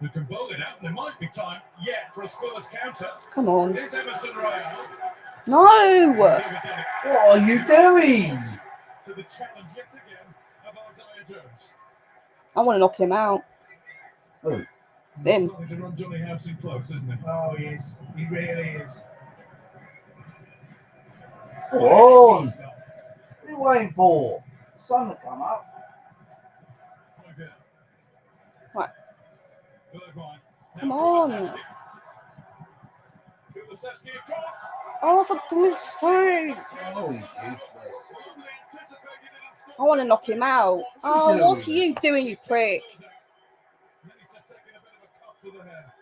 who can bowl it out. There might be time yet for a Spurs counter. Come on. Here's Emerson Royale. No. What are you doing? To the challenge yet again of Isaiah Jones. I want to knock him out. Who? Him. Starting to run Johnny House in close, isn't he? Oh, he is. He really is. Go on. What are you waiting for? Sun to come up. Right. Bergwijn. Come on. Kulusevski across. Oh, for goodness sake. Oh, he's useless. I want to knock him out. Oh, what are you doing, you prick?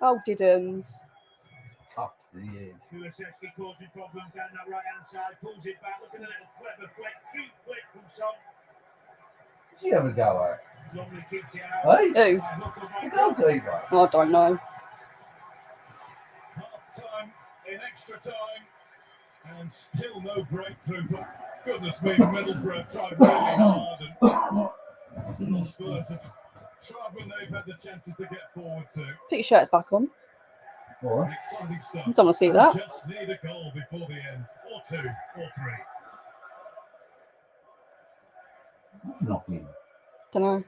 Oh, Diddums. Tough to the end. Kulusevski causing problems down that right hand side. Pulls it back. Look at the little clever flick. Cute flick from Son. What's he having a go at? Normally keeps it out. Hey? Who? The goalkeeper. Oh, I don't know. Half time in extra time. And still no breakthrough. But goodness me, Middlesbrough tried really hard. And Spurs have tried when they've had the chances to get forward to. Put your shirts back on. What? Exciting stuff. I don't want to see that. Just need a goal before the end. Or two, or three. Knocking. Don't know.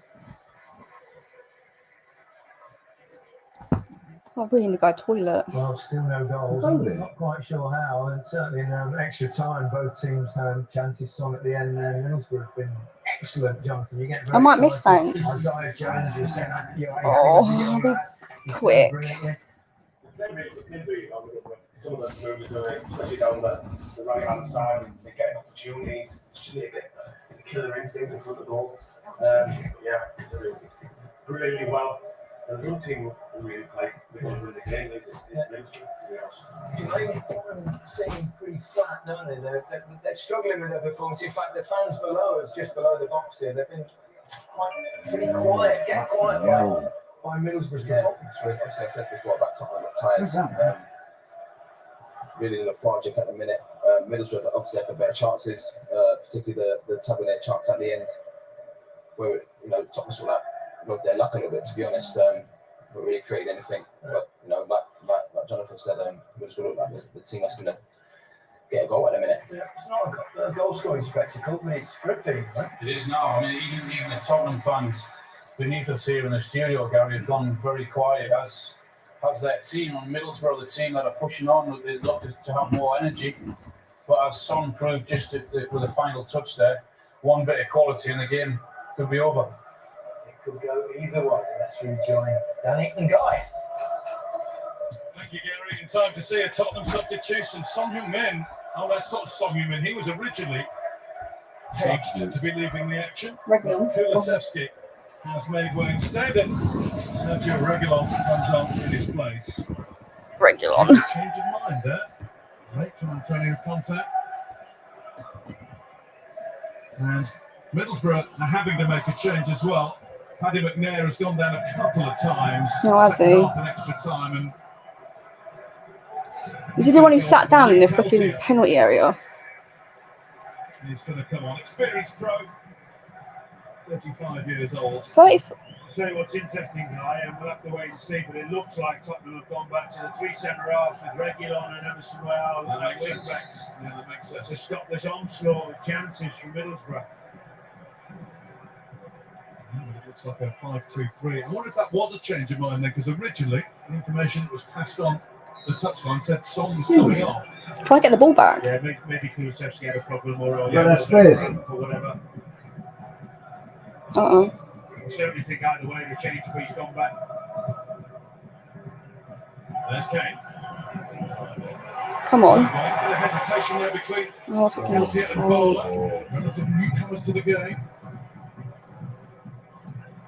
I really need to go to the toilet. Well, still no goals. I'm not quite sure how, and certainly in extra time, both teams had chances on at the end. Then Middlesbrough have been excellent, Jonathan. You get very I might miss excited. something. Isaiah Jones, you said that. Oh, quick. Some of them moving doing, especially down the right hand side, and they're getting opportunities. Should they get the killer instinct in front of the goal? Yeah, really well. The blue team really played in the game. They seem pretty flat, don't they? They're struggling with their performance. In fact, the fans below us, just below the box here, they've been pretty quiet, get quiet by Middlesbrough's performance. Obviously, I said before about Tottenham at times. Really lethargic at the minute. Middlesbrough obviously had the better chances, particularly the Tavernier chance at the end, where Tottenham sort of rode their luck a little bit, to be honest. Not really created anything, but like Jonathan said, Middlesbrough look like the team that's going to get a goal at the minute. Yeah, it's not a goal scoring spectacle, but it's scripting, right? It is now. I mean, even the Tottenham fans beneath us here in the studio, Gary, have gone very quiet as their team. On Middlesbrough, the team that are pushing on, they look to have more energy. But as Son proved just with the final touch there, one bit of quality and the game could be over. It could go either way. Let's rejoin Danny and Guy. time to see a Tottenham substitution. Son Heung-min. Oh, that's not Son Heung-min. He was originally pegged to be leaving the action. Regulon. Kulusevski has made way instead, and Sergio Regulon comes on in his place. Regulon. Change of mind there. Late from Antonio Conte. And Middlesbrough are having to make a change as well. Paddy McNair has gone down a couple of times. Oh, has he? Second half and extra time, and Is he the one who sat down in the freaking penalty area? he's going to come on. Experienced pro, 35 years old. 30. I'll tell you what's interesting, Guy, and we'll have to wait and see, but it looks like Tottenham have gone back to the three centre-halves with Regulon and Emerson Royale and That makes wing sense. backs Yeah, that makes sense. to stop this onslaught of chances from Middlesbrough. It looks like a 5-2-3. I wonder if that was a change of mind then, because originally the information that was passed on the touchline said Son was coming on. Try to get the ball back. Yeah, maybe Kulusevski had a problem or Yeah, that's fair. or whatever. Uh-oh. I certainly think either way the change, but he's gone back. There's Kane. Come on. Bit of hesitation there between Oh, for goodness Kelsey sake. and Bowler. Relative newcomers to the game.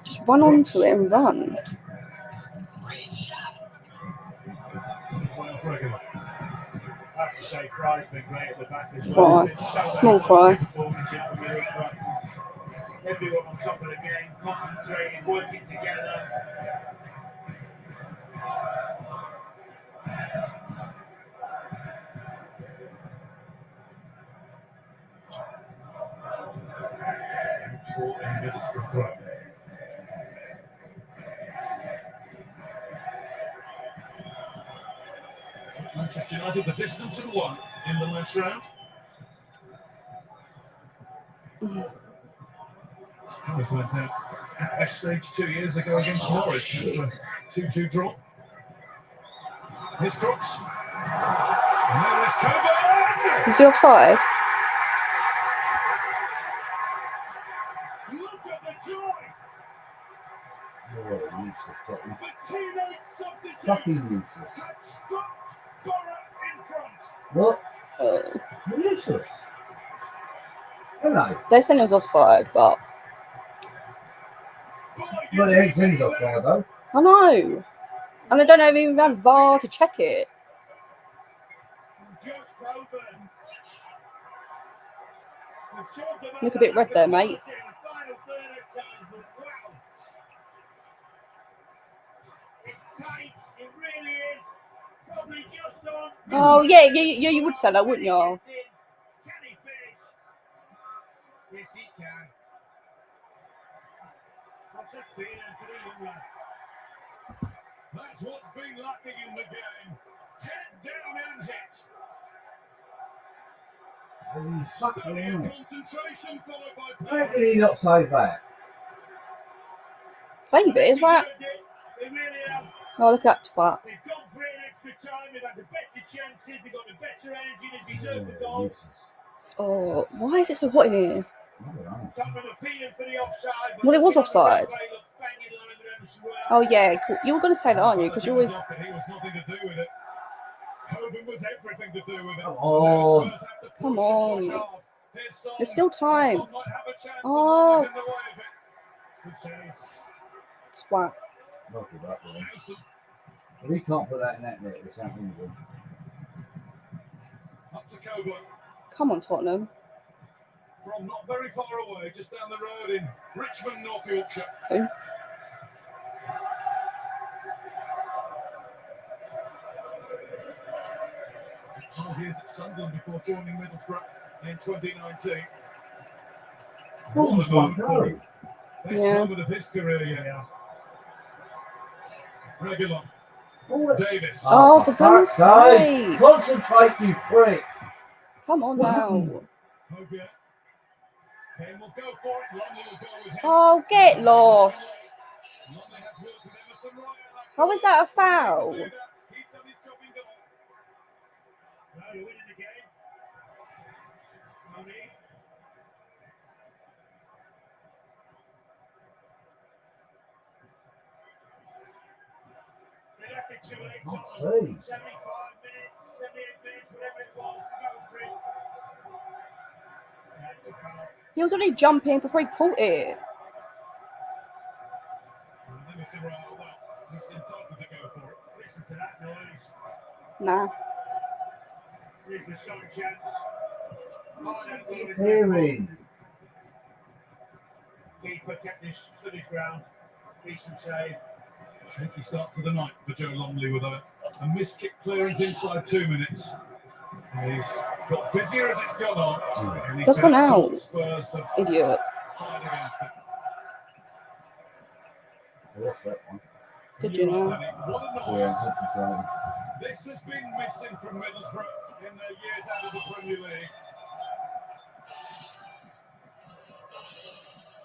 Just run onto it and run. Regular. I have to say, Fry's been great at the back as Fry. well. It's so Small Fry. performance here for Middlesbrough. Everyone on top of the game, concentrating, working together. For a Middlesbrough throw. Manchester United, the distance and one in the last round. Spurs went out at this stage 2 years ago against Norwich. 2-2 draw. Here's Crooks. And there is Coburn! Is he offside? Look at the joy! You're a useless Tottenham. The teenage substitute Fucking useless. has stopped Borough in front. What? You're useless. Hello. They said it was offside, but Well, the eggs in offside though. I know. And I don't know if even had VAR to check it. Just Coburn. We've talked about Look a bit red there, mate. the final third at times, but wow. It's tight, it really is. Probably just on. Oh, yeah, you would say that, wouldn't you? Can he finish? Yes, he can. What's that feeling for the young lad? That's what's been lacking in the game. Head down and hit. Oh, fucking Study hell. and concentration followed by How power. can he not save that? Save it, is right. They really have. Oh, look at that twat. They've gone for it in extra time. They've had the better chances. They've got the better energy. They deserve the goal. Useless. Oh, why is it so hot in here? I don't know. Tottenham appealing for the offside. but Well, it was looking on the offside. replay, look bang in line with Emerson Royale. Oh, yeah, cool. You were going to say that, aren't you? Because you always... He was nothing to do with it. Coburn was everything to do with it. Come on. Now Spurs have to push Come and on. push hard. Here's Son. There's still time. Son might have a chance. Oh. Someone is in the way of it. Good save. Twat. Not good luck, really. Emerson If he can't put that in that net, there's something good. up to Coburn. Come on, Tottenham. From not very far away, just down the road in Richmond, North Yorkshire. Who? Oh, he is at Sunderland before joining Middlesbrough in 2019. What was one go? Best Yeah. moment of his career, yeah. Regulon. Oh, Davis. Oh, for goodness sake. Concentrate, you prick. Come on now. Hobia. Kane will go for it. Longley will go with him. Oh, get lost. Longley has worked with Emerson Royale. How is that a foul? He's done his job in goal. Now you're winning the game. No need. They left it too late. Oh, Tottenham. hey. 75 He was only jumping before he caught it. Emerson Royale, well, he's entitled to go for it. Listen to that noise. Nah. Here's the shot chance. Hearing. Keeper stood his ground. Decent save. Shaky start to the night for Joe Longley with a missed kick clearance inside 2 minutes. He's got busier as it's gone on. And he's That's gone been out. Spurs have Idiot. fired against it. What's that one? Did you know? What a noise. Yeah, that's a drama. This has been missing from Middlesbrough in their years out of the Premier League.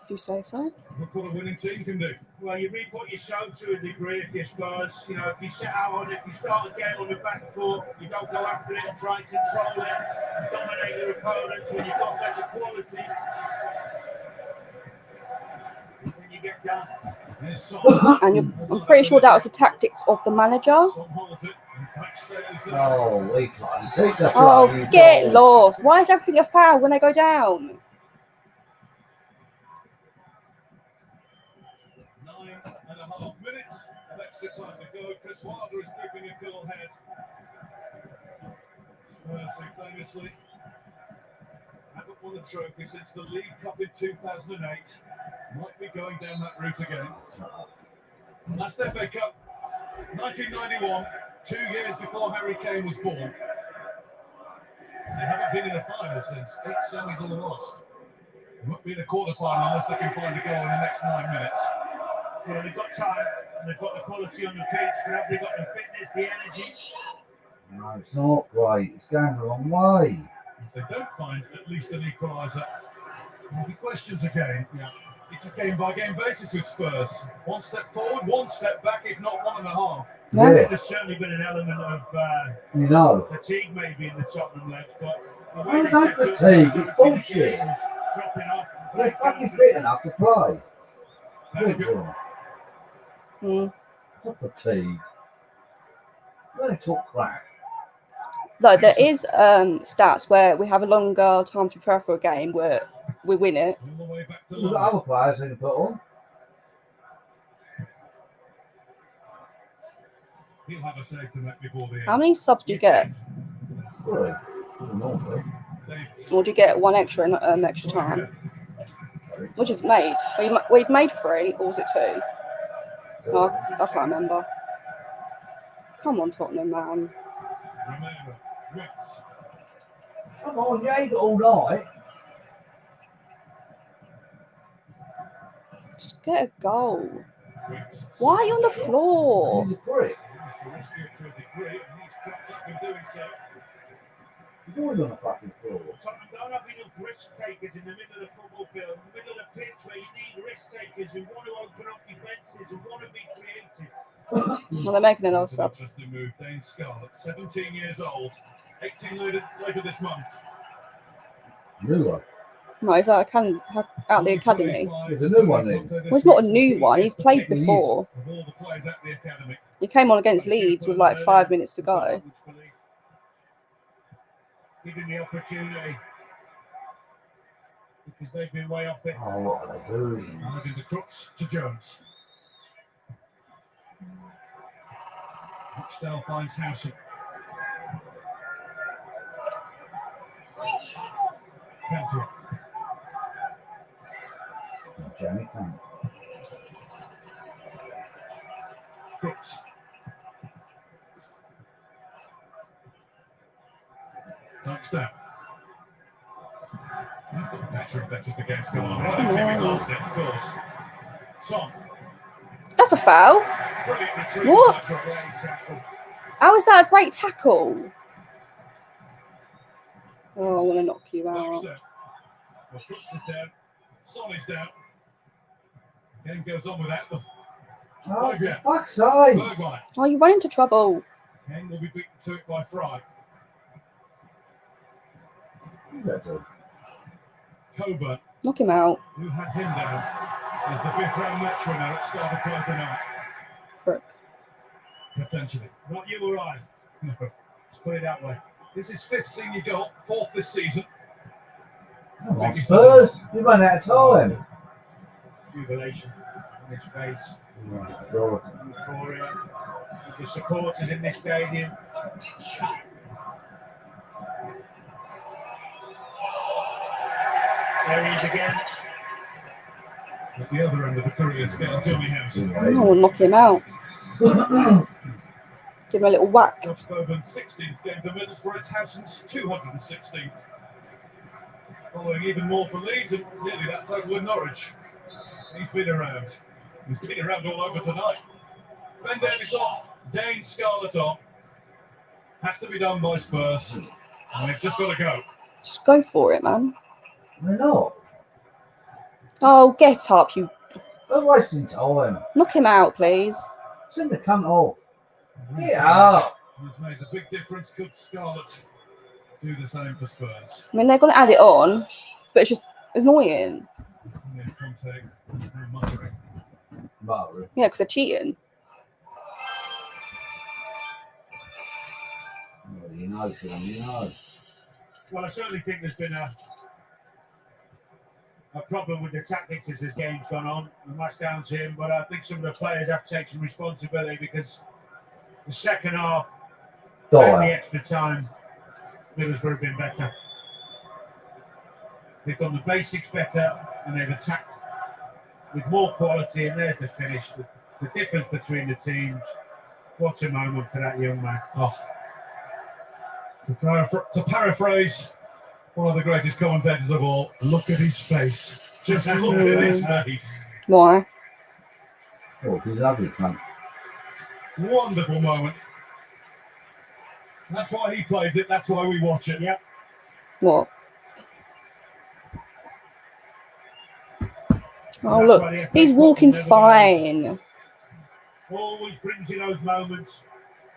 If you say so. Look what a winning team can do. Well, you reap what you sow to a degree if you're Spurs. You know, if you set out on it, if you start the game on the back foot, you don't go after it and try and control it, and dominate your opponents when you've got better quality. When you get down. And I'm pretty sure that was the tactics of the manager. Oh, we can't take that. Oh, get lost. Why is everything a foul when they go down? 9.5 minutes of extra time to go. Chris Wilder is keeping a cool head. Spurs, who famously haven't won a trophy since the League Cup in 2008, might be going down that route again. Last FA Cup, 1991, 2 years before Harry Kane was born. They haven't been in a final since. 8 semis all lost. They won't be in a quarter-final unless they can find a goal in the next 9 minutes. Well, they've got time and they've got the quality on the pitch, but have they got the fitness, the energy? No, it's not great. It's going the wrong way. If they don't find at least an equaliser, well, the question's a game. Yeah. It's a game-by-game basis with Spurs. 1 step forward, 1 step back, if not 1.5. I think there's certainly been an element of fatigue maybe in the Tottenham legs, but the way they set up, fatigue, it's bullshit. dropping off. They're fucking fit enough to play. It's not fatigue. They talk crap. No, there is stats where we have a longer time to prepare for a game where we win it. We've got other players they can put on. He'll have a save to make before the end. How many subs do you get? Really? Normally. Or do you get 1 extra extra time? Which is made? We'd made 3, or was it 2? Oh, I can't remember. Come on, Tottenham, man. Come on, you ain't got all night. Just get a goal. Why are you on the floor? He's a prick. He's always on the fucking floor. Tottenham don't have enough risk takers in the middle of the football field, in the middle of the pitch where you need risk takers who want to open up defences and want to be creative. Well, they're making another sub. Interesting move. Dane Scarlett, 17 years old, 18 later this month. New one. No, he's out of the academy. There's a new one then. Well, it's not a new one. He's played before. He came on against Leeds with like 5 minutes to go. Given the opportunity. Because they've been way off it. Oh, what are they doing? Moving to Crooks, to Jones. Rochdale finds Howson. Counter. Jamie can't. Crooks. Touchdown. He's got better and better as the game's gone on. Right, he's lost it, of course. Son. That's a foul. What? How is that a great tackle? Oh, I want to knock you out. Well, Crooks is down. Son is down. Game goes on without them. Oh, for fuck's sake. Bergwijn. Oh, you run into trouble. Ken will be beaten to it by Fry. Who's that doing? Coburn, Knock him out. who had him down, is the 5th round match winner at start of play tonight. Prick. Potentially. Not you or I. No. Let's put it that way. This is 5th senior goal, 4th this season. Come on, Spurs. You've run out of time. Jubilation on his face. Oh, God. Euphoria. With the supporters in this stadium. There he is again. At the other end of the career scale, Johnny House. Oh, knock him out. Give him a little whack. Josh Bowman's 16th game for Middlesbrough. It's Howson's 216th. Following even more for Leeds and nearly that total in Norwich. He's been around. He's been around all over tonight. Ben Davies off, Dane Scarlett on. Has to be done by Spurs. And they've just got to go. Just go for it, man. We're not. Oh, get up, you. We're wasting time. Knock him out, please. Send the cunt off. Get up. He's made the big difference. Could Scarlett do the same for Spurs? I mean, they're going to add it on, but it's just annoying. Yeah, Conte, there's no muttering. Muttering. Yeah, because they're cheating. Oh, you know, Sean, you know. Well, I certainly think there's been a problem with the tactics as this game's gone on, and that's down to him. But I think some of the players have to take some responsibility because the second half and the extra time, Middlesbrough have been better. They've done the basics better, and they've attacked with more quality. And there's the finish. It's the difference between the teams. What a moment for that young man! Oh. To paraphrase one of the greatest commentators of all, look at his face. Just look at his face. Why? Oh, he's ugly, cunt. Wonderful moment. That's why he plays it. That's why we watch it. Yep. What? Oh, look. He's walking fine. Always brings you those moments.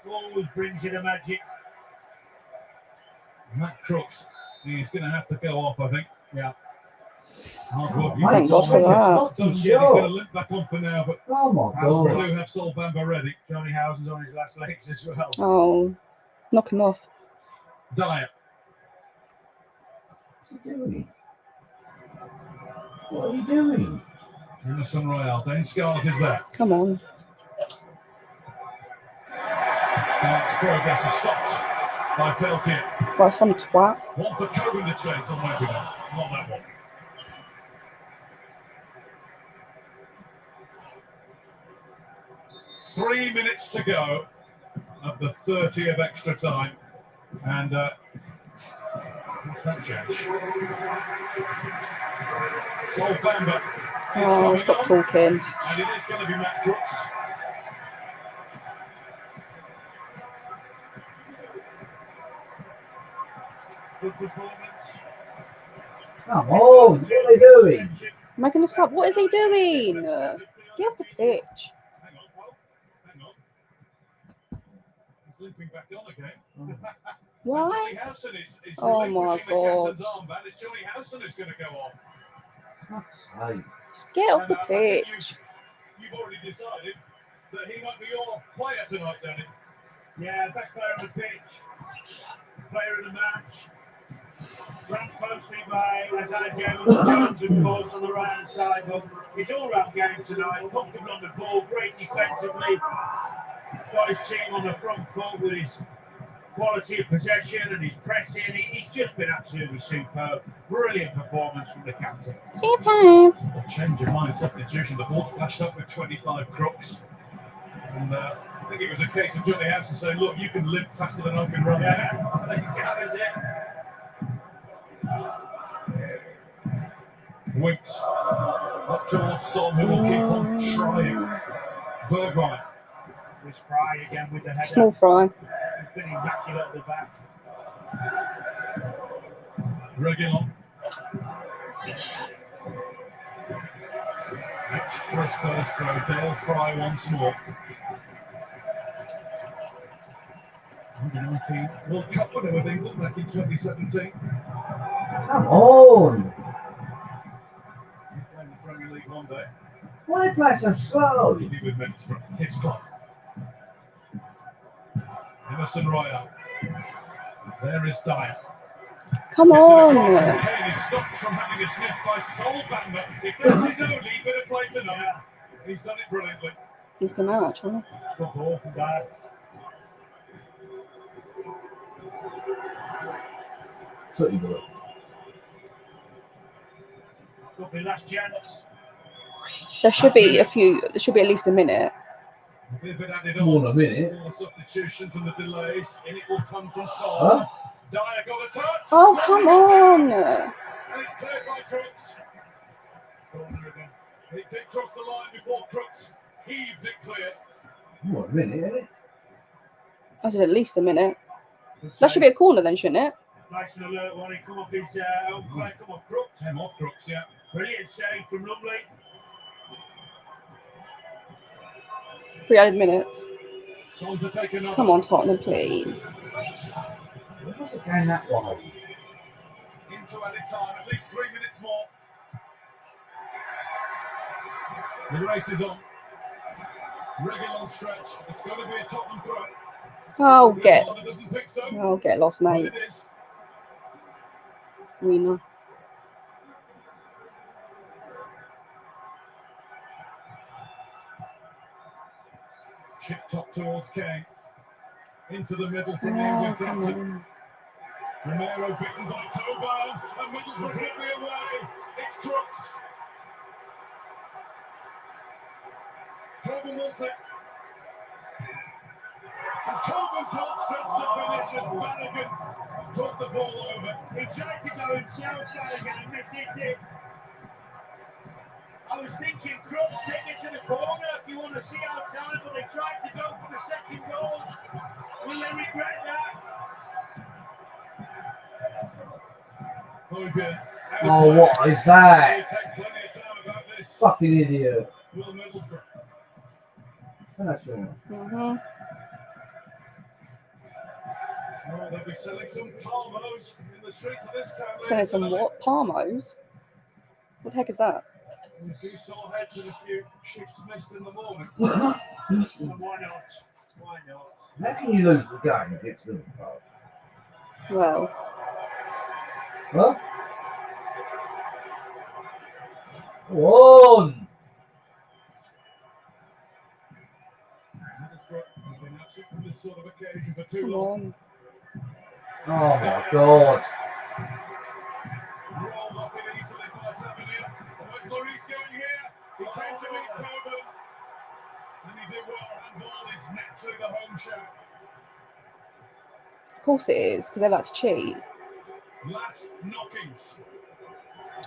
Always brings you the magic. Matt Crooks, he's going to have to go off, I think. Yeah. Hard work. Thank God for that. Not done yet. He's going to limp back on for now, but oh my God. we do have Sol Bamba ready. Johnny Howson's on his last legs as well. Oh, knock him off. Dyer. What's he doing? What are you doing? Emerson Royale. Dane Scarlett is there. Come on. Scarlett's progress is stopped by Peltier. By some twat. One for Coburn to chase on Wembley. Not that one. Three minutes to go of the 30 of extra time. And what's that change? Sol Bamba. Oh, stop talking. And it is going to be Matt Crooks. Good performance. Come on, what are they doing? Am I going to stop? What is he doing? Get off the pitch. Hang on, Paul. Hang on. He's limping back on again. Why? Johnny Howson is Oh my relinquishing God. the captain's armband. It's Johnny Howson who's going to go off. Fuck's sake. Just get off the And, I think pitch. You've already decided that he might be your player tonight, Danny. Yeah, best player on the pitch. Player of the match. Run closely by Isaiah Jones. Jones, of course, on the right hand side. But his all-round game tonight. Comfortable on the ball, great defensively. Got his team on the front foot with his quality of possession and his pressing. He's just been absolutely superb. Brilliant performance from the captain. Superb. A change of mind, substitution. The ball flashed up with 25 Crooks. And I think it was a case of Johnny Howson saying, look, you can limp faster than I can run. Yeah, I think that is it. Winks up towards Son, who will keep on trying. Bergwijn. With Fry again with the header. Small fry. He's been immaculate at the back. Reguilon. Express first throw. Dale Fry once more. 119 World Cup winner with England back in 2017. Come on. Playing the Premier League one day. Why are they playing so slow? He'll be with Middlesbrough, his club. Emerson Royale. There is Dyer. Come on. Kane is stopped from having a sniff by Sol Bamba. If that's his only bit of play tonight, he's done it brilliantly. You can match, huh? Good ball from Dyer. Pretty good. Could be last chance. There should be a few. There should be at least a minute. A bit added More on. than a minute. More substitutions and the delays, and it will come from Sol. Huh? Dyer got a touch. Oh, come on. And it's cleared by Crooks. Corner again. It did cross the line before Crooks heaved it clear. More than a minute, isn't it? I said at least a minute. That should be a corner then, shouldn't it? Nice and alert one. He come off his own play. Come off Crooks. Him off Crooks, yeah. Brilliant save from Lumley. 3 added minutes. Son to take another. Come on, Tottenham, please. What was it going that way? Into added time, at least 3 minutes more. The race is on. Regular stretch. It's going to be a Tottenham throw. Oh, get Doesn't think so. lost, But mate. it is. We know. Chip top towards Kane. Into the middle from the Oh, England come captain. on. Romero beaten by Coburn. And Middlesbrough hit the away. It's Crooks. Coburn wants it. And Coburn can't stretch the finish as Flanagan took the ball over. He tried to go himself, Flanagan, and miss it. I was thinking Crooks take it to the corner if you want to see our time, but they tried to go for the second goal. Will they regret that? Oh, what is that? Take plenty of time about this. Fucking idiot. Will Middlesbrough. That's it. Mm-hmm. Oh, they'll be selling some Palmos in the streets of this town. Selling some what? Palmos? What the heck is that? A few sore heads and a few shifts missed in the morning. And why not? Why not? How can you lose the game against Liverpool? Well, Huh? Go on! Middlesbrough have been absent from this sort of occasion for too come long. on. Oh my god. Rolled up it easily by Tavernier. Where's Lloris going here? He came to meet Coburn. And he did well. Handball is naturally the home show. Of course it is, because they like to cheat. Last knockings.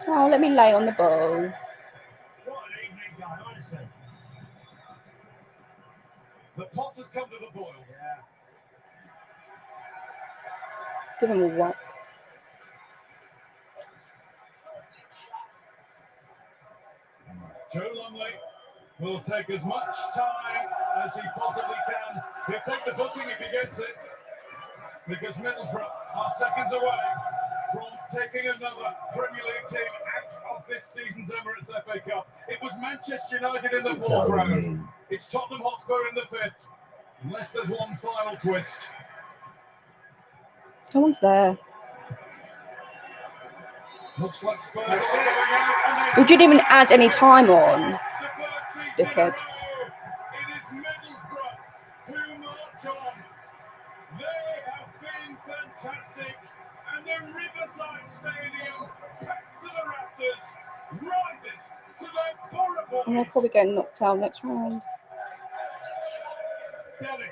Oh, let me lay on the ball. What an evening, guy, honestly. The pot has come to the boil. Yeah. Give him a whack. Joe Lumley will take as much time as he possibly can. He'll take the booking if he gets it. Because Middlesbrough are seconds away from taking another Premier League team out of this season's Emirates FA Cup. It was Manchester United in the fourth round. It's Tottenham Hotspur in the fifth. Unless there's one final twist. Someone's there. Looks like Spurs are going out. We didn't even add any time on. The third season in a Dickhead. row. It is Middlesbrough who march on. They have been fantastic. And the Riverside Stadium, packed to the rafters, rises to their Borough And they'll boys. probably get knocked out next round. Delhi.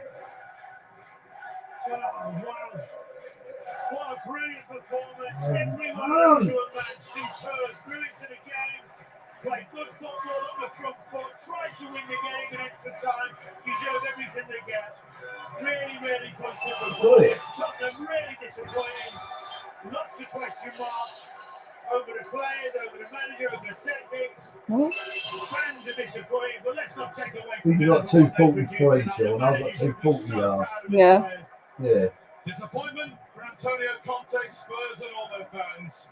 Oh, wow. What a brilliant performance. Everyone into a man, superb, brilliant to the game. Played good football on the front foot, tried to win the game in extra time, deserved everything they get. Really, really positive performance. Tottenham really disappointing. Lots of question marks over the players, over the manager, over the techniques. What? Fans are disappointed, but let's not take away We've from got Middlesbrough what they 243, produced Sean. tonight. I've got 240 yards. Yeah. Yeah. Disappointment for Antonio Conte, Spurs and all their fans.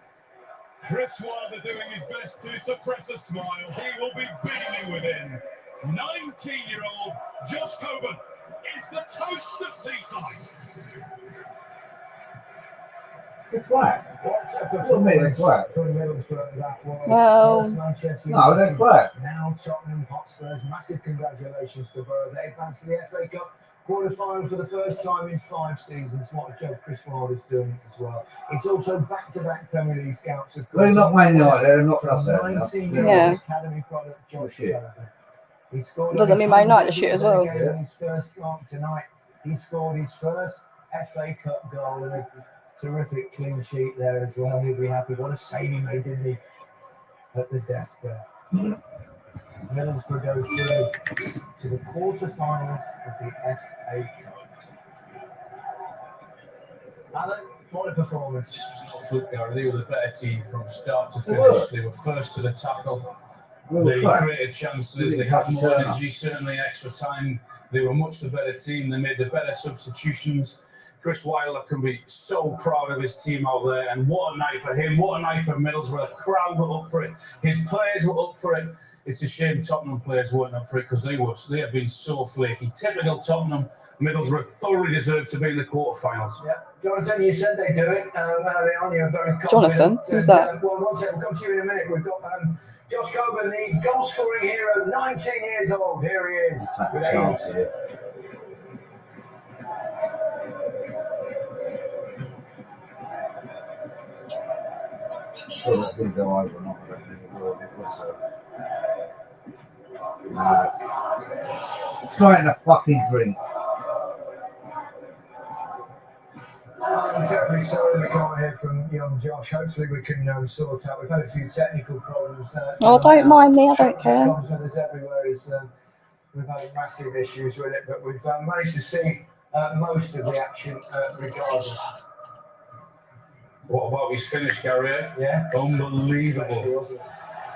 Chris Wilder doing his best to suppress a smile. He will be beaming within. 19-year-old Josh Coburn is the toast of Teesside. They're quiet. What's a For me, they're performance quiet. from Middlesbrough that was? Well, First Manchester No, they're United, quiet. now Tottenham Hotspurs. Massive congratulations to Borough. They advanced to the FA Cup quarter-final for the first time in 5 seasons. What a job Chris Wilder's doing as well. It's also back-to-back Premier League scouts, of course. They're not Man United, they're not From us there. 19-year-old Yeah. academy product Josh shit. Coburn. He scored Doesn't on mean his Man home United debut shit as in the well. game in his first start tonight. He scored his first FA Cup goal and a terrific clean sheet there as well. He'll be happy. What a save he made, didn't he? At the death there. Middlesbrough goes through to the quarter-finals of the FA Cup. Alan, what a performance. This was no fluke, Gary. They were the better team from start to finish. They were first to the tackle. They created chances. They had more energy, certainly extra time. They were much the better team. They made the better substitutions. Chris Wilder can be so proud of his team out there. And what a night for him. What a night for Middlesbrough. The crowd were up for it. His players were up for it. It's a shame Tottenham players weren't up for it because they have been so flaky. Typical Tottenham. Middlesbrough thoroughly deserved to be in the quarterfinals. Yeah, Jonathan, you said they do it early on. You're very confident. Jonathan, who's that? Well, one second, we'll come to you in a minute. We've got Josh Coburn, the goal-scoring hero, 19 years old. Here he is. With Chance here. Still, that didn't go over or not. I don't think it will. It was trying to fucking drink. I'm terribly sorry we can't hear from young Josh. Hopefully we can sort out. We've had a few technical problems. Oh, don't mind me, I don't care. Problems with us everywhere. We've had massive issues with it, but we've managed to see most of the action regardless. What about his finish, Gary? Yeah. Unbelievable.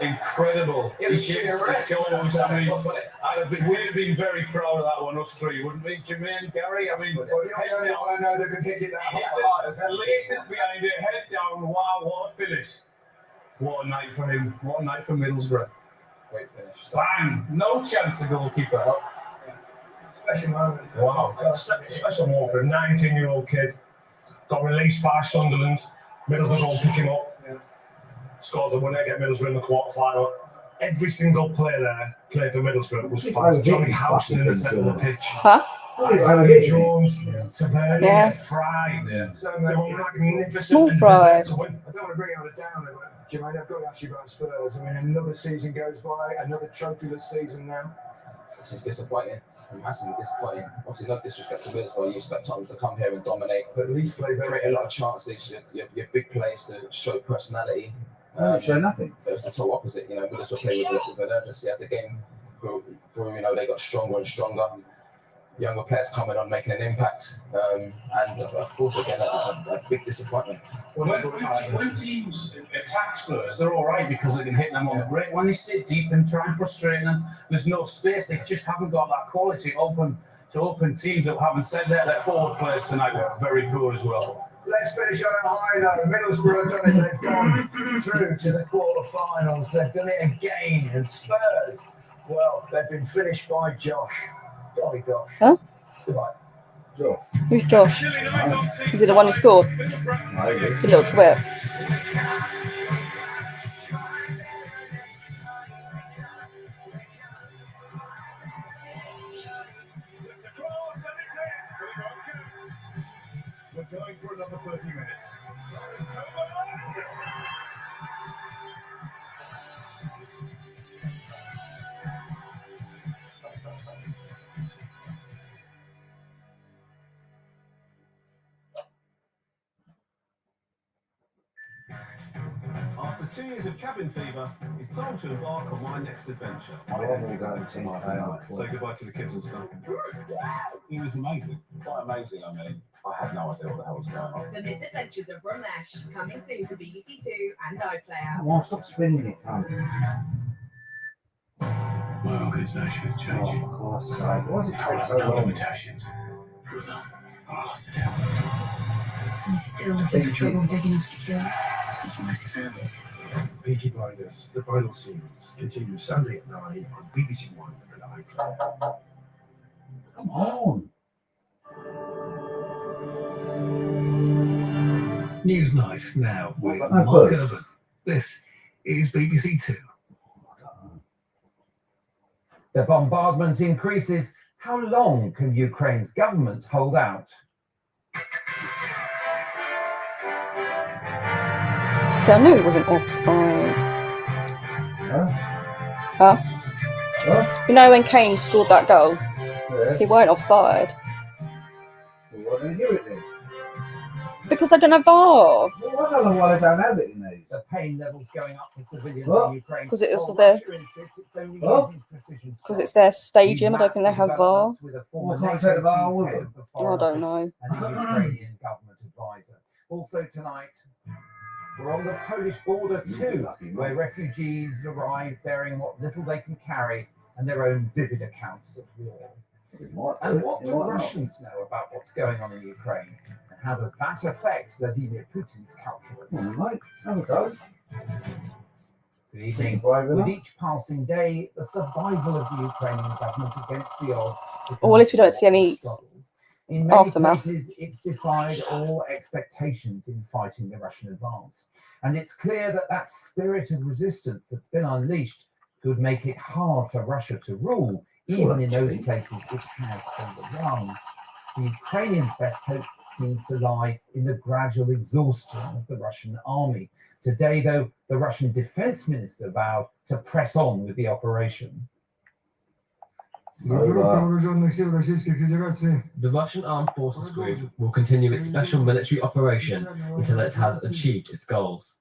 Incredible. It was He sheer gets risk, goals. I mean, wasn't it? we'd have been very proud of that one, us three, wouldn't we, Jermaine, Gary? I mean, Well, you're the only one I know that could hit it that hard. the laces behind it, head down. Wow, what a finish. What a night for him. What a night for Middlesbrough. Great finish. Bang! No chance, the goalkeeper. Special moment. Wow, special moment for a 19-year-old kid. Got released by Sunderland. Middlesbrough go and pick him up. Scores a winner, get Middlesbrough in the quarter-final. Every single player there playing for Middlesbrough was fast. Johnny Howson in the centre of the pitch. Huh? Isaiah Jones, Tavernier, Yeah. Fry. Yeah. They were magnificent. Small and Fry. deserved to win. I don't want to bring it on a downer, but Jermaine, I've got to ask you about Spurs. I mean, another season goes by, another trophyless season now. Obviously, it's disappointing. Massively disappointing. Obviously, no disrespect to Bills, but you expect Tottenham to come here and dominate, But at least play better. create a lot of chances. Your big players to show personality. Show nothing. But it's the total opposite. You know, Middlesbrough play with an urgency as the game grew. You know, they got stronger and stronger. Younger players coming on, making an impact, and of course, again, a big disappointment. When teams attack Spurs, they're all right because they can hit them on the break. When they sit deep and try and frustrate them, there's no space. They just haven't got that quality open teams. That haven't said that, their forward players tonight were very poor as well. Let's finish on a high though. Middlesbrough have done it. They've gone through to the quarterfinals. They've done it again. And Spurs, well, they've been finished by Josh. Golly gosh. Huh? Goodbye. Josh. Who's Josh? Is he the one who scored? The little twit. We're going for another 30 minutes. After 2 years of cabin fever, it's time to embark on my next adventure. Say goodbye to the kids and stuff. He was amazing. Quite amazing, I mean. I had no idea what the hell was going on. The Misadventures of Ramesh, coming soon to BBC Two and iPlayer. Now stop spinning it, Tom. My organisation is changing. Oh, for Christ's sake. Why does it take so No long? limitations. Brother, I'll have to do it. I'm still looking for trouble big enough to kill. It's nice to find us. Peaky Blinders, the final series, continues Sunday at 9 on BBC One and iPlayer. Come on. Newsnight now with Oh, Mark good. Urban. This is BBC Two. The bombardment increases. How long can Ukraine's government hold out? See, I knew he wasn't offside. Huh? You know when Kane scored that goal? Yeah. He weren't offside. Well, why don't you do it then? Because I don't have VAR. Well, I don't know why they don't have it in these. The pain levels going up for civilians What? in Ukraine. Because it's While their, Russia insists it's only What? using precision because strikes. it's their stadium. I don't think they have VAR. With a Well, former can't take the VAR NATO with chief them. of the I Foreign don't Office know. and a Ukrainian government advisor. Also tonight, we're on the Polish border too, where refugees arrive bearing what little they can carry and their own vivid accounts of war. And what do Russians know about what's going on in Ukraine? And how does that affect Vladimir Putin's calculus? Mate, have a go. Good evening. With each passing day, the survival of the Ukrainian government against the odds. Or at least we don't see any In many aftermath. places, it's defied all expectations in fighting the Russian advance. And it's clear that that spirit of resistance that's been unleashed could make it hard for Russia to rule, even in those places it has overrun. The Ukrainians' best hope seems to lie in the gradual exhaustion of the Russian army. Today, though, the Russian defense minister vowed to press on with the operation. The Russian Armed Forces Group will continue its special military operation until it has achieved its goals.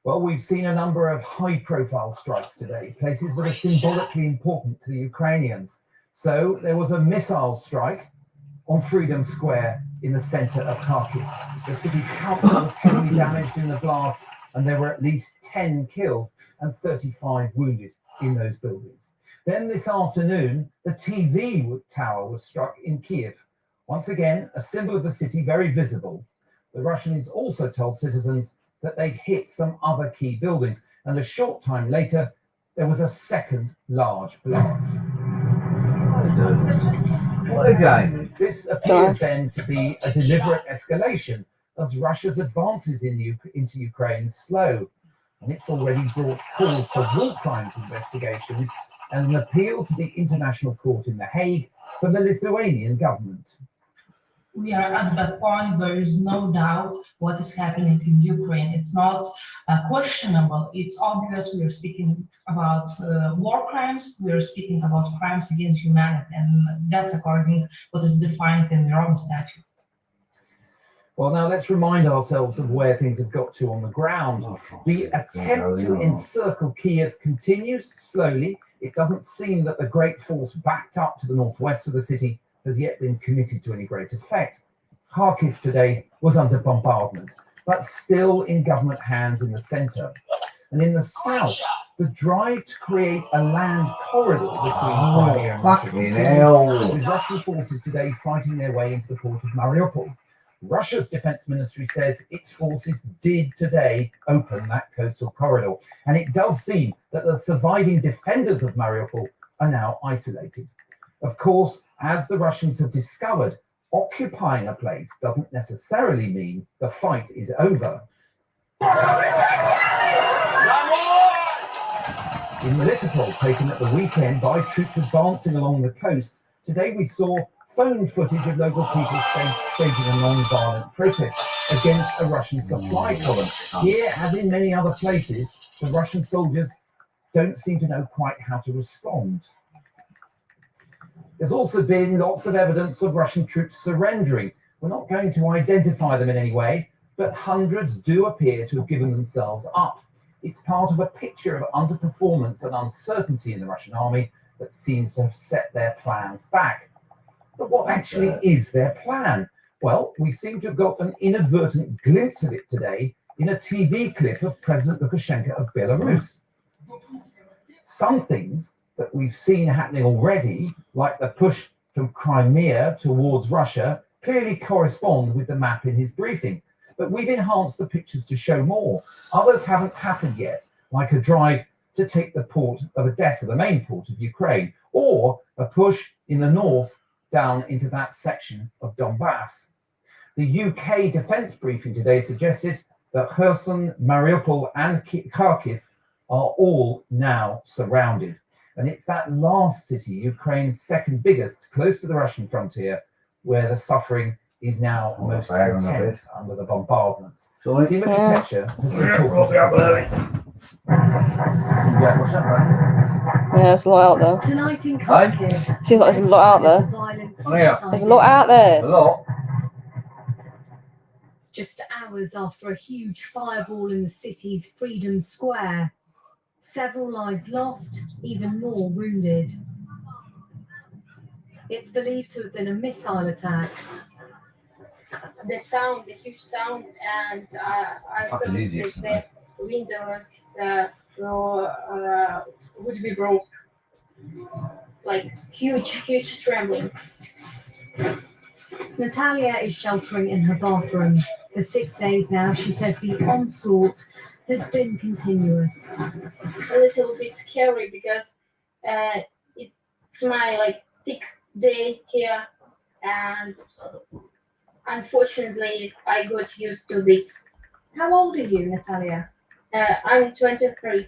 Well, we've seen a number of high-profile strikes today, places that are symbolically important to the Ukrainians. So there was a missile strike on Freedom Square in the centre of Kharkiv. The city council was heavily damaged in the blast, and there were at least 10 killed and 35 wounded in those buildings. Then this afternoon, the TV tower was struck in Kiev. Once again, a symbol of the city, very visible. The Russians also told citizens that they'd hit some other key buildings, and a short time later, there was a second large blast. What again? This appears then to be a deliberate escalation as Russia's advances into Ukraine slow, and it's already brought calls for war crimes investigations and an appeal to the International Court in The Hague for the Lithuanian government. We are at the point where there is no doubt what is happening in Ukraine. It's not questionable. It's obvious. We are speaking about war crimes. We are speaking about crimes against humanity, and that's according to what is defined in the Rome Statute. Well, now let's remind ourselves of where things have got to on the ground. The attempt to encircle Kiev continues slowly. It doesn't seem that the great force backed up to the northwest of the city has yet been committed to any great effect. Kharkiv today was under bombardment, but still in government hands in the centre. And in the south, the drive to create a land corridor between Crimea and Russia continued, with Russian forces today fighting their way into the port of Mariupol. Russia's defense ministry says its forces did today open that coastal corridor, and it does seem that the surviving defenders of Mariupol are now isolated. Of course, as the Russians have discovered, occupying a place doesn't necessarily mean the fight is over. In Melitopol, taken at the weekend by troops advancing along the coast, today we saw phone footage of local people staging a non-violent protest against a Russian supply column. Here, as in many other places, the Russian soldiers don't seem to know quite how to respond. There's also been lots of evidence of Russian troops surrendering. We're not going to identify them in any way, but hundreds do appear to have given themselves up. It's part of a picture of underperformance and uncertainty in the Russian army that seems to have set their plans back. But what actually is their plan? Well, we seem to have got an inadvertent glimpse of it today in a TV clip of President Lukashenko of Belarus. Some things that we've seen happening already, like the push from Crimea towards Russia, clearly correspond with the map in his briefing. But we've enhanced the pictures to show more. Others haven't happened yet, like a drive to take the port of Odessa, the main port of Ukraine, or a push in the north down into that section of Donbass. The UK defence briefing today suggested that Kherson, Mariupol and Kharkiv are all now surrounded. And it's that last city, Ukraine's second biggest, close to the Russian frontier, where the suffering is now most intense under the bombardments. Sima Katecha has been talking Yeah, there's a lot out there. Tonight in Kharkiv, Seems like there's a lot out there. There's a lot out there. A lot. Just hours after a huge fireball in the city's Freedom Square. Several lives lost, even more wounded. It's believed to have been a missile attack. The sound, the huge sound, and I thought that the windows would be broke. Like huge trembling. Natalia is sheltering in her bathroom. For 6 days now, she says the onslaught has been continuous. A little bit scary because it's my 6th day here, and unfortunately I got used to this. How old are you, Natalia? I'm 23.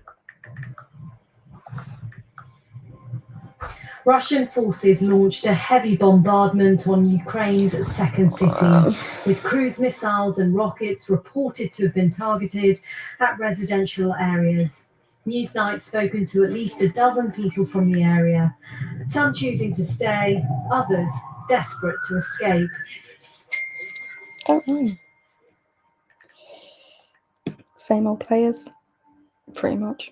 Russian forces launched a heavy bombardment on Ukraine's second city, with cruise missiles and rockets reported to have been targeted at residential areas. Newsnight's spoken to at least a dozen people from the area, some choosing to stay, others desperate to escape. Don't know. Same old players, pretty much.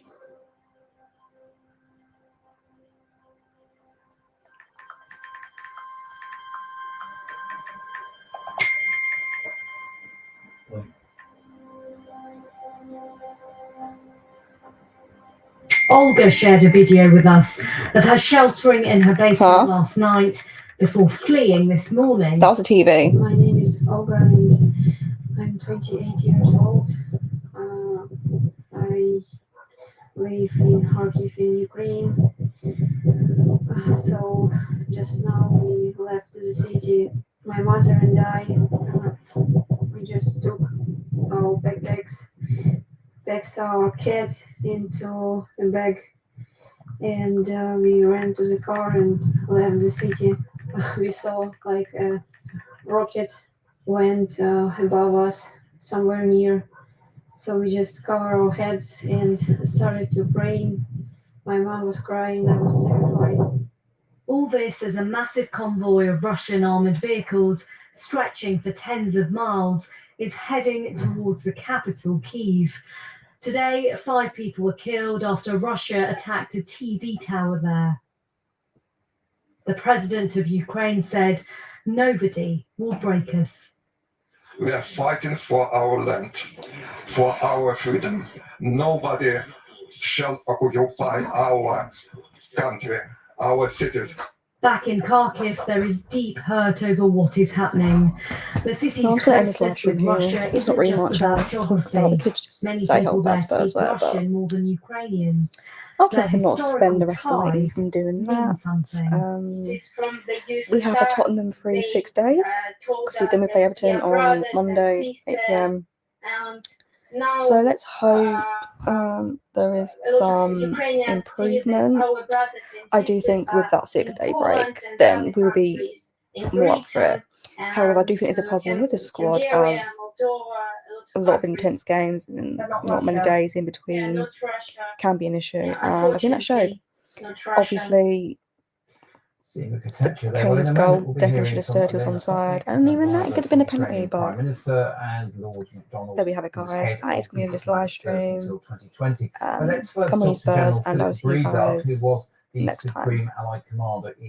Olga shared a video with us of her sheltering in her basement last night before fleeing this morning. That was a TV. My name is Olga and I'm 28 years old. I live in Kharkiv in Ukraine. So just now we left the city. My mother and I, we just took our backpacks, packed our cat into a bag, and we ran to the car and left the city. We saw like a rocket went above us somewhere near, so we just covered our heads and started to pray. My mom was crying. I was terrified. All this as a massive convoy of Russian armoured vehicles, stretching for tens of miles, is heading towards the capital, Kyiv. Today, 5 people were killed after Russia attacked a TV tower there. The president of Ukraine said, "Nobody will break us." We are fighting for our land, for our freedom. Nobody shall occupy our country, our cities. Back in Kharkiv, there is deep hurt over what is happening. The city's closeness with Russia It's isn't not really just much about else to talk geography. about. We could just Many say people how there bad Spurs speak were, Russian more than Ukrainian. I'll Their try and not spend the historical rest of the week ties even doing mean that. something. This from the youth We have a Tottenham free 6 days because then we play Everton on Monday, 8 PM. And now, So let's hope there is some improvement. I do think with that 6-day break, then we will be more up for it. However, I do think there's a problem with the squad as a lot of intense games and not many days in between can be an issue. And I think that showed. Obviously, Kane's goal definitely should have stirred he was onside, and even that it could have been a penalty. But Prime Minister and Lord MacDonald. there we have it, guys. That is going to be this live stream. Until 2020. But let's first Come on, talk to General Spurs, and I'll Philip see you Breedlove, who guys was the next time. Supreme Allied Commander in